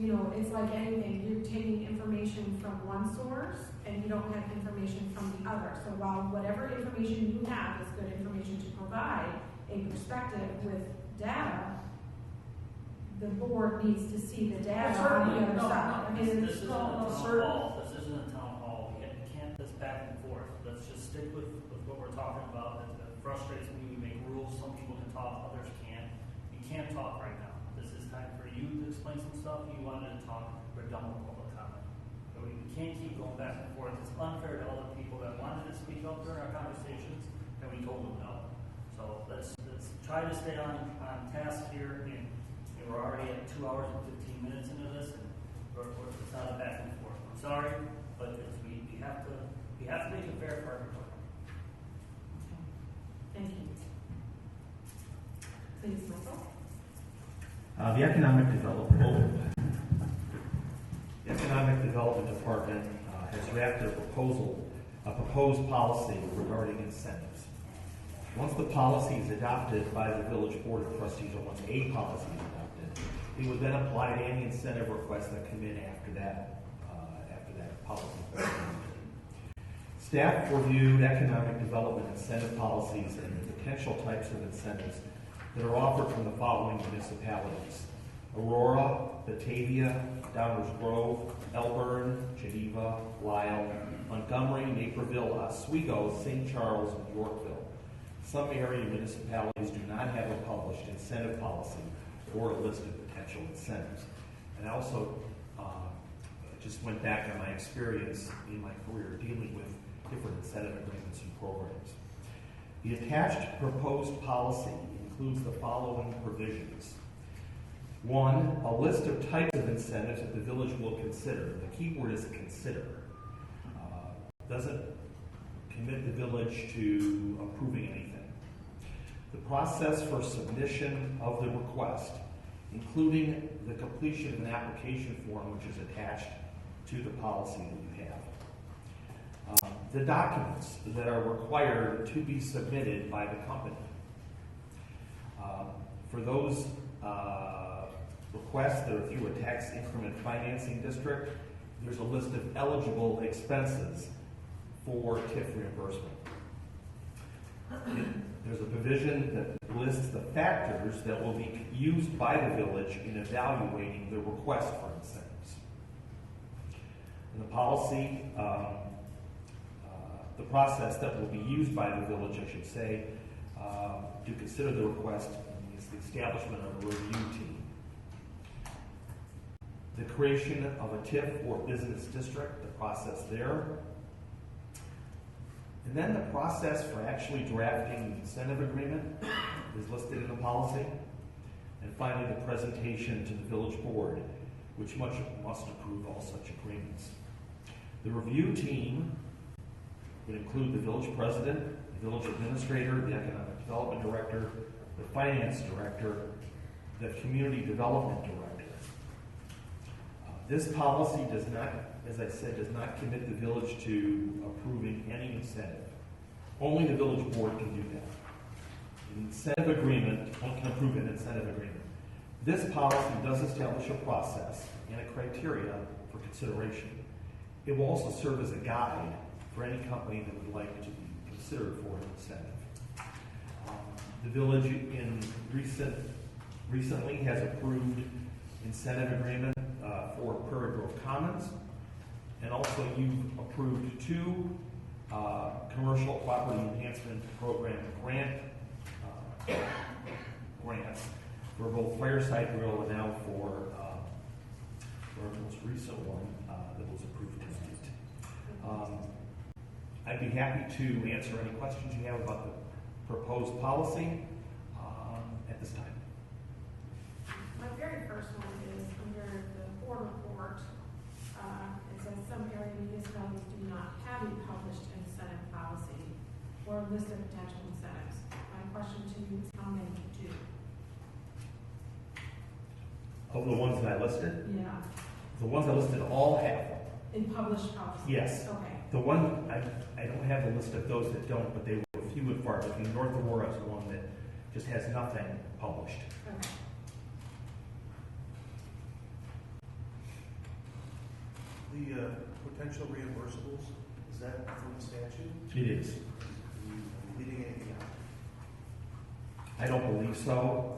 it's like anything. You're taking information from one source and you don't have information from the other. So while whatever information you have is good information to provide a perspective with data, the board needs to see the data on the other side. This isn't a town hall. This isn't a town hall. We can't this back and forth. Let's just stick with what we're talking about. That frustrates me. We make rules. Some people can talk, others can't. You can't talk right now. This is time for you to explain some stuff. You wanted to talk. We're done with public comment. So we can't keep going back and forth. It's unfair to other people that wanted to speak up during our conversations, and we told them no. So let's try to stay on task here. And we're already at 2 hours and 15 minutes into this, and it's not a back and forth. I'm sorry, but we have to make it fair for everybody. Thank you. Please, Michael. The Economic Development Department has drafted a proposed policy regarding incentives. Once the policy is adopted by the Village Board of Trustees, or once a policy is adopted, it would then apply to any incentive requests that come in after that policy. Staff reviewed economic development incentive policies and the potential types of incentives that are offered from the following municipalities: Aurora, Batavia, Downers Grove, Elburn, Geneva, Lisle, Montgomery, Naperville, Oswego, St. Charles, and Yorkville. Some area municipalities do not have a published incentive policy or a list of potential incentives. And I also just went back on my experience in my career dealing with different incentive agreements and programs. The attached proposed policy includes the following provisions. 1, a list of types of incentives that the village will consider. The key word is consider. Doesn't commit the village to approving anything. The process for submission of the request, including the completion of an application form which is attached to the policy that you have. The documents that are required to be submitted by the company. For those requests that are through a tax increment financing district, there's a list of eligible expenses for TIF reimbursement. There's a provision that lists the factors that will be used by the village in evaluating the request for incentives. In the policy, the process that will be used by the village, I should say, to consider the request is the establishment of a review team. The creation of a TIF or business district, the process there. And then the process for actually drafting the incentive agreement is listed in the policy. And finally, the presentation to the village board, which must approve all such agreements. The review team would include the village president, the village administrator, the economic development director, the finance director, the community development director. This policy does not, as I said, does not commit the village to approving any incentive. Only the village board can do that. An incentive agreement, one can approve an incentive agreement. This policy does establish a process and a criteria for consideration. It will also serve as a guide for any company that would like to be considered for an incentive. The village recently has approved incentive agreement for Prairie Grove Commons, and also you've approved 2 commercial property enhancement program grants for both Fireside Grill and now for our most recent one that was approved tonight. I'd be happy to answer any questions you have about the proposed policy at this time. My very first one is under the board report. It says some area municipalities do not have a published incentive policy or a list of potential incentives. My question to you is how many do? Of the ones that I listed? Yeah. The ones I listed all have them. In published policies? Yes. Okay. The one, I don't have the list of those that don't, but they were few and far between. North Aurora is one that just has nothing published. Okay. The potential reimbursables, is that from the statute? It is. Are you leaving anything out? I don't believe so,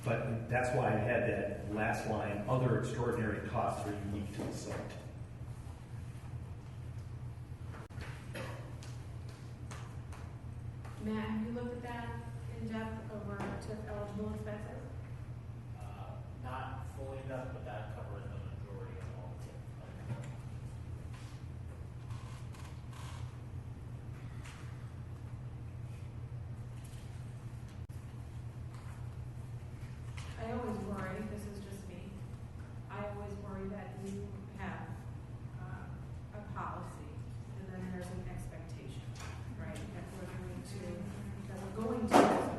but that's why I had that last line, other extraordinary costs are unique to the site. Matt, have you looked at that in depth over TIF eligible expenses? Not fully enough, but that covers the majority of all of it. I always worry, this is just me, I always worry that you have a policy and then there's an expectation, right? That we're going to do something.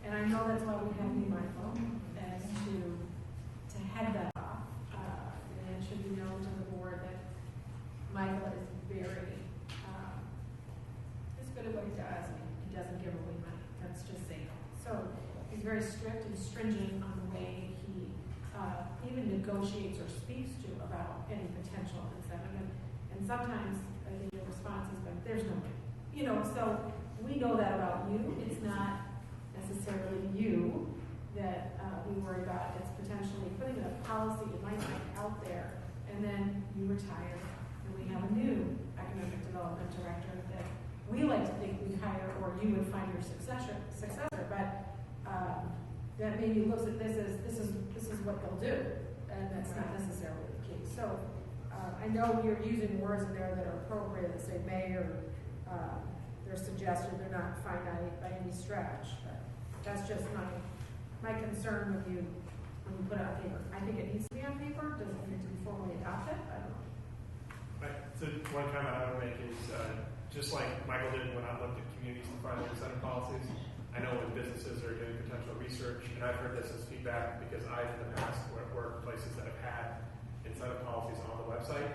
And I know that's why we have to be mindful as to head that off. And it should be known to the board that Michael is very, he's good at what he does. He doesn't give away money. Let's just say that. So he's very strict and stringent on the way he even negotiates or speaks to about any potential incentive. And sometimes I think the response has been, there's no way. You know, so we know that about you. It's not necessarily you that we worry about. It's potentially putting a policy you might like out there, and then you retire, and we have a new economic development director that we like to think we'd hire, or you would find your successor. But that maybe looks at this is what they'll do, and that's not necessarily the case. So I know you're using words in there that are appropriate, that say may, or they're suggested, they're not finite by any stretch, but that's just my concern with you when you put it on paper. I think it needs to be on paper. Does it need to be formally adopted? I don't know. Right. So one comment I would make is, just like Michael did when I looked at communities to find incentive policies, I know when businesses are doing potential research, and I've heard this as feedback because I've in the past worked places that have had incentive policies on the website,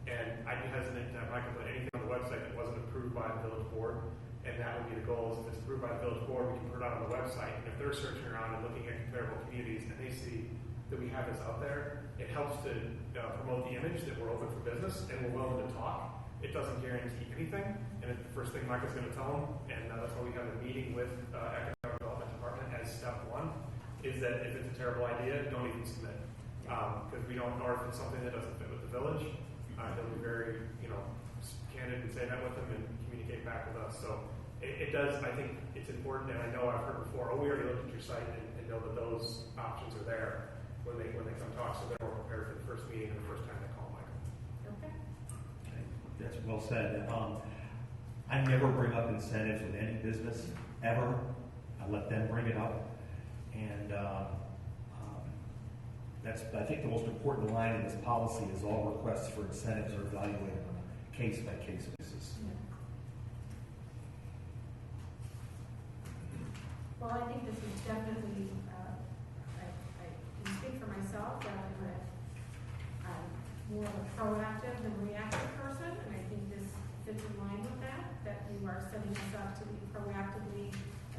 and I'd be hesitant to have Michael put anything on the website that wasn't approved by the village board, and that would be the goal. Is if it's approved by the village board, we can put it on the website, and if they're searching around and looking at comparable communities and they see that we have this out there, it helps to promote the image that we're open for business and we're willing to talk. it doesn't guarantee anything, and it's the first thing Micah's going to tell them, and that's why we have a meeting with Economic Development Department as step one, is that if it's a terrible idea, don't even submit. Because we don't know if it's something that doesn't fit with the village. They'll be very, candid and say that with them and communicate back with us. So it does, I think it's important, and I know I've heard before, we already looked at your site and know that those options are there when they come talk, so they're more prepared for the first meeting and the first time they call Michael. Okay. That's well said. I never bring up incentives with any business, ever. I let them bring it up. And that's, I think, the most important line in this policy is all requests for incentives are evaluated on a case-by-case basis. Well, I think this is definitely, I can speak for myself, that I'm more of a proactive than reactive person, and I think this fits in line with that you are setting us up to be proactively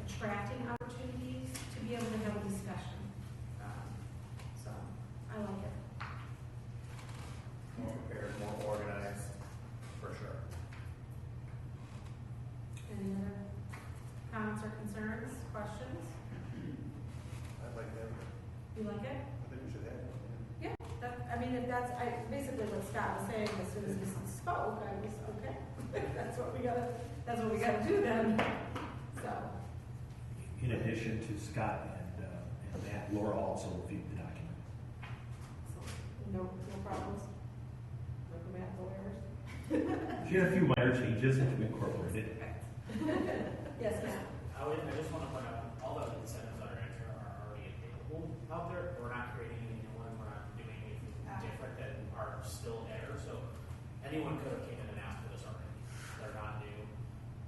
attracting opportunities to be able to have a discussion. So, I like it. More prepared, more organized, for sure. Any other comments or concerns, questions? I'd like that. You like it? I think we should have it. Yeah, if that's, basically what Scott was saying, as soon as he spoke, I was, okay, that's what we gotta do then, so. In addition to Scott and Matt, Laura also reviewed the document. No problems? Like the math lawyers? She had a few minor changes that we incorporated. Yes, Matt? I just want to point out, all the incentives that are entered are already available out there. We're not creating any new one, we're not doing anything different that are still there. So anyone could have came in and asked for this already. They're not new.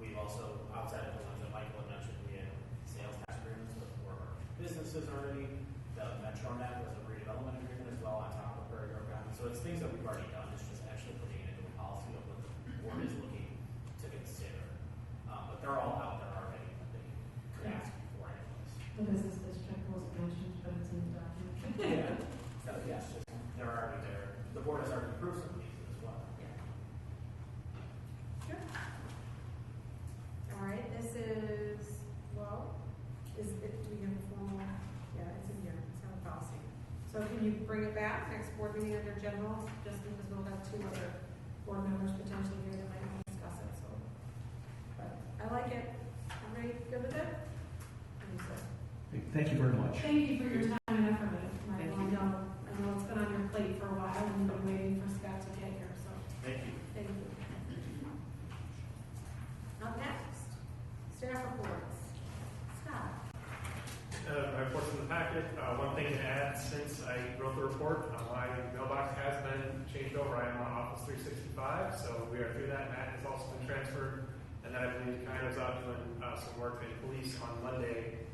We've also, outside of the ones that Michael had mentioned, we had sales tax agreements with four of our businesses already. The MetroNet was a redevelopment agreement as well on top of Prairie Grove County. So it's things that we've already done. It's just actually putting it into a policy of what the board is looking to consider. But they're all out there already. They could ask for anyways. The business district was mentioned, but it's in the document. Yeah. So yes, they're already there. The board has already approved some of these as well. Yeah. Sure. All right, this is, well, do we have a formal, it's in here, it's on the policy. So can you bring it back next board meeting under general, just because we'll have two other board members potentially here that might want to discuss it, so. But I like it. Everybody good with it? Thank you very much. Thank you for your time and effort, Michael. I know it's been on your plate for a while, and you've been waiting for Scott to get here, so. Thank you. Thank you. Up next, staff reports. Scott. My report's in the packet. One thing to add, since I wrote the report, my mailbox has been changed over. I am on Office 365, so we are through that. Matt has also been transferred. And then I believe Kyle was out doing some work in police on Monday,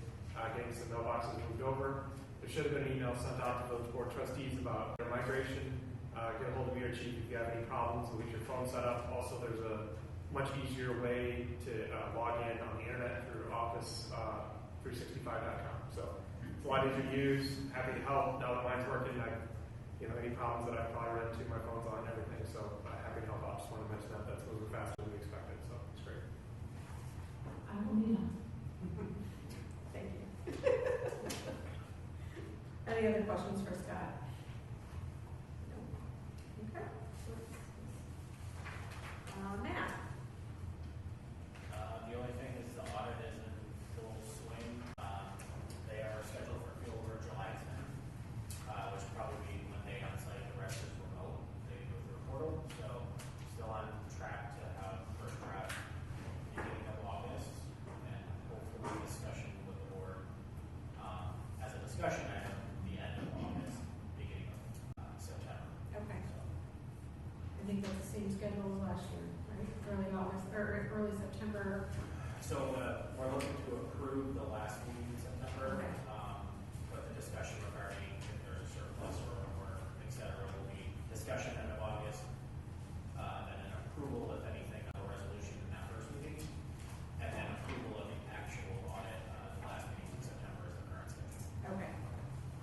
getting some mailboxes moved over. There should have been an email sent out to those board trustees about their migration. Get a hold of me or chief if you have any problems. We'll get your phone set up. Also, there's a much easier way to log in on the internet through Office 365.com. So it's a lot easier to use. Happy to help. Now that mine's working, any problems that I've probably run into, my phone's on and everything. So happy to help out. Just want to mention that that's moving faster than we expected. So it's great. I will be on. Thank you. Any other questions for Scott? No. Okay. Matt. The only thing is the audit is in full swing. They are scheduled for field over July 10th, which will probably be Monday on site. The rest is remote. They go through a portal. So still on track to have first draft beginning of August, and hopefully discussion with the board as a discussion item the end of August, beginning of September. Okay. I think that's the same schedule as last year, right? Early August, or early September. So we're looking to approve the last meeting in September, Okay. but the discussion regarding if there's a surplus or et cetera will be discussion end of August, and then approval, if anything, of a resolution in that first meeting, and then approval of the actual audit the last meeting in September is the current schedule. Okay.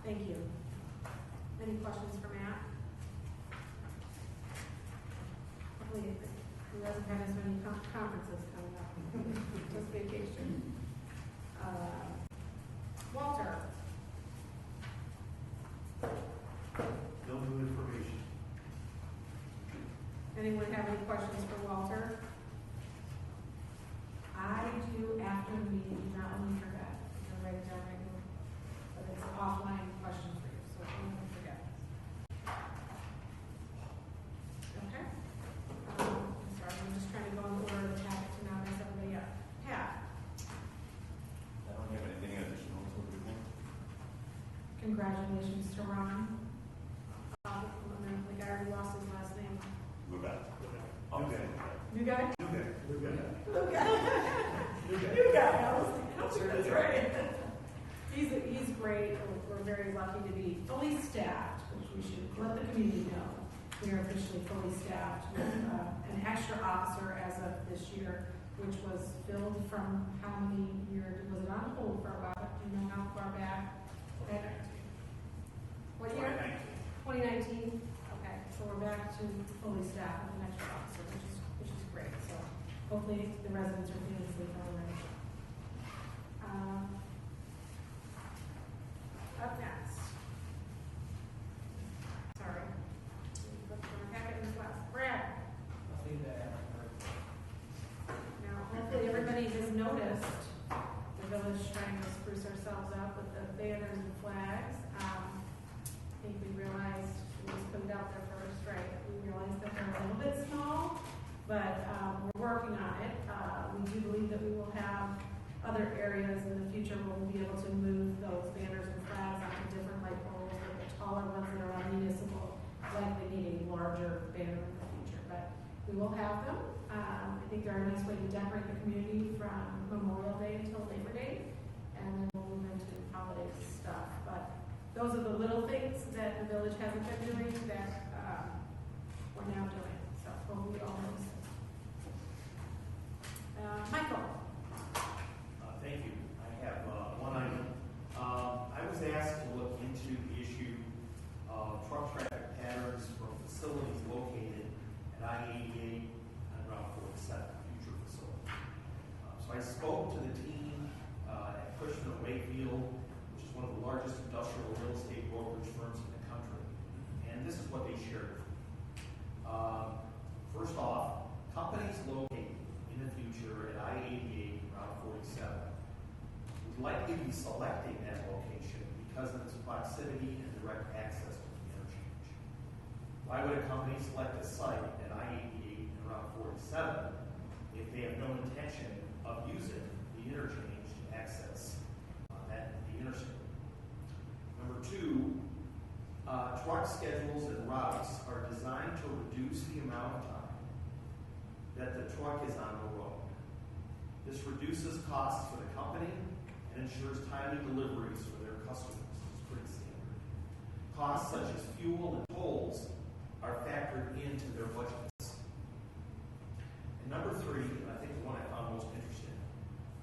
Thank you. Any questions for Matt? Hopefully, He doesn't have as many conferences coming up, just vacation. Walter? No new information. Anyone have any questions for Walter? I do after the meeting, do not let me forget. I'll write it down right now. But it's an offline question for you, so don't let me forget. Okay? I'm sorry, I'm just trying to go in the order of the packet to not mess everybody up. Pat? I don't have anything additional to report. Congratulations to Ron. The guy who lost his last name. Move on. New guy? New guy. New guy. I was like, That's that's right. He's great. We're very lucky to be fully staffed, which we should let the community know. We are officially fully staffed with an extra officer as of this year, which was filled from how many years? Was it on hold for a while? Do you know how far back? What year? 2019. Okay, so we're back to fully staffed with an extra officer, which is great. So hopefully the residents are feeling safe already. Up next. Sorry. Look for my packet in this last. Brad. Nothing that Now, hopefully everybody has noticed the village trying to spruce ourselves up with the banners and flags. I think we realized, we just put it out there first, right? We realized that they're a little bit small, but we're working on it. We do believe that we will have other areas in the future where we'll be able to move those banners and flags onto different light poles, like the taller ones that are on municipal, likely need a larger banner in the future, but we will have them. I think they're a nice way to decorate the community from Memorial Day until Labor Day, and then we'll move into holiday stuff. But those are the little things that the village hasn't been doing that we're now doing. So hopefully all those things. Michael. Thank you. I have one item. I was asked to look into the issue of truck traffic patterns from facilities located at I-88 and Route 47, future facility. So I spoke to the team at Cushman & Wakefield, which is one of the largest industrial real estate brokerage firms in the country. And this is what they shared with me. First off, companies located in the future at I-88 and Route 47 would likely be selecting that location because of its proximity and direct access to the interchange. Why would a company select a site at I-88 and Route 47 if they have no intention of using the interchange to access the interstate? Number two, truck schedules and routes are designed to reduce the amount of time that the truck is on the road. This reduces costs for the company and ensures timely deliveries for their customers. It's pretty standard. Costs such as fuel and tolls are factored into their budgets. And number three, and I think the one I found most interesting,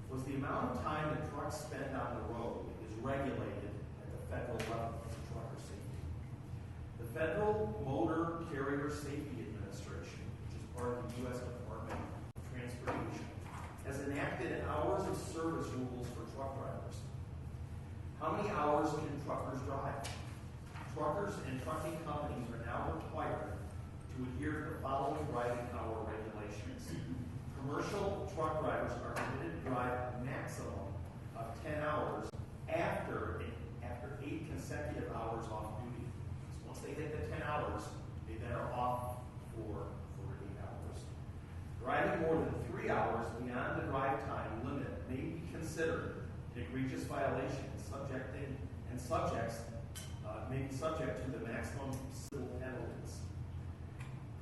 was the amount of time that trucks spend on the road is regulated at the federal level for trucker safety. The Federal Motor Carrier Safety Administration, which is part of the U.S. Department of Transportation, has enacted hours of service rules for truck drivers. How many hours can truckers drive? Truckers and trucking companies are now required to adhere to the following driving hour regulations. Commercial truck drivers are permitted to drive a maximum of 10 hours after 8 consecutive hours off duty. So once they hit the 10 hours, they then are off for 8 hours. Driving more than 3 hours beyond the drive time limit may be considered an egregious violation may be subject to the maximum civil penalties.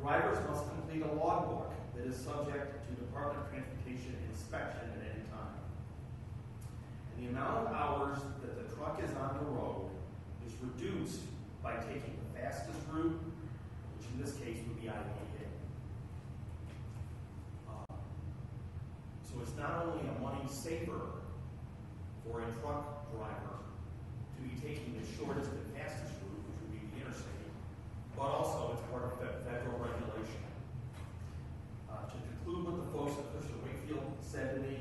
Drivers must complete a logbook that is subject to Department of Transportation inspection at any time. And the amount of hours that the truck is on the road is reduced by taking the fastest route, which in this case would be I-88. So it's not only a money saver for a truck driver to be taking the shortest and fastest route, which would be the interstate, but also it's part of federal regulation to field said to me,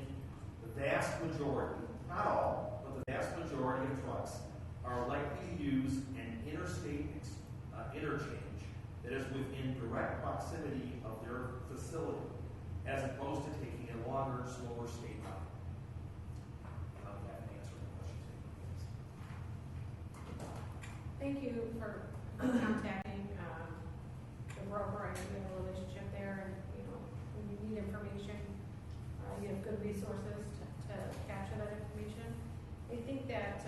the vast majority, not all, but the vast majority of trucks are likely to use an interstate interchange that is within direct proximity of their facility, as opposed to taking a longer, slower state route. I'll have that answer the question. Thank you for contacting the broker. I know we have a relationship there, and when you need information, you have good resources to capture that information. I think that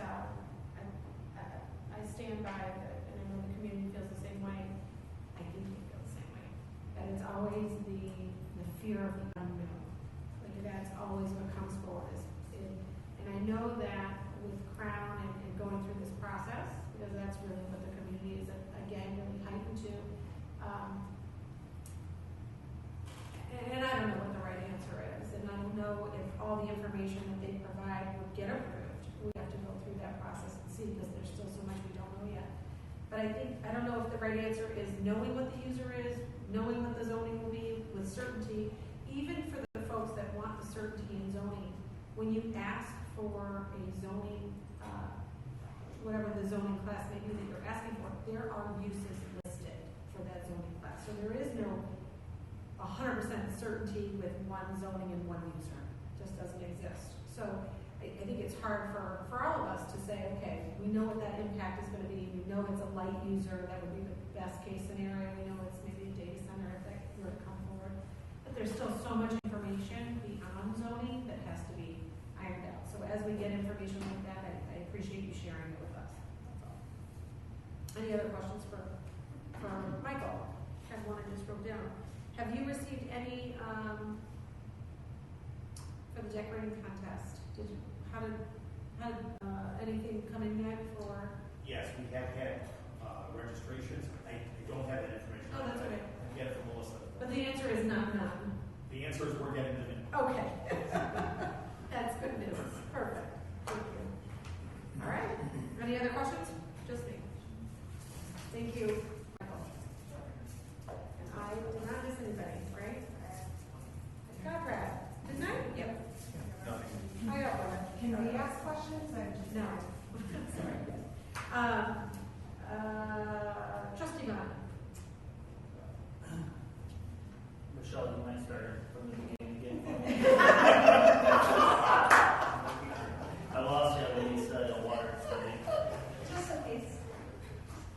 I stand by that, and I know the community feels the same way. I think you feel the same way. That it's always the fear of the unknown. Like that's always what comes forward. And I know that with Crown and going through this process, because that's really what the community is again really heightened to. And I don't know what the right answer is, and I don't know if all the information that they provide would get approved. We have to go through that process and see, because there's still so much we don't know yet. But I don't know if the right answer is knowing what the user is, knowing what the zoning will be with certainty. Even for the folks that want the certainty in zoning, when you ask for a zoning, whatever the zoning class may be that you're asking for, there are uses listed for that zoning class. So there is no 100% certainty with one zoning and one user. It just doesn't exist. So I think it's hard for all of us to say, okay, we know what that impact is going to be. We know it's a light user. That would be the best case scenario. We know it's maybe a data center if that were to come forward. But there's still so much information beyond zoning that has to be ironed out. So as we get information like that, I appreciate you sharing it with us. That's all. Any other questions for Michael? I had one I just wrote down. Have you received any for the decorating contest? How did anything come in yet for? Yes, we have had registrations. I don't have that information. Oh, that's okay. I can get it from Melissa. But the answer is not none. The answer is we're getting them in. Okay. That's good news. Perfect. Thank you. All right. Any other questions? Just me. Thank you, Michael. And I did not miss anybody, right? I got Brad. Didn't I? Yep. Nothing. I got Brad. Can we ask questions? No. Sorry. Trustee Bond. Michelle, you might start from the beginning again. I lost you when you said water study. Just in case.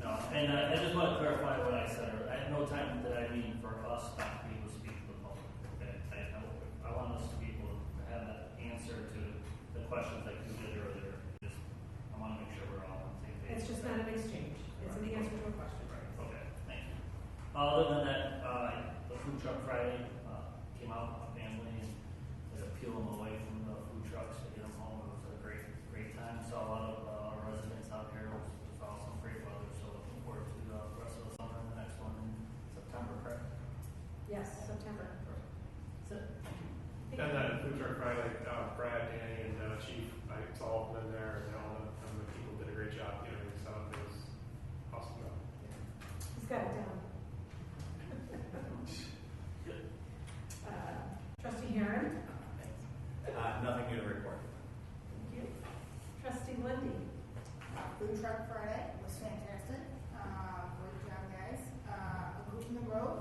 No, and I just want to clarify what I said. At no time did I mean for us not to be able to speak to the public. Okay? I want us to be able to have that answer to the questions that you did earlier. I want to make sure we're all on the same page. It's just not an exchange. It's an answer to a question. Right. Okay. Thank you. Other than that, the food truck Friday came out with my family and to peel them away from the food trucks to get them home. It was a great time. Saw a lot of our residents out here. It was awesome, great weather. So looking forward to the rest of the summer and the next one in September, correct? Yes, September. So, And then Food Truck Friday, Brad, Danny, and Chief, I saw them in there, and all the people did a great job getting this out. It was awesome. he's got it down. Trustee Heron. Nothing new to report. Thank you. Trustee Lindy. Food Truck Friday was fantastic. Great job, guys. A group in the road.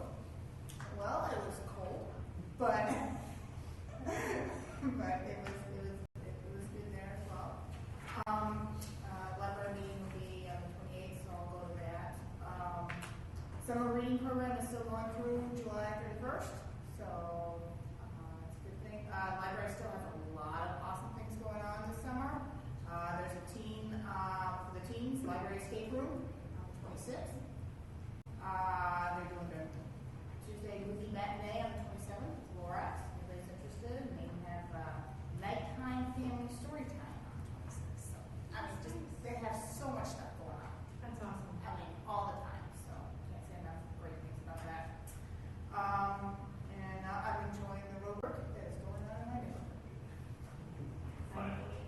Well, it was cold, but it was good there as well. Library meeting will be on the 28th, so I'll go to that. Summer reading program is still going through July 31st, so that's a good thing. Library still has a lot of awesome things going on this summer. There's a team for the teens, library escape room on the 26th. They're doing their Tuesday movie matinee on the 27th, Lorax, if anybody's interested. And they have nighttime family story time on the 26th. So, I mean, they have so much stuff going on. That's awesome. I mean, all the time. So, can't say enough great things about that. And I'm enjoying the road work that is going on in my neighborhood. Finally.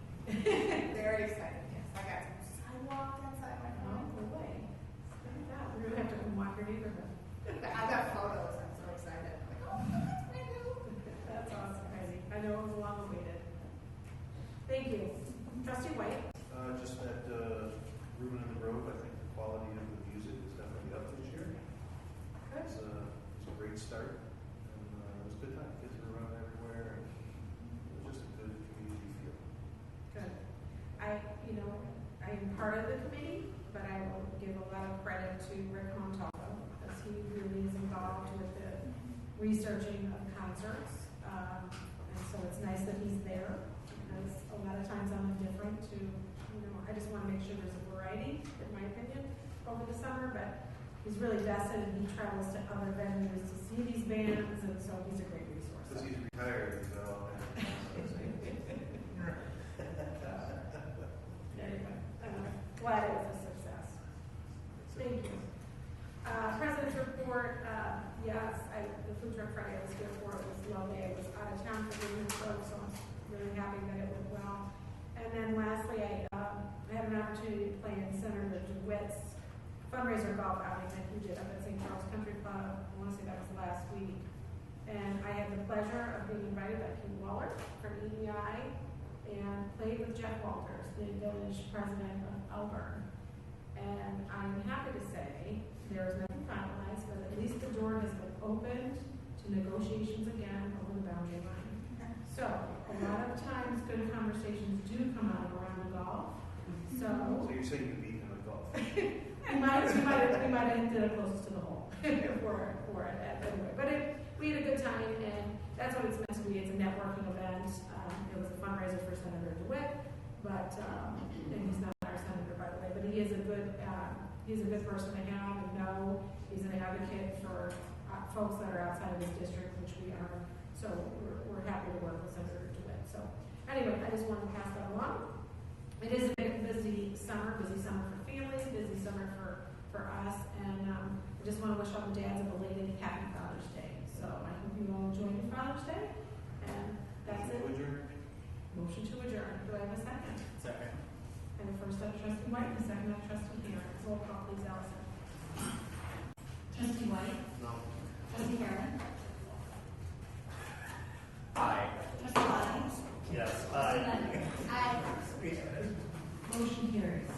Very excited, yes. I got some sidewalk outside my home. Oh, boy. researching of concerts. And so it's nice that he's there, because a lot of times I'm indifferent to, I just want to make sure there's a variety, in my opinion, over the summer, but he's really vested and he travels to other venues to see these bands, and so he's a great resource. Because he's retired, so. Anyway, glad it was a success. Thank you. President's report, yes, the food truck Friday I was here for, it was lovely. I was out of town for the folks, so I'm really happy that it went well. And then lastly, I had an opportunity to play in Senator DeWitt's fundraiser golf outing that he did up at St. Charles Country Club. I want to say that was last week. And I had the pleasure of being invited by King Waller from EDI and played with Jeff Walters, the village president of Elburn. And I'm happy to say there is nothing finalized, but at least the door has been opened to negotiations again over the boundary line. So a lot of times good conversations do come out around the golf. So you're saying you beat him at golf? we might have did it closest to the hole for it anyway. But we had a good time, and that's what it's meant to be. It's a networking event. It was a fundraiser for Senator DeWitt, but and he's not our senator, by the way. But he is a good person to have and know. He's an advocate for folks that are outside of his district, which we are. So we're happy to work with Senator DeWitt. So anyway, I just wanted to pass that along. It is a busy summer for families, busy summer for us, and I just want to wish all the dads a belated happy Father's Day. So I hope you all enjoy your Father's Day, and that's it. Motion to adjourn. Do I have a second? Second. And the first up, Trustee White, the second up, Trustee Harris. Roll call, please, Allison. Trustee White? No. Trustee Harris? Aye. Trustee Lyons? Yes, Trustee Leonard? Aye. Motion carries.